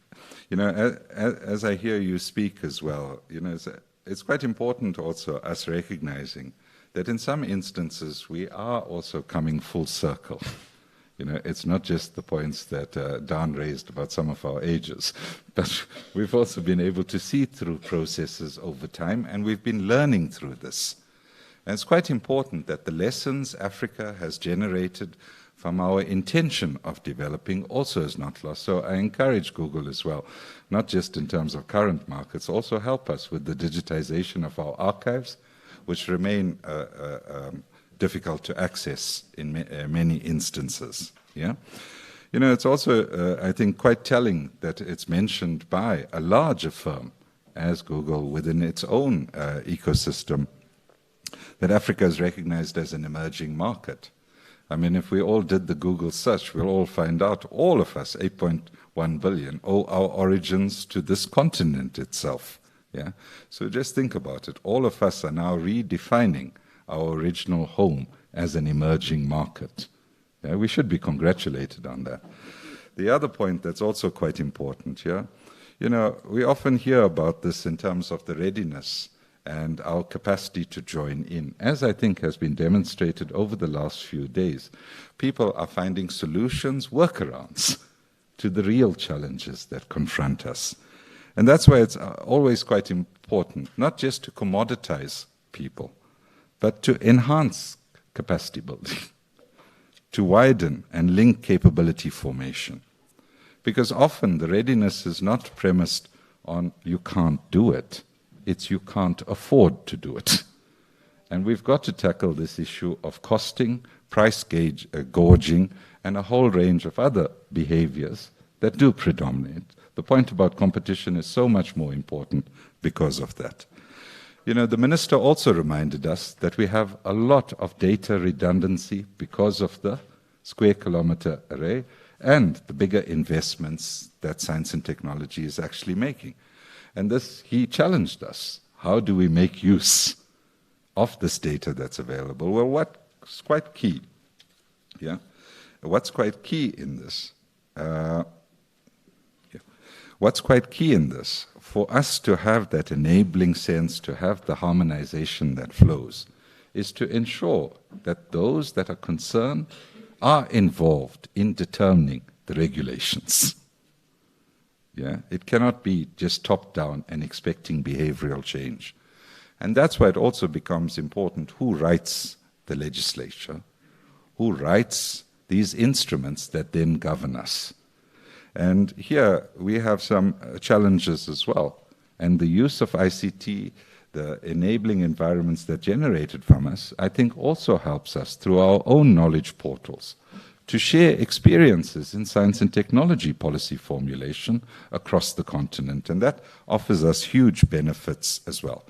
You know, as I hear you speak as well, you know, it's quite important also us recognizing that in some instances we are also coming full circle. You know, it's not just the points that Dan raised about some of our ages, but we've also been able to see through processes over time, and we've been learning through this. And it's quite important that the lessons Africa has generated from our intention of developing also is not lost. So I encourage Google as well, not just in terms of current markets, also help us with the digitization of our archives, which remain difficult to access in many instances. Yeah, you know, it's also, I think, quite telling that it's mentioned by a larger firm as Google within its own ecosystem that Africa is recognized as an emerging market. I mean, if we all did the Google search, we'll all find out, all of us, 8.1 billion, owe our origins to this continent itself. Yeah. So just think about it. All of us are now redefining our original home as an emerging market. Yeah, we should be congratulated on that. The other point that's also quite important, yeah, you know, we often hear about this in terms of the readiness and our capacity to join in. As I think has been demonstrated over the last few days, people are finding solutions, workarounds to the real challenges that confront us. And that's why it's always quite important, not just to commoditize people, but to enhance capacity building, to widen and link capability formation. Because often the readiness is not premised on you can't do it, it's you can't afford to do it. And we've got to tackle this issue of costing, price gouging, and a whole range of other behaviors that do predominate. The point about competition is so much more important because of that. You know, the minister also reminded us that we have a lot of data redundancy because of the square kilometer array and the bigger investments that science and technology is actually making. And this, he challenged us. How do we make use of this data that's available? Well, what's quite key? Yeah, what's quite key in this? What's quite key in this? For us to have that enabling sense, to have the harmonization that flows, is to ensure that those that are concerned are involved in determining the regulations. Yeah, it cannot be just top-down and expecting behavioral change. And that's why it also becomes important who writes the legislature, who writes these instruments that then govern us. And here we have some challenges as well. And the use of ICT, the enabling environments that generated from us, I think also helps us through our own knowledge portals to share experiences in science and technology policy formulation across the continent. And that offers us huge benefits as well.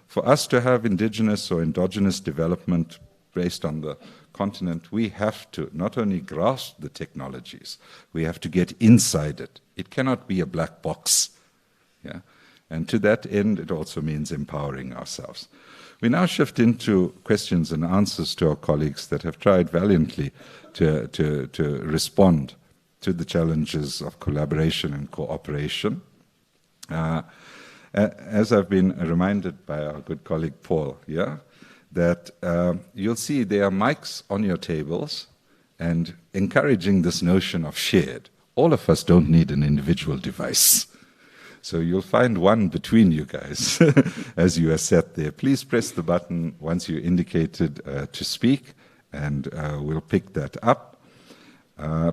For us to have indigenous or endogenous development based on the continent, we have to not only grasp the technologies, we have to get inside it. It cannot be a black box. Yeah? And to that end, it also means empowering ourselves. We now shift into questions and answers to our colleagues that have tried valiantly to respond to the challenges of collaboration and cooperation. As I've been reminded by our good colleague Paul, yeah, that you'll see there are mics on your tables and encouraging this notion of shared. All of us don't need an individual device. So you'll find one between you guys as you are set there. Please press the button once you're indicated to speak, and we'll pick that up.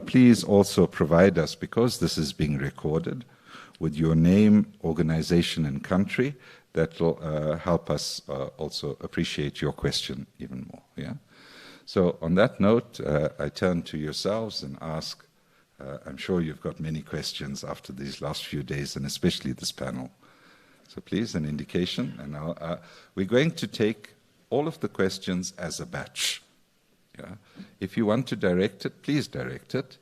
Please also provide us, because this is being recorded, with your name, organization, and country. That will help us also appreciate your question even more. Yeah. So on that note, I turn to yourselves and ask, I'm sure you've got many questions after these last few days, and especially this panel. So please, an indication. And we're going to take all of the questions as a batch. Yeah? If you want to direct it, please direct it.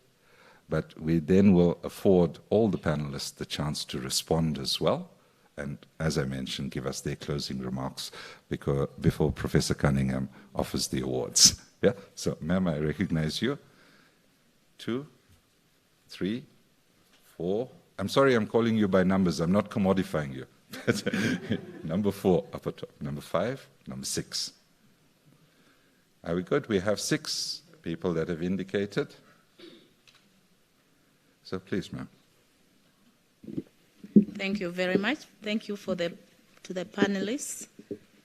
But we then will afford all the panelists the chance to respond as well. And as I mentioned, give us their closing remarks before Professor Cunningham offers the awards. Yeah? So, ma'am, I recognize you. 2, 3, 4. I'm sorry I'm calling you by numbers. I'm not commodifying you. Number 4, upper top. Number 5, number 6. Are we good? We have 6 people that have indicated. So please, ma'am. Thank you very much. Thank you to the panelists.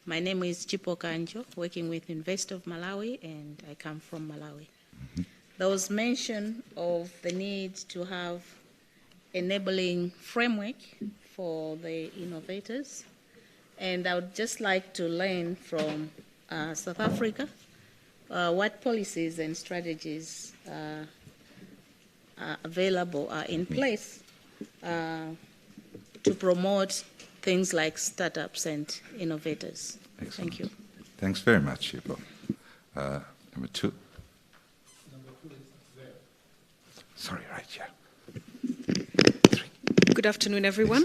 My name is Chipo Kanjo, working with University of Malawi, and I come from Malawi. Mm-hmm. There was mention of the need to have enabling framework for the innovators, and I would just like to learn from South Africa what policies and strategies are available, are in place to promote things like startups and innovators. Excellent. Thank you. Thanks very much, Chipo. Number 2. Sorry, right here. 3. Good afternoon, everyone.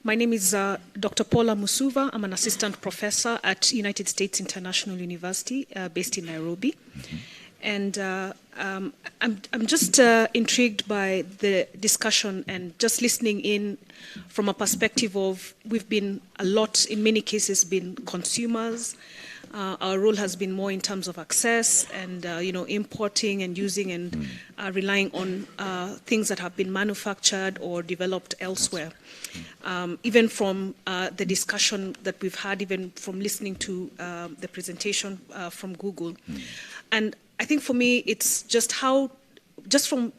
My name is Dr. Paula Musuva. I'm an assistant professor at United States International University, based in Nairobi. Mm-hmm. And I'm just intrigued by the discussion and just listening in from a perspective of we've been a lot, in many cases, been consumers. Our role has been more in terms of access and importing and using and relying on things that have been manufactured or developed elsewhere. Even from the discussion that we've had, even from listening to the presentation from Google. And I think for me, it's just from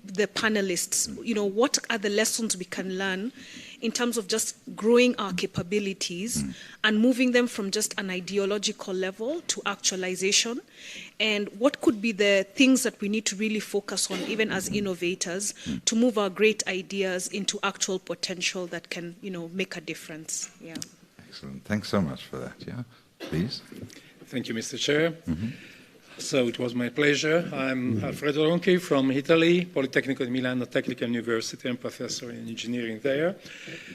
the panelists, what are the lessons we can learn in terms of just growing our capabilities and moving them from just an ideological level to actualization, and what could be the things that we need to really focus on, even as innovators, to move our great ideas into actual potential that can, make a difference. Yeah. Excellent. Thanks so much for that. Yeah, please. Thank you, Mr. Chair. Mm-hmm. So it was my pleasure. I'm Alfredo Ronchi from Italy, Politecnico di Milano Technical University. I'm professor in engineering there.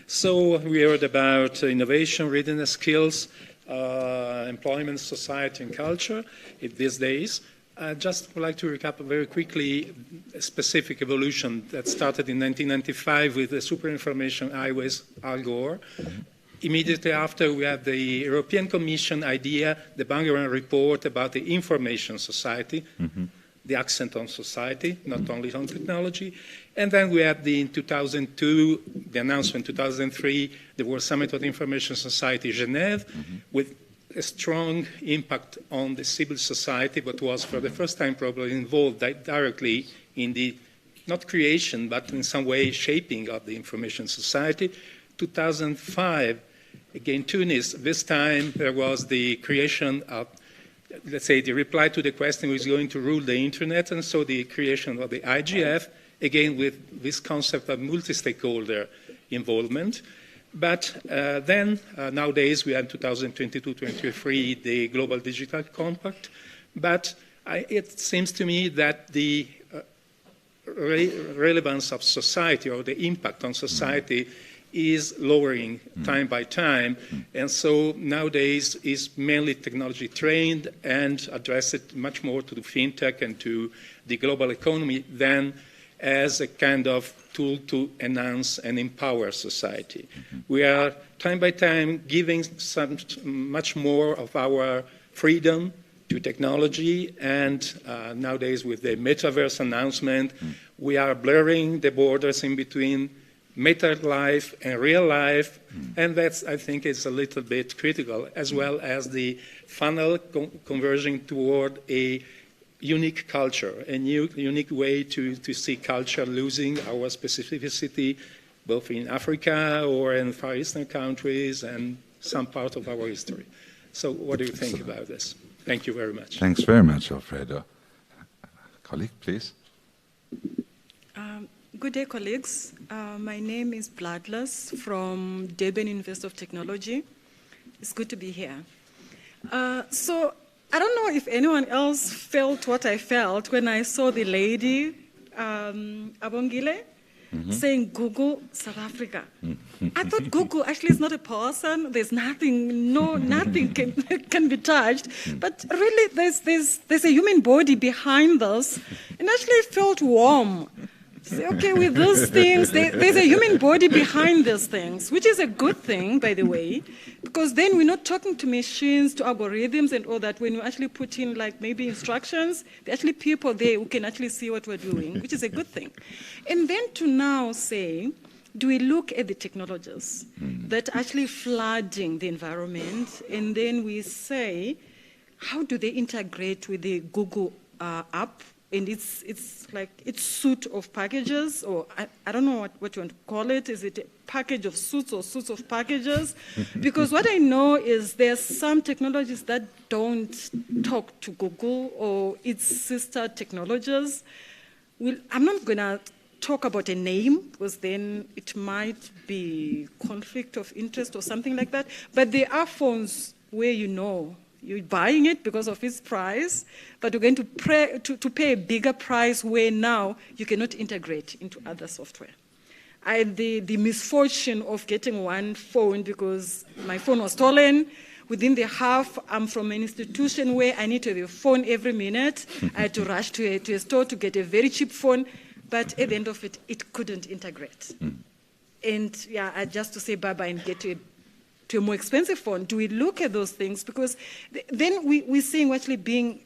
So we heard about innovation, readiness, skills, employment, society, and culture these days. I just would like to recap very quickly a specific evolution that started in 1995 with the super information highways Al Gore. Immediately after, we had the European Commission idea, the Bangeran report about the information society, the accent on society, not only on technology. And then we had in 2002, the announcement in 2003, the World Summit on Information Society, Genève, with a strong impact on the civil society, but was for the first time probably involved directly in the, not creation, but in some way shaping of the information society. 2005, again, Tunis, this time there was the creation of, let's say, the reply to the question who is going to rule the internet, and so the creation of the IGF, again with this concept of multi-stakeholder involvement. But then, nowadays, we have 2022-23, the Global Digital Compact. But it seems to me that the relevance of society or the impact on society is lowering time by time, and so nowadays is mainly technology trained and addressed much more to the fintech and to the global economy than as a kind of tool to enhance and empower society. We are time by time giving much more of our freedom to technology, and nowadays with the metaverse announcement, we are blurring the borders in between meta life and real life, and that's, I think, is a little bit critical, as well as the funnel converging toward a unique culture, a new unique way to see culture losing our specificity, both in Africa or in Far Eastern countries and some part of our history. So what do you think about this? Thank you very much. Thanks very much, Alfredo. Colleague, please. Good day, colleagues. My name is Bloodless from Durban University of Technology. It's good to be here. So I don't know if anyone else felt what I felt when I saw the lady, Abongile, saying Google South Africa. I thought Google actually is not a person. There's nothing, nothing can be touched. But really, there's a human body behind this, and actually it felt warm. Say, okay, with those things, there's a human body behind these things, which is a good thing, by the way, because then we're not talking to machines, to algorithms and all that. When you actually put in like maybe instructions, there are actually people there who can actually see what we're doing, which is a good thing. And then to now say, do we look at the technologies that are actually flooding the environment, and then we say, how do they integrate with the Google app? And it's like its suite of packages, or I don't know what you want to call it. Is it a package of suits or suits of packages? Because what I know is there's some technologies that don't talk to Google or its sister technologies. I'm not going to talk about a name, because then it might be conflict of interest or something like that. But there are phones where you're buying it because of its price, but you're going to pay a bigger price where now you cannot integrate into other software. I had the misfortune of getting one phone because my phone was stolen. Within the half, I'm from an institution where I need to have a phone every minute. I had to rush to a store to get a very cheap phone, but at the end of it, it couldn't integrate. And yeah, I just to say bye-bye and get to a more expensive phone. Do we look at those things? Because then we're seeing actually being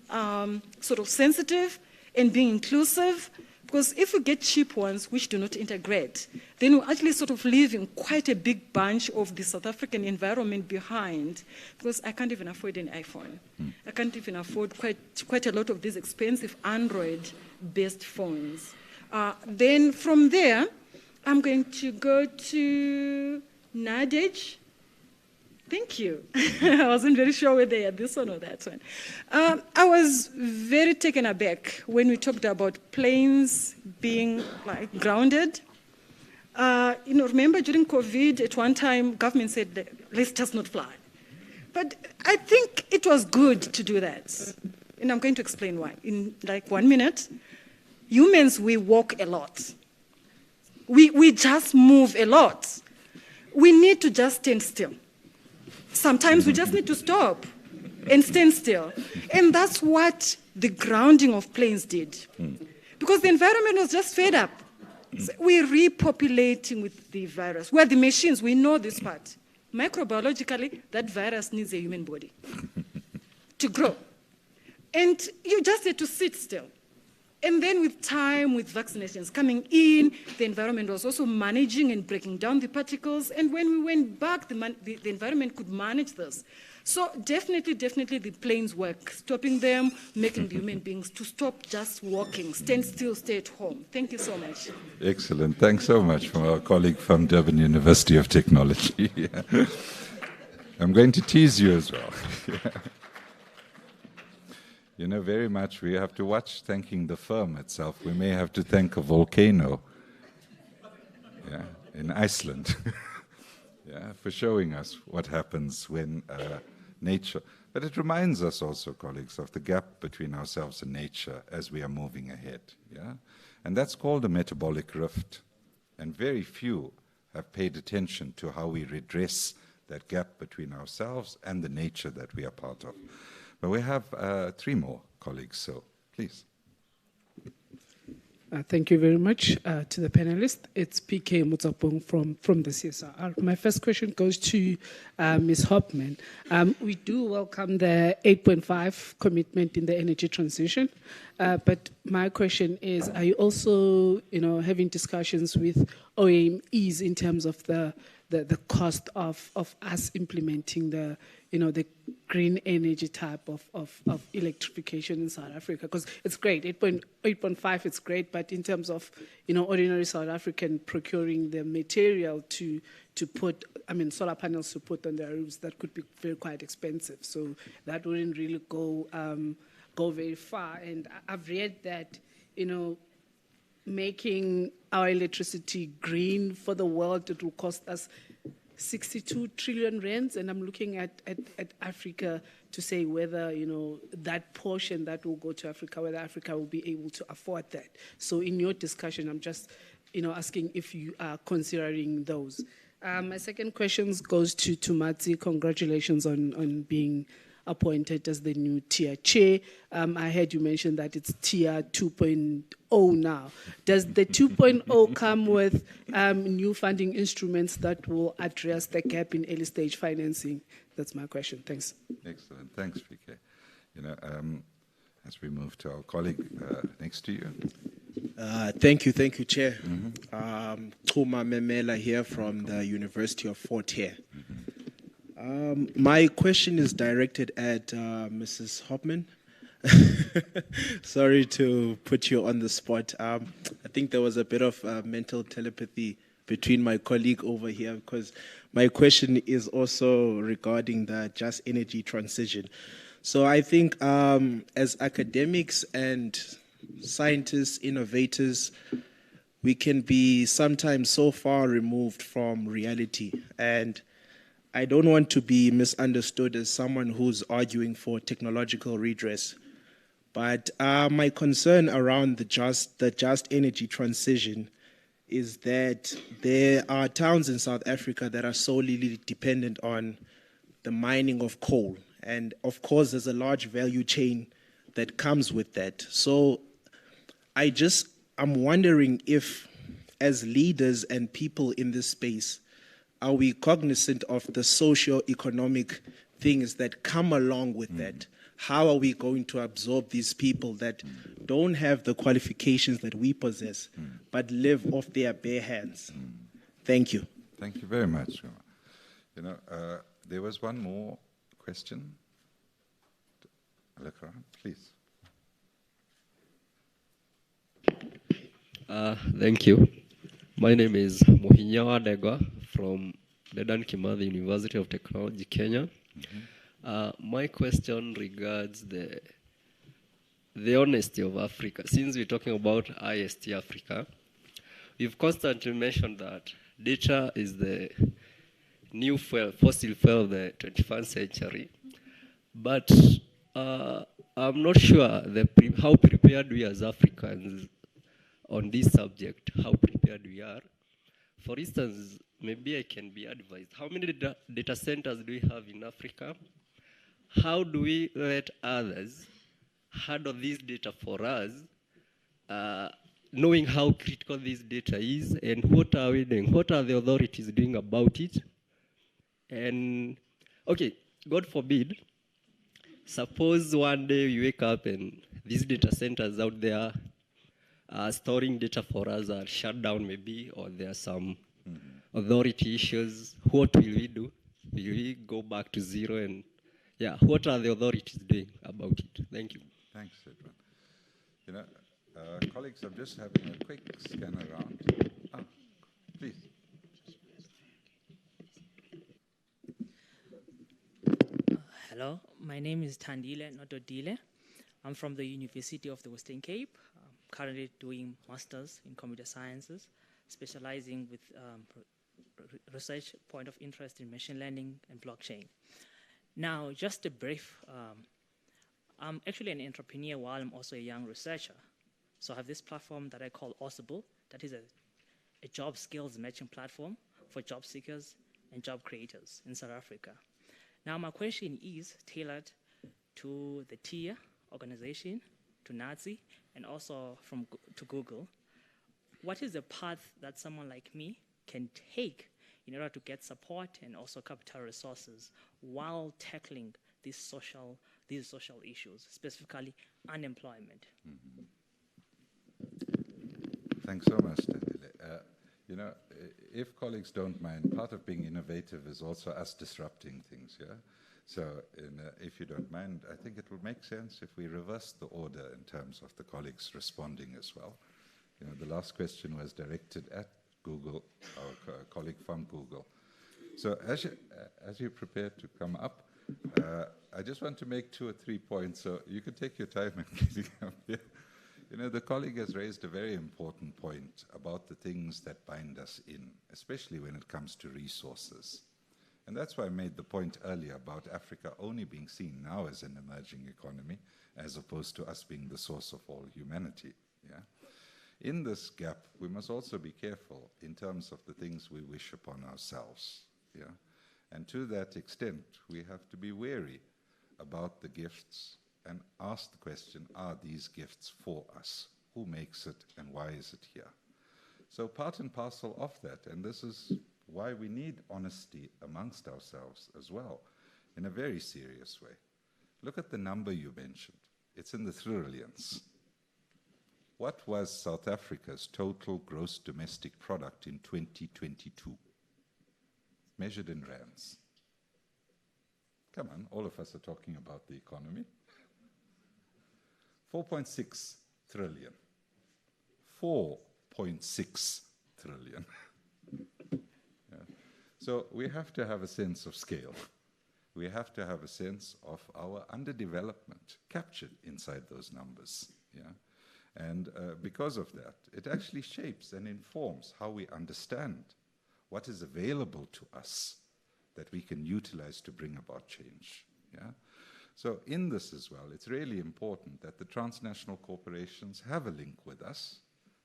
sort of sensitive and being inclusive. Because if we get cheap ones which do not integrate, then we're actually sort of leaving quite a big bunch of the South African environment behind. Because I can't even afford an iPhone. I can't even afford quite a lot of these expensive Android-based phones. Then from there, I'm going to go to Nadej. Thank you. I wasn't very sure whether they had this one or that one. I was very taken aback when we talked about planes being like grounded. Remember during COVID, at one time, government said, let's just not fly. But I think it was good to do that. And I'm going to explain why. In like 1 minute, humans, we walk a lot. We just move a lot. We need to just stand still. Sometimes we just need to stop and stand still. And that's what the grounding of planes did. Because the environment was just fed up. So we're repopulating with the virus. We're the machines, we know this part. Microbiologically, that virus needs a human body to grow. And you just need to sit still. And then with time, with vaccinations coming in, the environment was also managing and breaking down the particles. And when we went back, the environment could manage this. So definitely the planes work, stopping them, making the human beings to stop just walking, stand still, stay at home. Thank you so much. Excellent. Thanks so much from our colleague from Durban University of Technology. I'm going to tease you as well. You know, very much we have to watch thanking the firm itself. We may have to thank a volcano in Iceland for showing us what happens when nature. But it reminds us also, colleagues, of the gap between ourselves and nature as we are moving ahead. And that's called a metabolic rift. And very few have paid attention to how we redress that gap between ourselves and the nature that we are part of. But we have 3 more colleagues, so please. Thank you very much to the panelists. It's PK Mutsapong from the CSR. My first question goes to Ms. Hopman. We do welcome the 8.5 commitment in the energy transition, but my question is, are you also having discussions with OMEs in terms of the cost of us implementing the green energy type of electrification in South Africa? Because it's great, 8.5 it's great, but in terms of ordinary South African procuring the material to put, solar panels to put on their roofs, that could be quite expensive. So that wouldn't really go very far. And I've read that making our electricity green for the world, it will cost us 62 trillion rands, and I'm looking at Africa to say whether, that portion that will go to Africa, whether Africa will be able to afford that. So in your discussion, I'm just, asking if you are considering those. My second question goes to Matsi. Congratulations on being appointed as the new tier chair. I heard you mention that it's tier 2.0 now. Does the 2.0 come with new funding instruments that will address the gap in early stage financing? That's my question. Thanks. Excellent. Thanks, PK. As we move to our colleague next to you. Thank you, Chair. Tuma Memela here from the University of Fort Hare. My question is directed at Mrs. Hopman. Sorry to put you on the spot. I think there was a bit of mental telepathy between my colleague over here, because my question is also regarding the just energy transition. So I think as academics and scientists, innovators, we can be sometimes so far removed from reality. And I don't want to be misunderstood as someone who's arguing for technological redress. But my concern around the just energy transition is that there are towns in South Africa that are solely dependent on the mining of coal. And of course, there's a large value chain that comes with that. So I'm wondering if, as leaders and people in this space, are we cognizant of the socio-economic things that come along with that? How are we going to absorb these people that don't have the qualifications that we possess, but live off their bare hands? Thank you. Thank you very much. There was one more question. Look around, please. Thank you. My name is Mohinyawa Degwa from Dedan Kimathi University of Technology, Kenya. My question regards the honesty of Africa. Since we're talking about IST-Africa, we've constantly mentioned that data is the new fossil fuel of the 21st century. But I'm not sure how prepared we as Africans on this subject, how prepared we are. For instance, maybe I can be advised. How many data centers do we have in Africa? How do we let others handle this data for us, knowing how critical this data is, and what are we doing? What are the authorities doing about it? And, okay, God forbid, suppose one day we wake up and these data centers out there storing data for us are shut down maybe, or there are some authority issues. What will we do? Will we go back to zero? And what are the authorities doing about it? Thank you. Thanks, Edwin. Colleagues, I'm just having a quick scan around. Please. Hello, my name is Tandile, not Odile. I'm from the University of the Western Cape. I'm currently doing masters in computer sciences, specializing with research point of interest in machine learning and blockchain. Now, just a brief, I'm actually an entrepreneur while I'm also a young researcher. So I have this platform that I call Audible, that is a job skills matching platform for job seekers and job creators in South Africa. Now, my question is tailored to the TIA organization, to Nazi, and also to Google. What is the path that someone like me can take in order to get support and also capital resources while tackling these social issues, specifically unemployment? Thanks so much, Tandile. If colleagues don't mind, part of being innovative is also us disrupting things, yeah? So if you don't mind, I think it would make sense if we reverse the order in terms of the colleagues responding as well. The last question was directed at Google, our colleague from Google. So as you prepare to come up, I just want to make 2 or 3 points. So you can take your time and come here. You know, the colleague has raised a very important point about the things that bind us in, especially when it comes to resources. And that's why I made the point earlier about Africa only being seen now as an emerging economy, as opposed to us being the source of all humanity. Yeah? In this gap, we must also be careful in terms of the things we wish upon ourselves. Yeah? And to that extent, we have to be wary about the gifts and ask the question, are these gifts for us? Who makes it and why is it here? So part and parcel of that, and this is why we need honesty amongst ourselves as well, in a very serious way. Look at the number you mentioned. It's in the trillions. What was South Africa's total gross domestic product in 2022? Measured in rands. Come on, all of us are talking about the economy. 4.6 trillion. 4.6 trillion. Yeah. So we have to have a sense of scale. We have to have a sense of our underdevelopment captured inside those numbers. Yeah? And because of that, it actually shapes and informs how we understand what is available to us that we can utilize to bring about change. Yeah? So in this as well, it's really important that the transnational corporations have a link with us,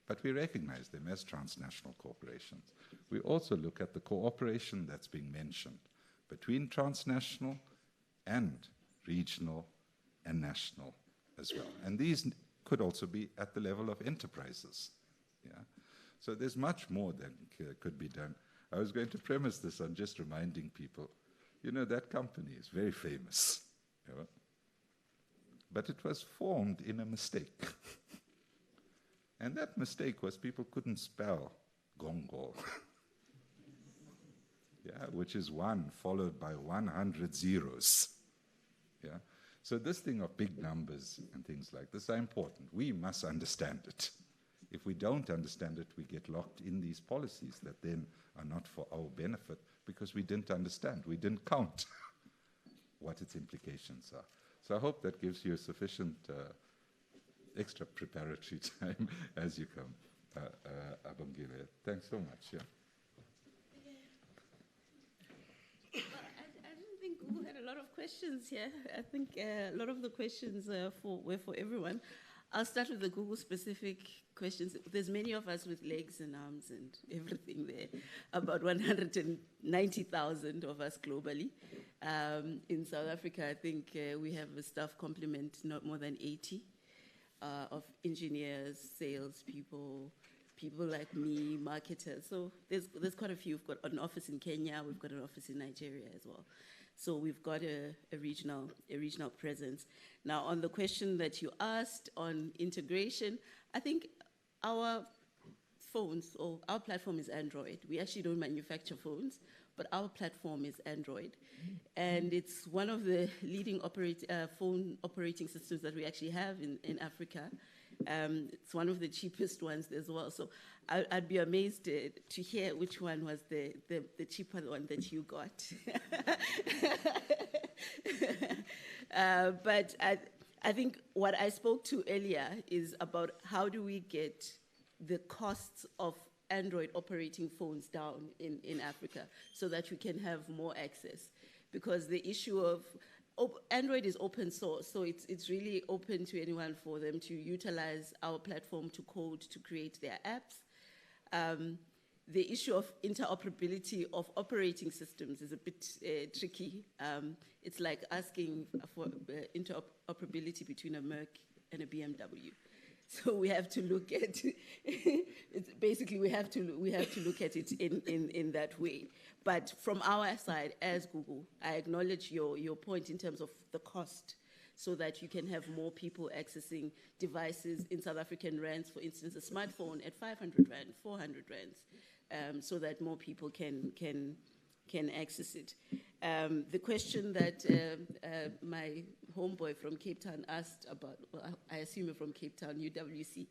but we recognize them as transnational corporations. We also look at the cooperation that's being mentioned between transnational and regional and national as well. And these could also be at the level of enterprises. Yeah? So there's much more that could be done. I was going to premise this on just reminding people, you know, that company is very famous. You know? But it was formed in a mistake. And that mistake was people couldn't spell Gongo. Yeah, which is 1 followed by 100 zeros. Yeah? So this thing of big numbers and things like this are important. We must understand it. If we don't understand it, we get locked in these policies that then are not for our benefit because we didn't understand, we didn't count what its implications are. So I hope that gives you a sufficient extra preparatory time as you come. Abongile, thanks so much. Yeah. I don't think Google had a lot of questions here. I think a lot of the questions were for everyone. I'll start with the Google-specific questions. There's many of us with legs and arms and everything there, about 190,000 of us globally. In South Africa, I think we have a staff complement not more than 80 of engineers, salespeople, people like me, marketers. So there's quite a few. We've got an office in Kenya. We've got an office in Nigeria as well. So we've got a regional presence. Now, on the question that you asked on integration, I think our phones, or our platform is Android. We actually don't manufacture phones, but our platform is Android. And it's one of the leading phone operating systems that we actually have in Africa. It's one of the cheapest ones as well. So I'd be amazed to hear which one was the cheaper one that you got. But I think what I spoke to earlier is about how do we get the costs of Android operating phones down in Africa so that we can have more access. Because the issue of Android is open source, so it's really open to anyone for them to utilize our platform to code, to create their apps. The issue of interoperability of operating systems is a bit tricky. It's like asking for interoperability between a Merc and a BMW. So we have to look at basically we have to look at it in that way. But from our side, as Google, I acknowledge your point in terms of the cost, so that you can have more people accessing devices in South African rands, for instance, a smartphone at 500 rand, 400 rands, so that more people can access it. The question that my homeboy from Cape Town asked about, well, I assume you're from Cape Town, UWC,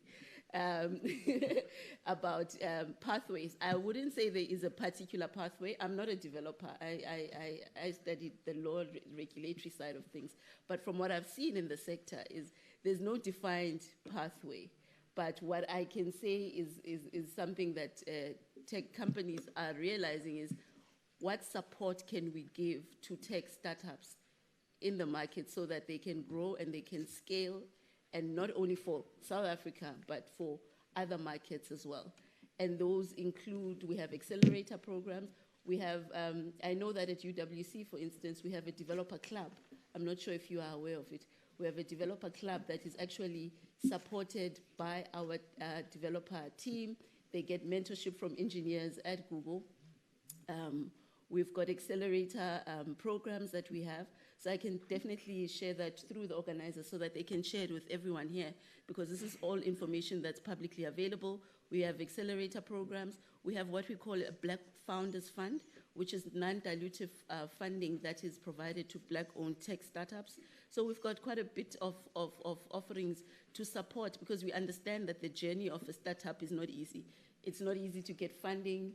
about pathways. I wouldn't say there is a particular pathway. I'm not a developer. I studied the law regulatory side of things. But from what I've seen in the sector is there's no defined pathway. But what I can say is something that tech companies are realizing is what support can we give to tech startups in the market so that they can grow and they can scale, and not only for South Africa, but for other markets as well. And those include, we have accelerator programs. We have, I know that at UWC, for instance, we have a developer club. I'm not sure if you are aware of it. We have a developer club that is actually supported by our developer team. They get mentorship from engineers at Google. We've got accelerator programs that we have. So I can definitely share that through the organizers so that they can share it with everyone here, because this is all information that's publicly available. We have accelerator programs. We have what we call a Black Founders Fund, which is non-dilutive funding that is provided to Black-owned tech startups. So we've got quite a bit of offerings to support, because we understand that the journey of a startup is not easy. It's not easy to get funding.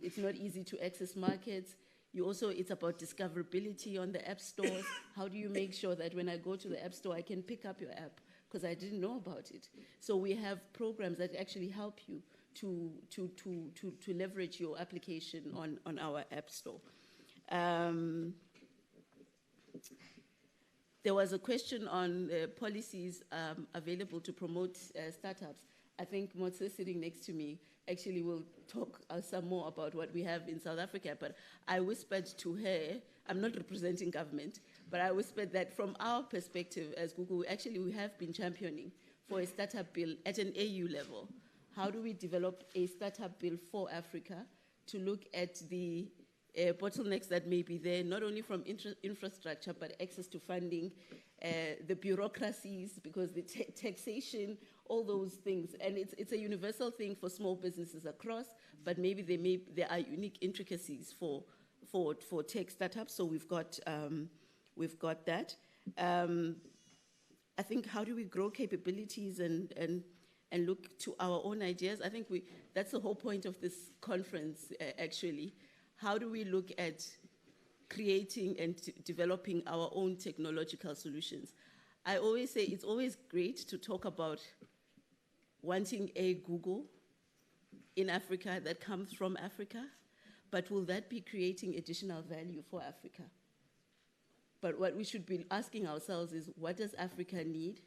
It's not easy to access markets. It's about discoverability on the app stores. How do you make sure that when I go to the app store, I can pick up your app because I didn't know about it? So we have programs that actually help you to leverage your application on our app store. There was a question on policies available to promote startups. I think Motse sitting next to me actually will talk some more about what we have in South Africa, but I whispered to her, I'm not representing government, but I whispered that from our perspective as Google, actually we have been championing for a startup bill at an AU level. How do we develop a startup bill for Africa to look at the bottlenecks that may be there, not only from infrastructure, but access to funding, the bureaucracies, because the taxation, all those things. And it's a universal thing for small businesses across, but maybe there are unique intricacies for tech startups. So we've got that. I think, how do we grow capabilities and look to our own ideas? I think that's the whole point of this conference, actually. How do we look at creating and developing our own technological solutions? I always say it's always great to talk about wanting a Google in Africa that comes from Africa, but will that be creating additional value for Africa? But what we should be asking ourselves is, what does Africa need,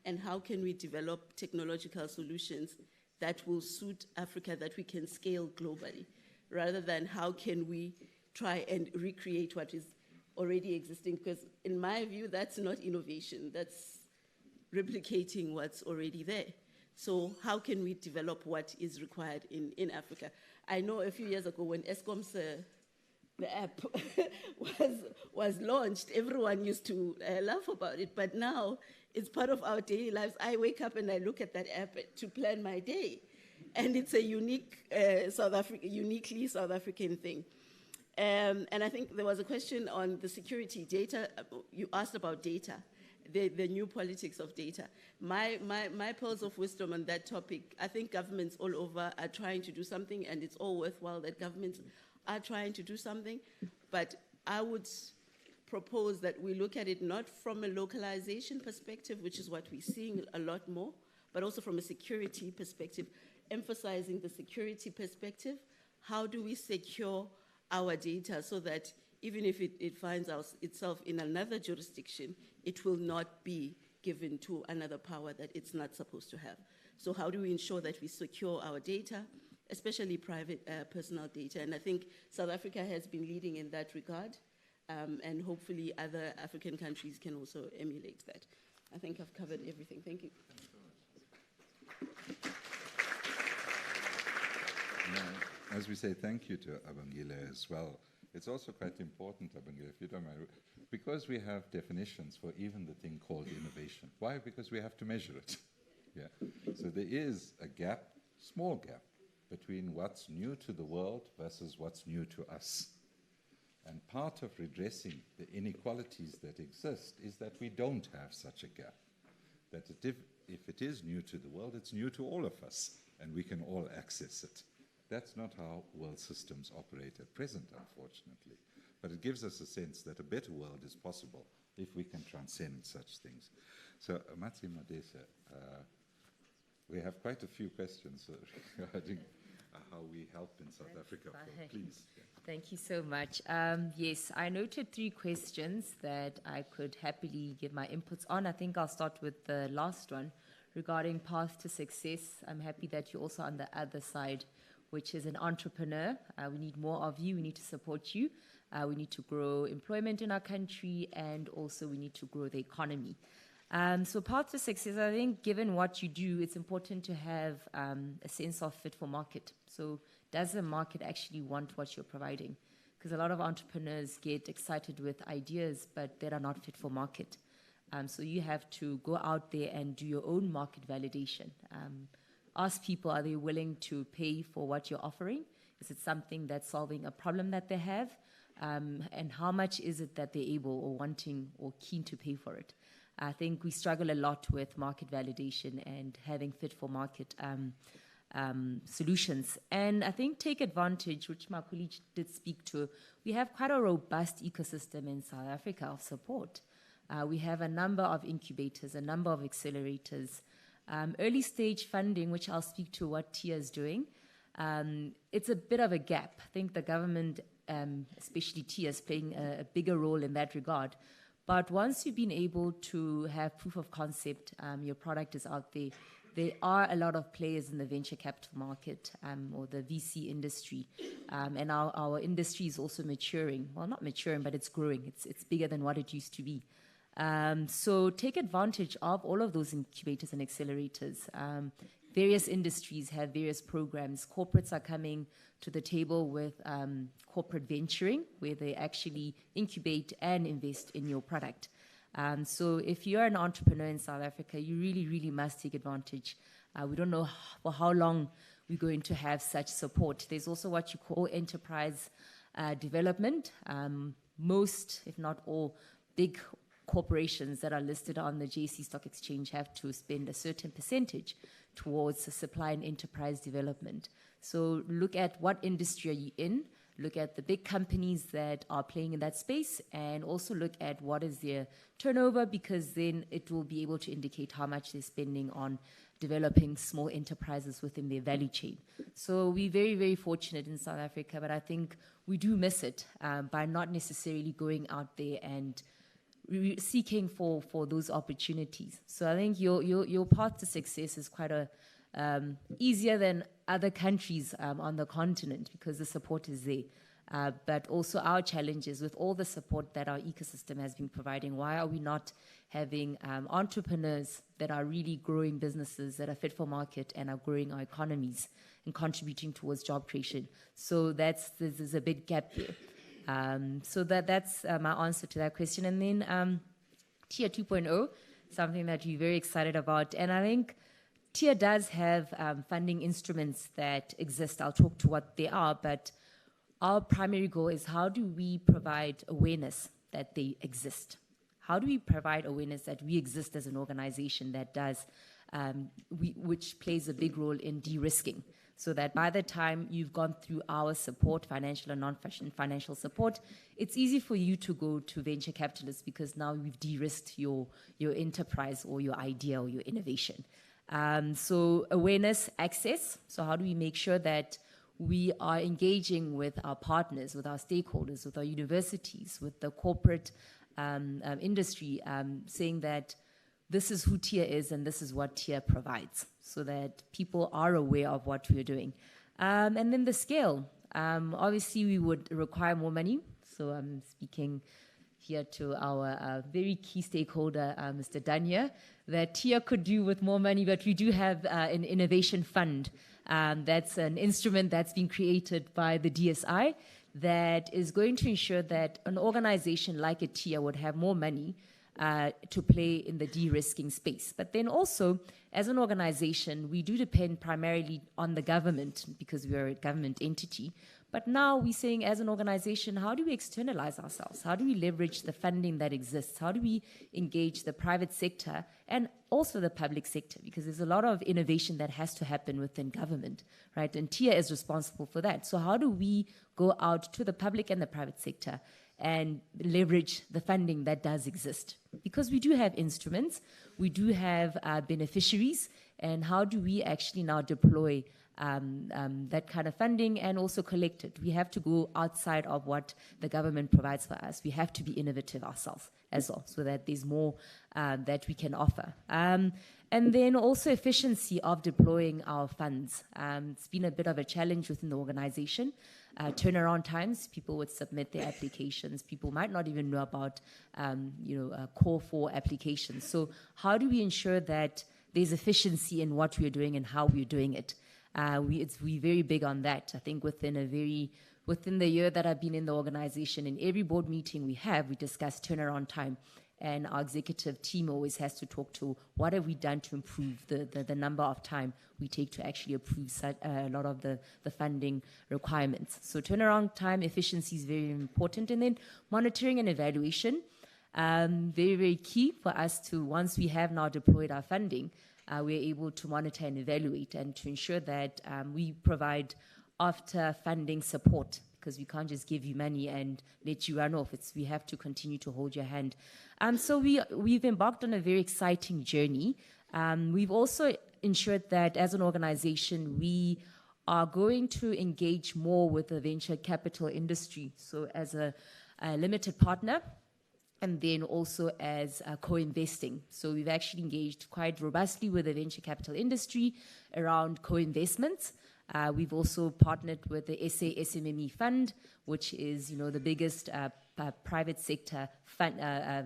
and how can we develop technological solutions that will suit Africa, that we can scale globally, rather than how can we try and recreate what is already existing? Because in my view, that's not innovation, that's replicating what's already there. So how can we develop what is required in Africa? I know a few years ago when Eskom's the app was launched, everyone used to laugh about it, but now it's part of our daily lives. I wake up and I look at that app to plan my day. And it's a uniquely South African thing. And I think there was a question on the security data. You asked about data, the new politics of data. My pearls of wisdom on that topic, I think governments all over are trying to do something, and it's all worthwhile that governments are trying to do something. But I would propose that we look at it not from a localization perspective, which is what we're seeing a lot more, but also from a security perspective, emphasizing the security perspective. How do we secure our data so that even if it finds itself in another jurisdiction, it will not be given to another power that it's not supposed to have? So how do we ensure that we secure our data, especially private personal data? And I think South Africa has been leading in that regard, and hopefully other African countries can also emulate that. I think I've covered everything. Thank you. As we say thank you to Abongile as well, it's also quite important, Abongile, if you don't mind, because we have definitions for even the thing called innovation. Why? Because we have to measure it. Yeah. So there is a gap, small gap, between what's new to the world versus what's new to us. And part of redressing the inequalities that exist is that we don't have such a gap. That if it is new to the world, it's new to all of us, and we can all access it. That's not how world systems operate at present, unfortunately. But it gives us a sense that a better world is possible if we can transcend such things. So, Matsi Madesa, We have quite a few questions regarding how we help in South Africa. Please. Yeah. Thank you so much. Yes, I noted 3 questions that I could happily give my inputs on. I think I'll start with the last one regarding path to success. I'm happy that you're also on the other side, which is an entrepreneur. We need more of you. We need to support you. We need to grow employment in our country, and also we need to grow the economy. So path to success, I think, given what you do, it's important to have a sense of fit for market. So does the market actually want what you're providing? Because a lot of entrepreneurs get excited with ideas, but they are not fit for market. So you have to go out there and do your own market validation. Ask people, are they willing to pay for what you're offering? Is it something that's solving a problem that they have? And how much is it that they're able or wanting or keen to pay for it? I think we struggle a lot with market validation and having fit for market solutions. And I think take advantage, which my colleague did speak to, we have quite a robust ecosystem in South Africa of support. We have a number of incubators, a number of accelerators, early stage funding, which I'll speak to what TIA is doing. It's a bit of a gap. I think the government, especially TIA, is playing a bigger role in that regard. But once you've been able to have proof of concept, your product is out there, there are a lot of players in the venture capital market or the VC industry. And our industry is also maturing. Well, not maturing, but it's growing. It's bigger than what it used to be. So take advantage of all of those incubators and accelerators. Various industries have various programs. Corporates are coming to the table with corporate venturing, where they actually incubate and invest in your product. So if you're an entrepreneur in South Africa, you really, really must take advantage. We don't know for how long we're going to have such support. There's also what you call enterprise development. Most, if not all, big corporations that are listed on the JSE Stock Exchange have to spend a certain percentage towards the supply and enterprise development. So look at what industry are you in, look at the big companies that are playing in that space, and also look at what is their turnover, because then it will be able to indicate how much they're spending on developing small enterprises within their value chain. So we're very, very fortunate in South Africa, but I think we do miss it by not necessarily going out there and seeking for those opportunities. So I think your path to success is quite easier than other countries on the continent, because the support is there. But also our challenges with all the support that our ecosystem has been providing. Why are we not having entrepreneurs that are really growing businesses that are fit for market and are growing our economies and contributing towards job creation? So there's a big gap there. So that's my answer to that question. And then TIA 2.0, something that we're very excited about. And I think TIA does have funding instruments that exist. I'll talk to what they are, but our primary goal is, how do we provide awareness that they exist? How do we provide awareness that we exist as an organization that does, which plays a big role in de-risking, so that by the time you've gone through our support, financial and non-financial support, it's easy for you to go to venture capitalists, because now we've de-risked your enterprise or your idea or your innovation. So awareness, access. So how do we make sure that we are engaging with our partners, with our stakeholders, with our universities, with the corporate industry, saying that this is who TIA is and this is what TIA provides, so that people are aware of what we're doing. And then the scale. Obviously, we would require more money. So I'm speaking here to our very key stakeholder, Mr. Danya, that TIA could do with more money, but we do have an innovation fund. That's an instrument that's been created by the DSI that is going to ensure that an organization like a TIA would have more money to play in the de-risking space. But then also, as an organization, we do depend primarily on the government, because we are a government entity. But now we're saying, as an organization, how do we externalize ourselves? How do we leverage the funding that exists? How do we engage the private sector and also the public sector? Because there's a lot of innovation that has to happen within government, right? And TIA is responsible for that. So how do we go out to the public and the private sector and leverage the funding that does exist? Because we do have instruments, we do have beneficiaries, And how do we actually now deploy that kind of funding and also collect it? We have to go outside of what the government provides for us. We have to be innovative ourselves as well, so that there's more that we can offer. And then also efficiency of deploying our funds. It's been a bit of a challenge within the organization. Turnaround times, people would submit their applications. People might not even know about, core 4 applications. So how do we ensure that there's efficiency in what we're doing and how we're doing it? We're very big on that. I think within the year that I've been in the organization, in every board meeting we discuss turnaround time. And our executive team always has to talk to what have we done to improve the number of time we take to actually approve a lot of the funding requirements. So turnaround time efficiency is very important. And then monitoring and evaluation, very, very key for us to, once we have now deployed our funding, we're able to monitor and evaluate and to ensure that we provide after funding support, because we can't just give you money and let you run off. We have to continue to hold your hand. So we've embarked on a very exciting journey. We've also ensured that as an organization, we are going to engage more with the venture capital industry. So as a limited partner, and then also as co-investing. So we've actually engaged quite robustly with the venture capital industry around co-investments. We've also partnered with the SA SMME Fund, which is, the biggest private sector fund,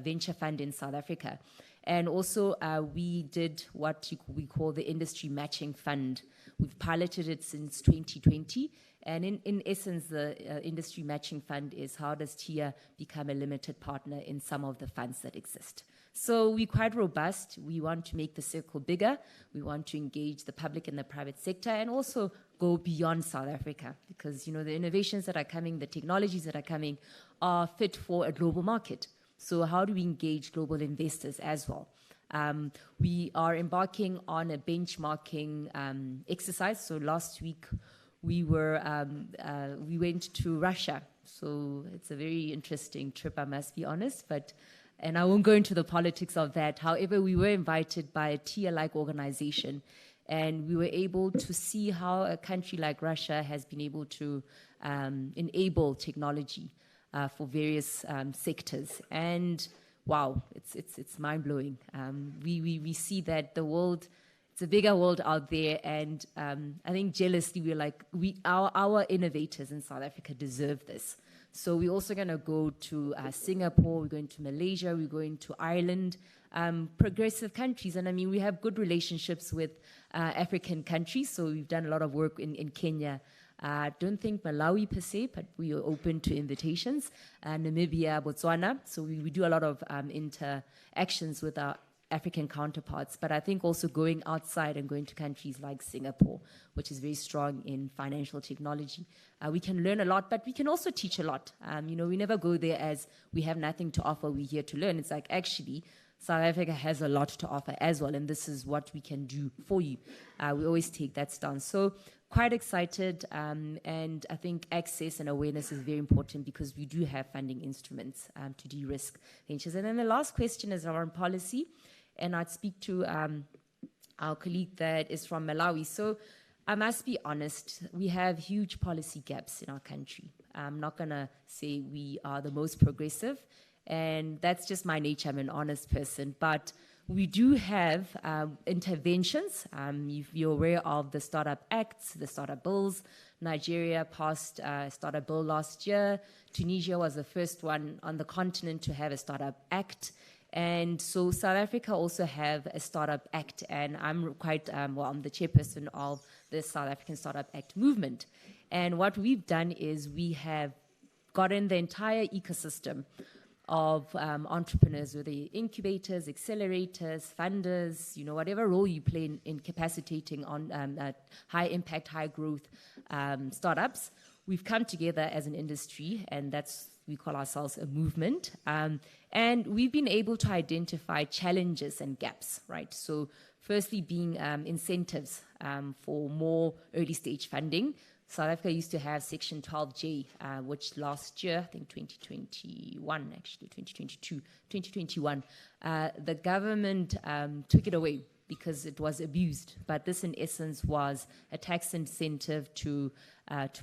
venture fund in South Africa. And also we did what we call the Industry Matching Fund. We've piloted it since 2020. And in essence, the Industry Matching Fund is how does TIA become a limited partner in some of the funds that exist. So we're quite robust. We want to make the circle bigger. We want to engage the public and the private sector and also go beyond South Africa because, the innovations that are coming, the technologies that are coming are fit for a global market. So how do we engage global investors as well? We are embarking on a benchmarking exercise. So last week we went to Russia. So it's a very interesting trip, I must be honest, and I won't go into the politics of that. However, we were invited by a TIA-like organization, and we were able to see how a country like Russia has been able to enable technology for various sectors. And wow, it's mind-blowing. We see that the world, it's a bigger world out there, and I think jealously we're like, our innovators in South Africa deserve this. So we're also going to go to Singapore, we're going to Malaysia, we're going to Ireland, progressive countries. And I mean, we have good relationships with African countries. So we've done a lot of work in Kenya. I don't think Malawi per se, but we are open to invitations. Namibia, Botswana. So we do a lot of interactions with our African counterparts, but I think also going outside and going to countries like Singapore, which is very strong in financial technology. We can learn a lot, but we can also teach a lot. We never go there as we have nothing to offer, we're here to learn. It's like, actually, South Africa has a lot to offer as well, and this is what we can do for you. We always take that stance. So quite excited, and I think access and awareness is very important because we do have funding instruments to de-risk ventures. And then the last question is around policy. And I'd speak to our colleague that is from Malawi. So I must be honest, we have huge policy gaps in our country. I'm not going to say we are the most progressive, and that's just my nature. I'm an honest person. But we do have interventions. If you're aware of the Startup Acts, the Startup Bills. Nigeria passed a Startup Bill last year. Tunisia was the first one on the continent to have a Startup Act. And so South Africa also have a Startup Act, and I'm quite, I'm the chairperson of the South African Startup Act movement. And what we've done is we have gotten the entire ecosystem of entrepreneurs, whether incubators, accelerators, funders, whatever role you play in capacitating on high impact, high growth startups. We've come together as an industry, and we call ourselves a movement. And we've been able to identify challenges and gaps, right? So firstly being incentives for more early stage funding. South Africa used to have Section 12J, which last year, I think 2021, the government took it away. because it was abused. But this, in essence, was a tax incentive to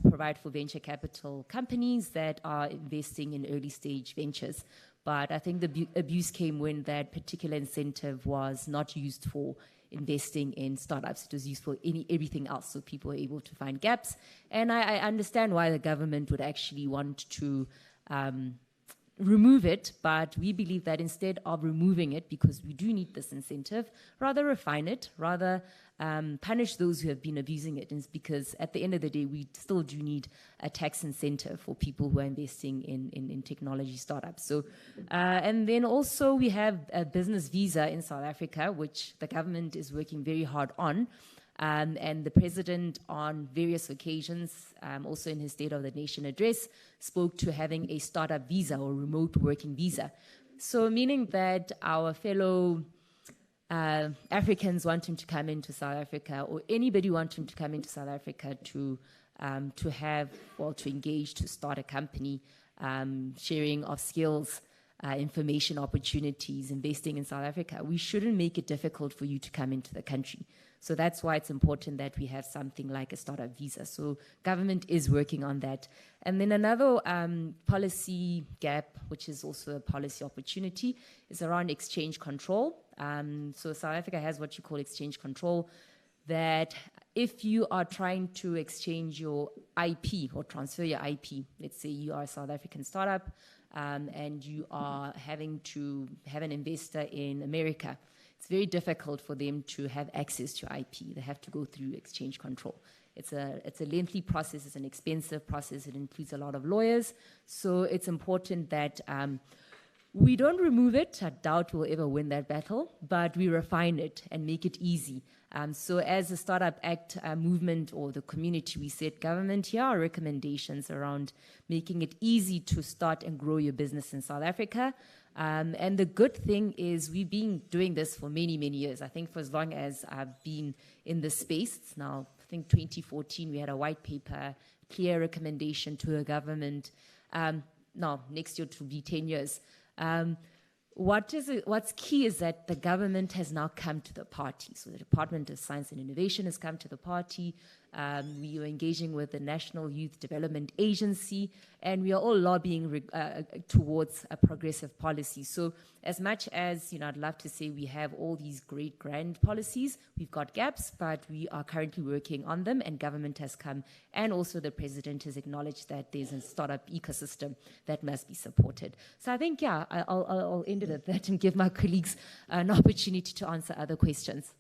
provide for venture capital companies that are investing in early stage ventures. But I think the abuse came when that particular incentive was not used for investing in startups. It was used for everything else, so people were able to find gaps. And I understand why the government would actually want to remove it, but we believe that instead of removing it, because we do need this incentive, rather refine it, rather punish those who have been abusing it. And it's because at the end of the day, we still do need a tax incentive for people who are investing in technology startups. So, and then also we have a business visa in South Africa, which the government is working very hard on. And the president on various occasions, also in his State of the Nation address, spoke to having a startup visa or remote working visa. So meaning that our fellow Africans wanting to come into South Africa, or anybody wanting to come into South Africa to engage, to start a company, sharing of skills, information opportunities, investing in South Africa, we shouldn't make it difficult for you to come into the country. So that's why it's important that we have something like a startup visa. So government is working on that. And then another policy gap, which is also a policy opportunity, is around exchange control. So South Africa has what you call exchange control, that if you are trying to exchange your IP or transfer your IP, let's say you are a South African startup and you are having to have an investor in America, it's very difficult for them to have access to IP. They have to go through exchange control. It's a lengthy process. It's an expensive process. It includes a lot of lawyers. So it's important that we don't remove it. I doubt we'll ever win that battle, but we refine it and make it easy. So as the Startup Act movement or the community, we said, government, here are recommendations around making it easy to start and grow your business in South Africa. And the good thing is we've been doing this for many, many years. I think for as long as I've been in this space, it's now, I think 2014, we had a white paper, clear recommendation to the government. Now, next year it will be 10 years. What's key is that the government has now come to the party. So the Department of Science and Innovation has come to the party. We are engaging with the National Youth Development Agency, and we are all lobbying towards a progressive policy. So as much as, I'd love to say we have all these great grand policies, we've got gaps, but we are currently working on them, and government has come, and also the president has acknowledged that there's a startup ecosystem that must be supported. So I think, I'll end it at that and give my colleagues an opportunity to answer other questions.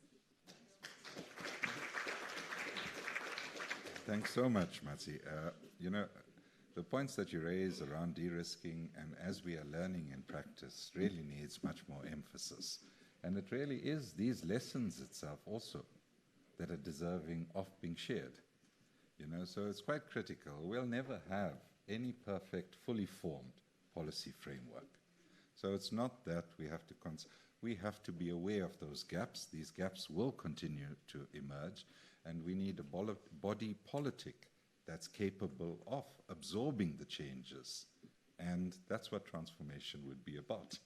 Thanks so much, Matsi. The points that you raise around de-risking and as we are learning in practice really needs much more emphasis. And it really is these lessons itself also that are deserving of being shared. So it's quite critical. We'll never have any perfect, fully formed policy framework. So it's not that we have to be aware of those gaps. These gaps will continue to emerge. And we need a body politic that's capable of absorbing the changes. And that's what transformation would be about,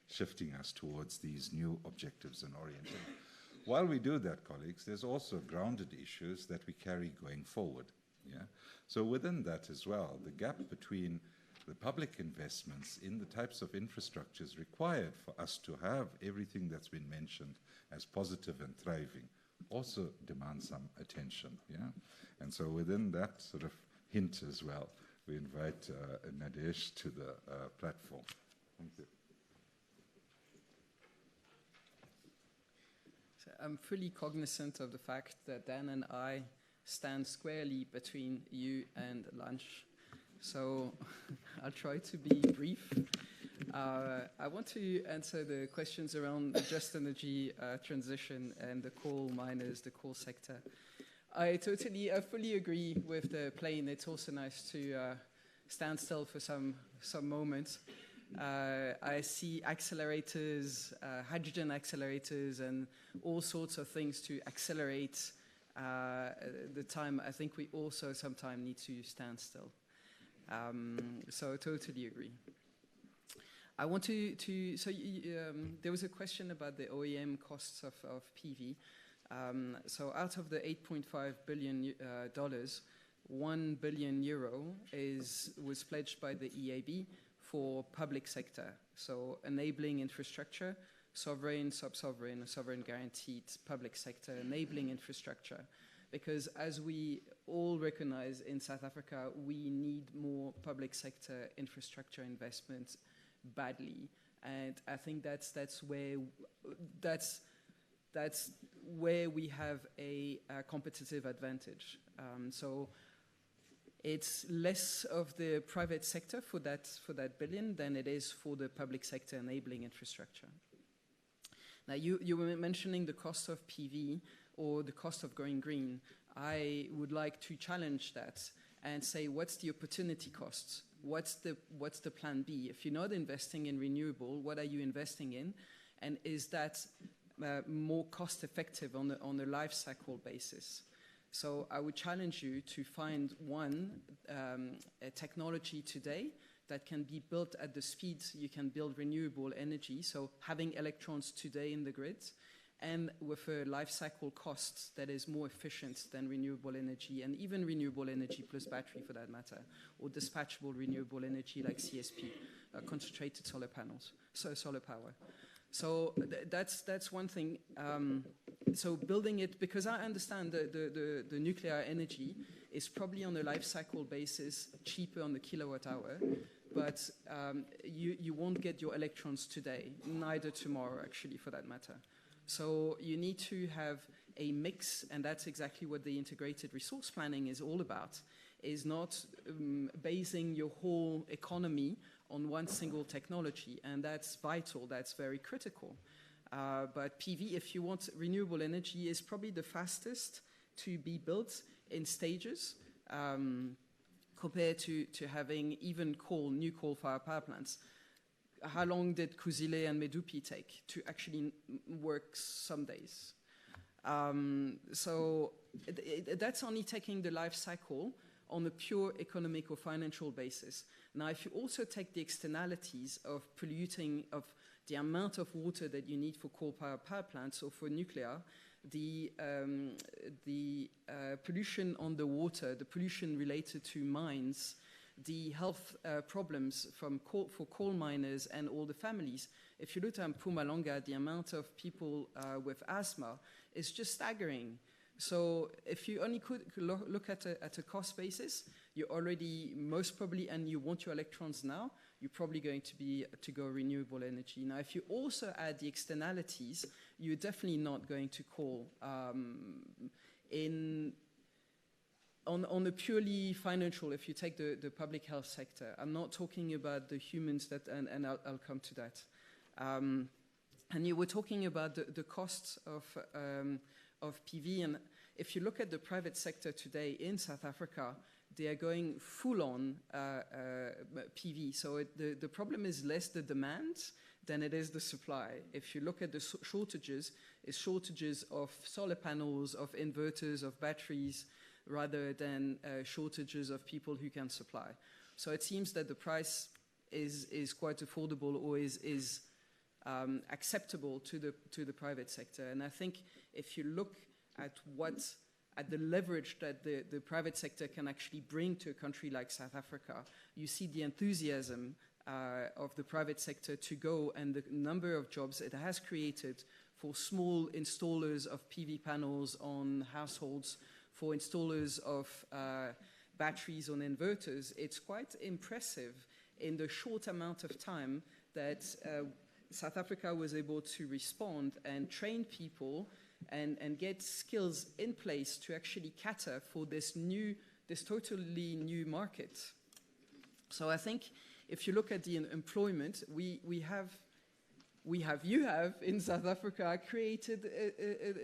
shifting us towards these new objectives and orientation. While we do that, colleagues, there's also grounded issues that we carry going forward. So within that as well, the gap between the public investments in the types of infrastructures required for us to have everything that's been mentioned as positive and thriving also demands some attention, And so within that sort of hint as well, we invite Nadesh to the platform. Thank you. So I'm fully cognizant of the fact that Dan and I stand squarely between you and lunch. So I'll try to be brief. I want to answer the questions around the just energy transition and the coal miners, the coal sector. I fully agree with the plane. It's also nice to stand still for some moments. I see accelerators, hydrogen accelerators, and all sorts of things to accelerate the time. I think we also sometimes need to stand still. So I totally agree. I want there was a question about the OEM costs of PV. So out of the $8.5 billion, €1 billion was pledged by the EIB for public sector. So enabling infrastructure, sovereign, sub-sovereign, sovereign guaranteed public sector, enabling infrastructure. Because as we all recognize in South Africa, we need more public sector infrastructure investments badly. And I think that's where we have a competitive advantage. So it's less of the private sector for that billion than it is for the public sector enabling infrastructure. Now, you were mentioning the cost of PV or the cost of going green. I would like to challenge that and say, what's the opportunity costs? What's the plan B? If you're not investing in renewable, what are you investing in? And is that more cost effective on a life cycle basis? So I would challenge you to find a technology today that can be built at the speed you can build renewable energy, so having electrons today in the grid, and with a life cycle cost that is more efficient than renewable energy, and even renewable energy plus battery for that matter, or dispatchable renewable energy like CSP, concentrated solar panels, so solar power. So that's one thing. So building it, because I understand the nuclear energy is probably on a life cycle basis cheaper on the kilowatt hour, but you won't get your electrons today, neither tomorrow actually for that matter. So you need to have a mix, and that's exactly what the integrated resource planning is all about, is not basing your whole economy on one single technology, and that's vital, that's very critical. But PV, if you want renewable energy, is probably the fastest to be built in stages compared to having even new coal-fired power plants. How long did Kuzile and Medupi take to actually work some days? So that's only taking the life cycle on a pure economic or financial basis. Now, if you also take the externalities of polluting, of the amount of water that you need for coal-powered power plants or for nuclear, the pollution on the water, the pollution related to mines, the health problems for coal miners and all the families. If you look at Mpumalanga, the amount of people with asthma is just staggering. So if you only could look at a cost basis, you're already most probably, and you want your electrons now, you're probably going to go renewable energy. Now, if you also add the externalities, you're definitely not going to call on a purely financial, if you take the public health sector. I'm not talking about the humans and I'll come to that. And you were talking about the costs of PV, and if you look at the private sector today in South Africa, they are going full on PV. So the problem is less the demand than it is the supply. If you look at the shortages, it's shortages of solar panels, of inverters, of batteries, rather than shortages of people who can supply. So it seems that the price is quite affordable, or is acceptable to the private sector. And I think if you look at the leverage that the private sector can actually bring to a country like South Africa, you see the enthusiasm of the private sector to go, and the number of jobs it has created for small installers of PV panels on households, for installers of batteries on inverters. It's quite impressive in the short amount of time that South Africa was able to respond and train people and get skills in place to actually cater for this totally new market. So I think if you look at the employment, you have in South Africa created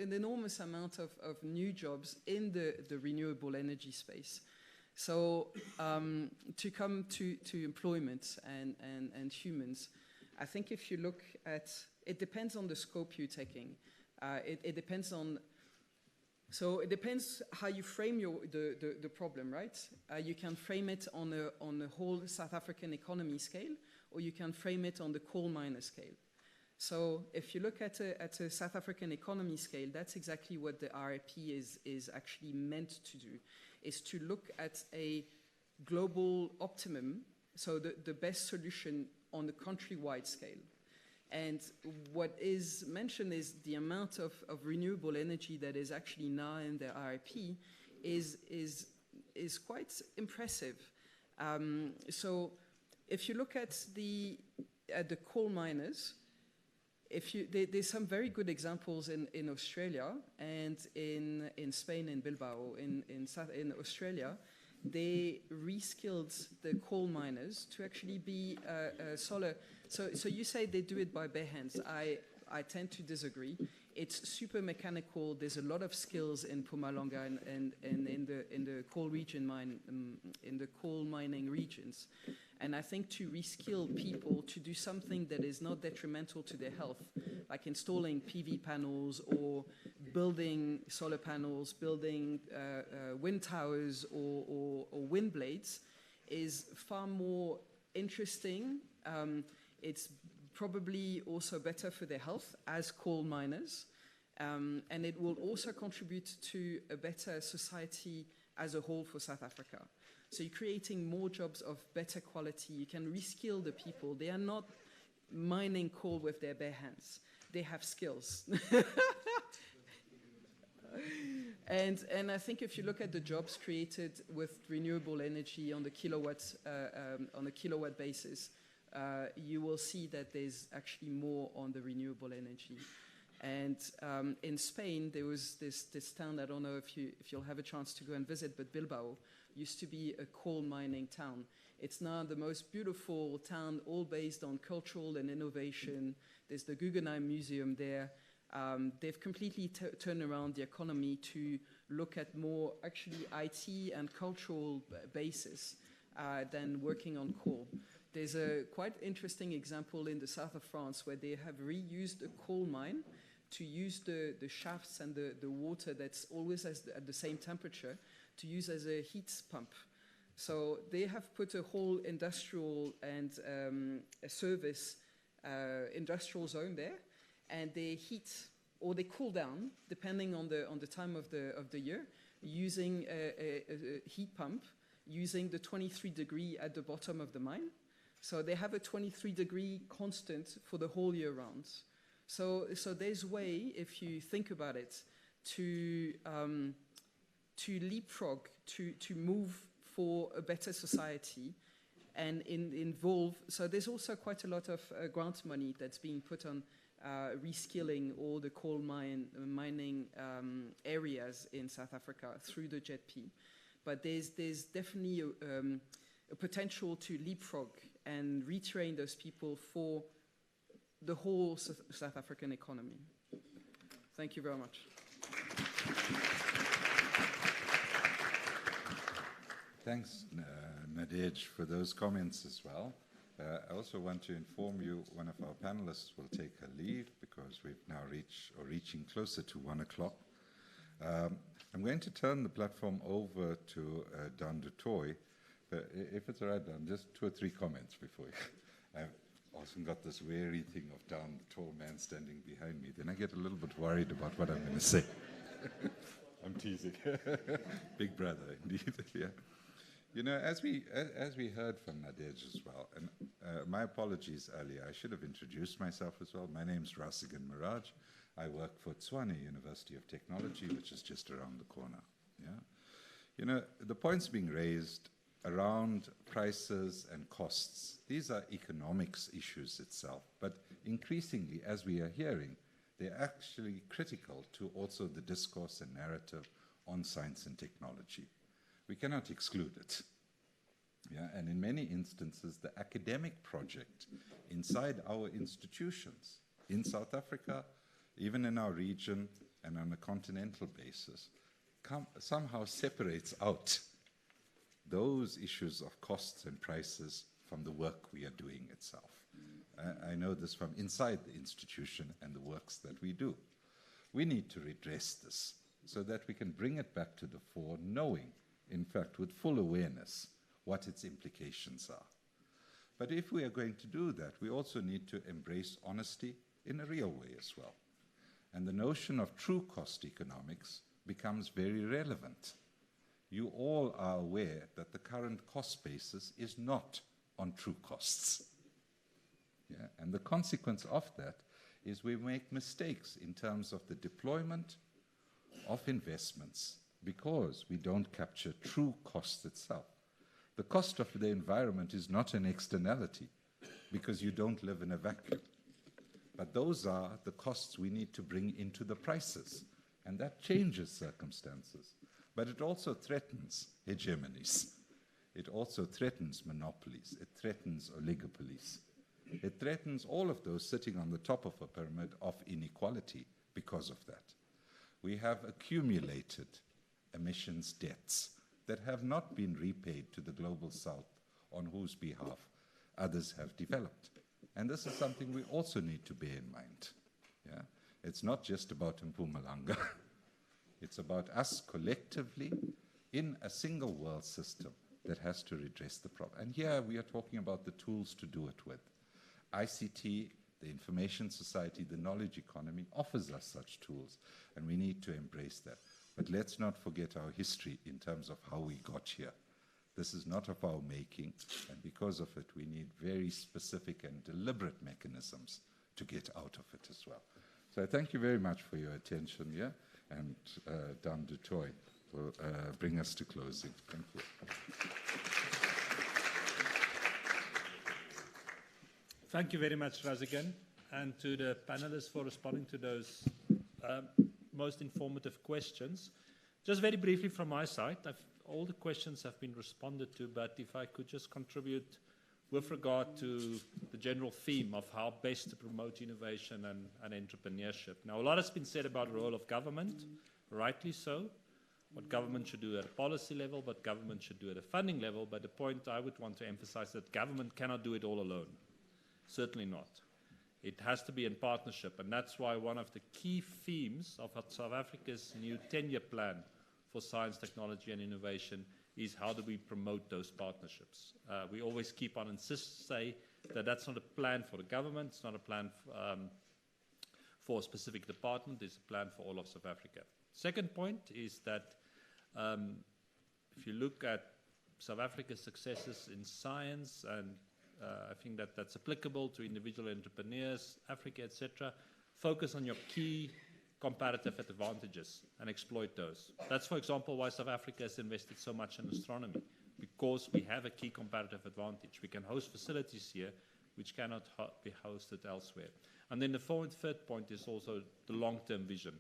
an enormous amount of new jobs in the renewable energy space. So to come to employment and humans, I think if you look at, it depends on the scope you're taking. It depends on, so it depends how you frame the problem, right? You can frame it on a whole South African economy scale, or you can frame it on the coal miner scale. So if you look at a South African economy scale, that's exactly what the RIP is actually meant to do, is to look at a global optimum, so the best solution on the countrywide scale. And what is mentioned is the amount of renewable energy that is actually now in the RIP is quite impressive. So if you look at the coal miners, there's some very good examples in Australia and in Spain, in Bilbao, in Australia. They reskilled the coal miners to actually be solar. So you say they do it by bare hands. I tend to disagree. It's super mechanical. There's a lot of skills in Mpumalanga and in the coal region in the coal mining regions. And I think to reskill people to do something that is not detrimental to their health, like installing PV panels or building solar panels, building wind towers or wind blades, is far more interesting. It's probably also better for their health as coal miners. And it will also contribute to a better society as a whole for South Africa. So you're creating more jobs of better quality. You can reskill the people. They are not mining coal with their bare hands. They have skills. And I think if you look at the jobs created with renewable energy on the kilowatt basis, you will see that there's actually more on the renewable energy. And in Spain, there was this town, I don't know if you'll have a chance to go and visit, but Bilbao used to be a coal mining town. It's now the most beautiful town, all based on cultural and innovation. There's the Guggenheim Museum there. They've completely turned around the economy to look at more actually IT and cultural basis than working on coal. There's a quite interesting example in the south of France where they have reused a coal mine to use the shafts and the water that's always at the same temperature to use as a heat pump. So they have put a whole industrial and a service industrial zone there, and they heat or they cool down depending on the time of the year using a heat pump using the 23-degree at the bottom of the mine. So they have a 23-degree constant for the whole year round. So there's a way, if you think about it, to leapfrog, to move for a better society and involve. So there's also quite a lot of grant money that's being put on reskilling all the coal mining areas in South Africa through the JETP. But there's definitely a potential to leapfrog and retrain those people for the whole South African economy. Thank you very much. Thanks, Nadej, for those comments as well. I also want to inform you one of our panelists will take a leave because we've now reaching closer to 1 o'clock. I'm going to turn the platform over to Don du Toit. But if it's all right, Don, just 2 or 3 comments before you. I've often got this weary thing of Don, the tall man standing behind me. Then I get a little bit worried about what I'm going to say. I'm teasing. Big brother, indeed. Yeah. You know, as we heard from Nadej as well, and my apologies earlier, I should have introduced myself as well. My name's Rasigan Miraj. I work for Tshwane University of Technology, which is just around the corner. Yeah. You know, the points being raised around prices and costs, these are economics issues itself, but increasingly, as we are hearing, they're actually critical to also the discourse and narrative on science and technology. We cannot exclude it. Yeah, and in many instances, the academic project inside our institutions, in South Africa, even in our region, and on a continental basis, somehow separates out those issues of costs and prices from the work we are doing itself. I know this from inside the institution and the works that we do. We need to redress this so that we can bring it back to the fore, knowing, in fact, with full awareness, what its implications are. But if we are going to do that, we also need to embrace honesty in a real way as well. And the notion of true cost economics becomes very relevant. You all are aware that the current cost basis is not on true costs. Yeah? And the consequence of that is we make mistakes in terms of the deployment of investments because we don't capture true cost itself. The cost of the environment is not an externality because you don't live in a vacuum. But those are the costs we need to bring into the prices, and that changes circumstances. But it also threatens hegemonies. It also threatens monopolies. It threatens oligopolies. It threatens all of those sitting on the top of a pyramid of inequality because of that. We have accumulated emissions debts that have not been repaid to the global south on whose behalf others have developed. And this is something we also need to bear in mind. Yeah? It's not just about Mpumalanga. It's about us collectively in a single world system that has to redress the problem. And here we are talking about the tools to do it with. ICT, the information society, the knowledge economy offers us such tools, and we need to embrace that. But let's not forget our history in terms of how we got here. This is not of our making, and because of it, we need very specific and deliberate mechanisms to get out of it as well. So I thank you very much for your attention here, and Dan du Toit will bring us to closing. Thank you. Thank you very much, Razigan, and to the panelists for responding to those most informative questions. Just very briefly from my side, all the questions have been responded to, but if I could just contribute with regard to the general theme of how best to promote innovation and entrepreneurship. Now, a lot has been said about the role of government, rightly so, what government should do at a policy level, what government should do at a funding level, but the point I would want to emphasize that government cannot do it all alone. Certainly not. It has to be in partnership, and that's why one of the key themes of South Africa's new 10-year plan for science, technology, and innovation is how do we promote those partnerships. We always keep on say that that's not a plan for the government, it's not a plan for a specific department, it's a plan for all of South Africa. Second point is that if you look at South Africa's successes in science, and I think that that's applicable to individual entrepreneurs, Africa, etc., focus on your key comparative advantages and exploit those. That's, for example, why South Africa has invested so much in astronomy, because we have a key comparative advantage. We can host facilities here which cannot be hosted elsewhere. And then the third point is also the long-term vision.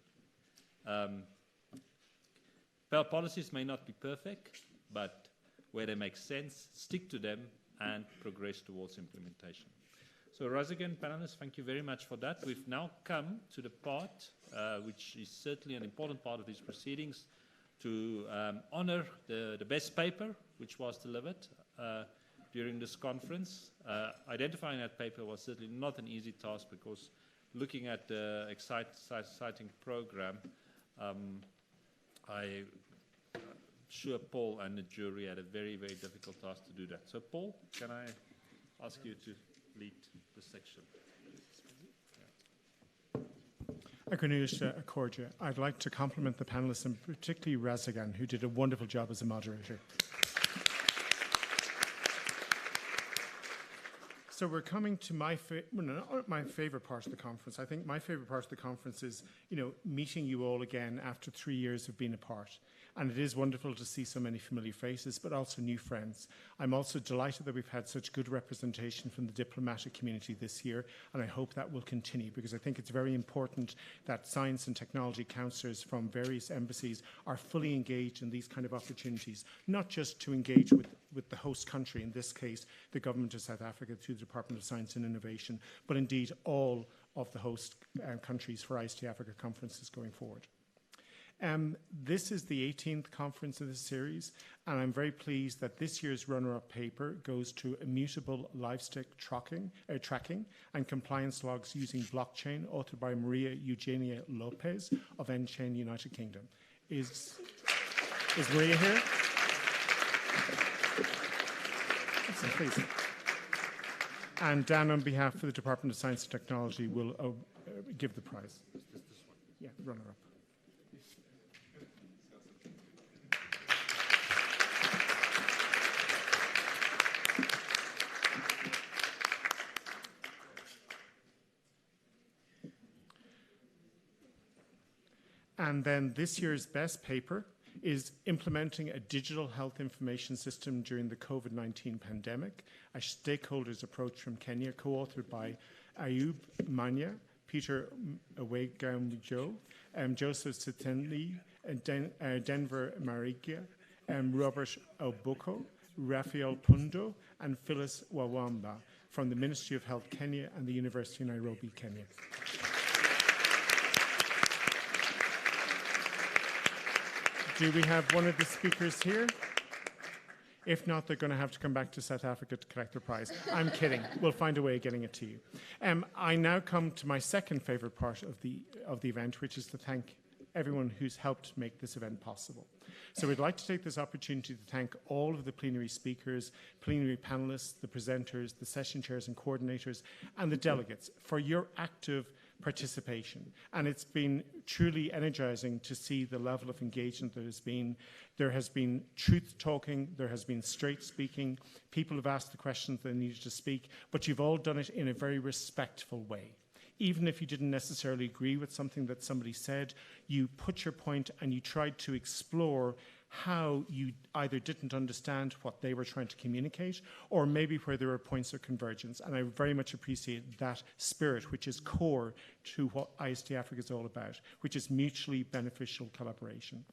Policies may not be perfect, but where they make sense, stick to them and progress towards implementation. So Razigan, panelists, thank you very much for that. We've now come to the part, which is certainly an important part of these proceedings, to honor the best paper which was delivered during this conference. Identifying that paper was certainly not an easy task, because looking at the exciting program, I'm sure Paul and the jury had a very, very difficult task to do that. So Paul, can I ask you to lead this section? Akonush Akorja, I'd like to compliment the panelists, and particularly Razigan, who did a wonderful job as a moderator. So we're coming to my favorite part of the conference. I think my favorite part of the conference is, meeting you all again after 3 years of being apart. And it is wonderful to see so many familiar faces, but also new friends. I'm also delighted that we've had such good representation from the diplomatic community this year, and I hope that will continue, because I think it's very important that science and technology councillors from various embassies are fully engaged in these kind of opportunities, not just to engage with the host country, in this case, the government of South Africa through the Department of Science and Innovation, but indeed all of the host countries for IST-Africa conferences going forward. This is the 18th conference of this series, and I'm very pleased that this year's runner-up paper goes to immutable livestock tracking and compliance logs using blockchain, authored by Maria Eugenia Lopez of Enchain, United Kingdom. Is Maria here? Please. And Dan, on behalf of the Department of Science and Technology, will give the prize. Yeah, runner-up. And then this year's best paper is implementing a digital health information system during the COVID-19 pandemic, a stakeholders approach from Kenya, co-authored by Ayub Manya, Peter Awegamjo, Joseph Sitenli, Denver Marigia, Robert Oboko, Raphael Pundo, and Phyllis Wawamba from the Ministry of Health Kenya and the University of Nairobi, Kenya. Do we have one of the speakers here? If not, they're going to have to come back to South Africa to collect their prize. I'm kidding. We'll find a way of getting it to you. I now come to my second favourite part of the event, which is to thank everyone who's helped make this event possible. So we'd like to take this opportunity to thank all of the plenary speakers, plenary panelists, the presenters, the session chairs and coordinators, and the delegates for your active participation. And it's been truly energizing to see the level of engagement that has been. There has been truth talking, there has been straight speaking, people have asked the questions they needed to speak, but you've all done it in a very respectful way. Even if you didn't necessarily agree with something that somebody said, you put your point and you tried to explore how you either didn't understand what they were trying to communicate, or maybe where there were points of convergence. And I very much appreciate that spirit, which is core to what IST Africa is all about, which is mutually beneficial collaboration.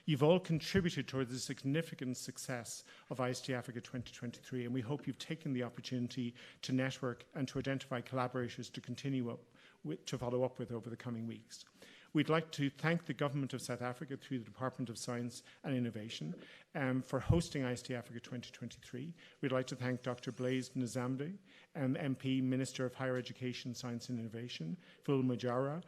You've all contributed towards the significant success of IST Africa 2023, and we hope you've taken the opportunity to network and to identify collaborators to continue to follow up with over the coming weeks. We'd like to thank the Government of South Africa through the Department of Science and Innovation for hosting IST Africa 2023. We'd like to thank Dr. Blaise Nzambe, MP, Minister of Higher Education, Science and Innovation, Phil Majara,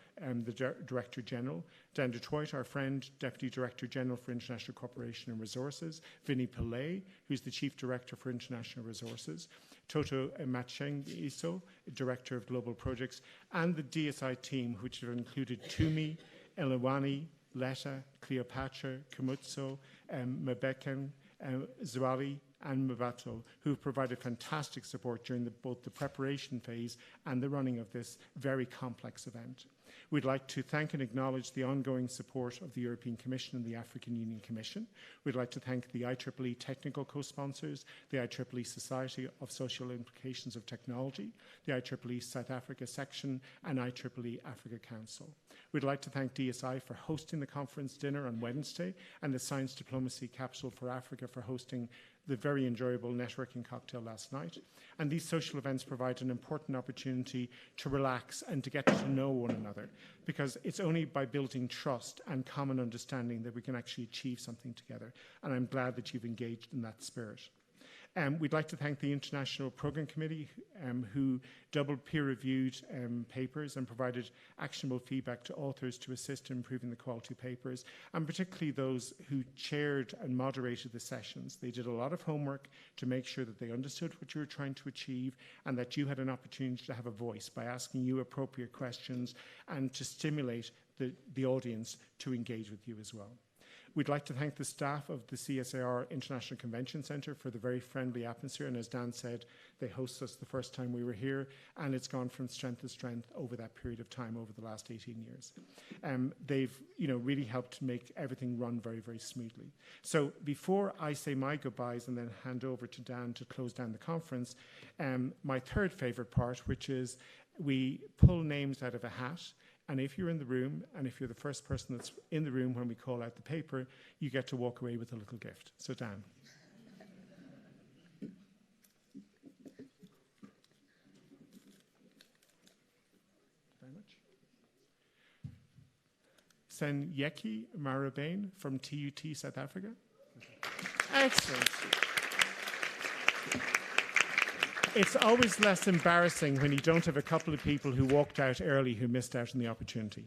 the Director General, Dan Detroit, our friend, Deputy Director General for International Cooperation and Resources, Vinny Pillay, who's the Chief Director for International Resources, Toto Machengiso, Director of Global Projects, and the DSI team, which have included Tumi, Elewani, Letta, Cleopatra, Kamutso, Mabeken, Zwali, and Mabato, who have provided fantastic support during both the preparation phase and the running of this very complex event. We'd like to thank and acknowledge the ongoing support of the European Commission and the African Union Commission. We'd like to thank the IEEE technical co-sponsors, the IEEE Society of Social Implications of Technology, the IEEE South Africa Section, and IEEE Africa Council. We'd like to thank DSI for hosting the conference dinner on Wednesday, and the Science Diplomacy Capsule for Africa for hosting the very enjoyable networking cocktail last night. And these social events provide an important opportunity to relax and to get to know one another, because it's only by building trust and common understanding that we can actually achieve something together. And I'm glad that you've engaged in that spirit. We'd like to thank the International Programme Committee, who double peer-reviewed papers and provided actionable feedback to authors to assist in improving the quality of papers, and particularly those who chaired and moderated the sessions. They did a lot of homework to make sure that they understood what you were trying to achieve and that you had an opportunity to have a voice by asking you appropriate questions and to stimulate the audience to engage with you as well. We'd like to thank the staff of the CSIR International Convention Centre for the very friendly atmosphere, and as Dan said, they hosted us the first time we were here, and it's gone from strength to strength over that period of time over the last 18 years. They've really helped make everything run very, very smoothly. So before I say my goodbyes and then hand over to Dan to close down the conference, my third favourite part, which is we pull names out of a hat. And if you're in the room, and if you're the first person that's in the room when we call out the paper, you get to walk away with a little gift. So, Dan. Very much. Senyeki Marabane from TUT South Africa. Excellent. It's always less embarrassing when you don't have a couple of people who walked out early who missed out on the opportunity.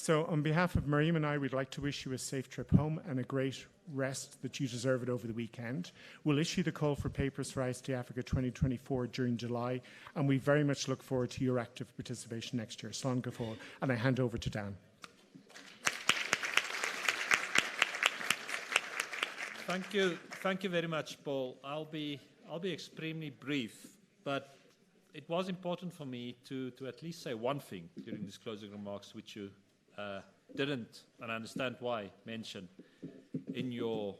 So on behalf of Miriam and I, we'd like to wish you a safe trip home and a great rest that you deserve it over the weekend. We'll issue the call for papers for IST-Africa 2024 during July, and we very much look forward to your active participation next year. Slán go fóill, and I hand over to Dan. Thank you very much, Paul. I'll be extremely brief, but it was important for me to at least say one thing during these closing remarks, which you didn't, and I understand why, mention in your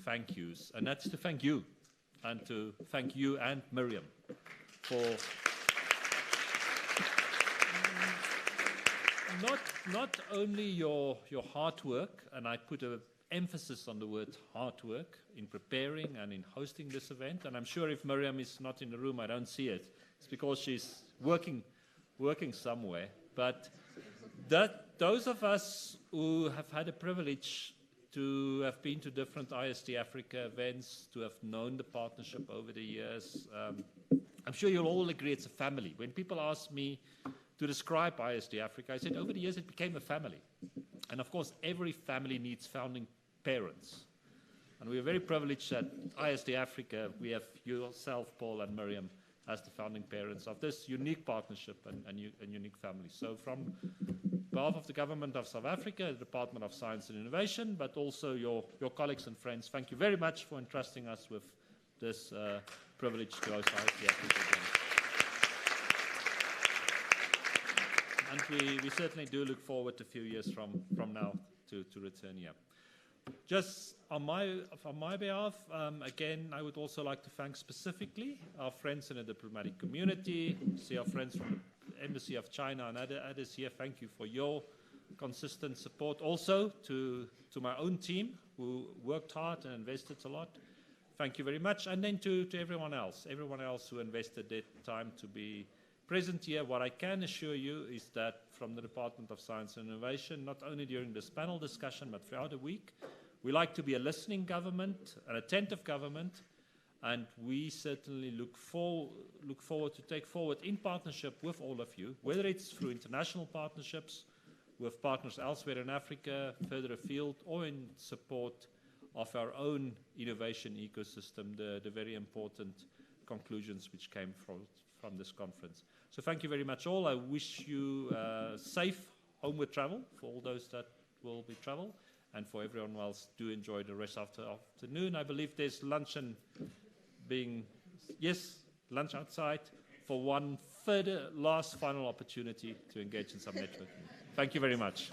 thank yous, and that's to thank you, and to thank you and Miriam for not only your hard work, and I put an emphasis on the word hard work in preparing and in hosting this event, and I'm sure if Miriam is not in the room, I don't see it. It's because she's working somewhere, but those of us who have had the privilege to have been to different IST-Africa events, to have known the partnership over the years, I'm sure you'll all agree it's a family. When people ask me to describe IST-Africa, I said over the years it became a family. And of course, every family needs founding parents. And we are very privileged at IST-Africa, we have yourself, Paul, and Miriam, as the founding parents of this unique partnership and unique family. So from behalf of the Government of South Africa, the Department of Science and Innovation, but also your colleagues and friends, thank you very much for entrusting us with this privilege to host IST-Africa. And we certainly do look forward to a few years from now to return here. Just on my behalf, again, I would also like to thank specifically our friends in the diplomatic community, see our friends from the Embassy of China and others here. Thank you for your consistent support. Also to my own team who worked hard and invested a lot. Thank you very much. And then to everyone else who invested their time to be present here. What I can assure you is that from the Department of Science and Innovation, not only during this panel discussion, but throughout the week, we like to be a listening government, an attentive government, and we certainly look forward to take forward in partnership with all of you, whether it's through international partnerships, with partners elsewhere in Africa, further afield, or in support of our own innovation ecosystem, the very important conclusions which came from this conference. So thank you very much all. I wish you safe homeward travel for all those that will be travel, and for everyone else, do enjoy the rest of the afternoon. I believe there's luncheon lunch outside for one final opportunity to engage in some networking. Thank you very much.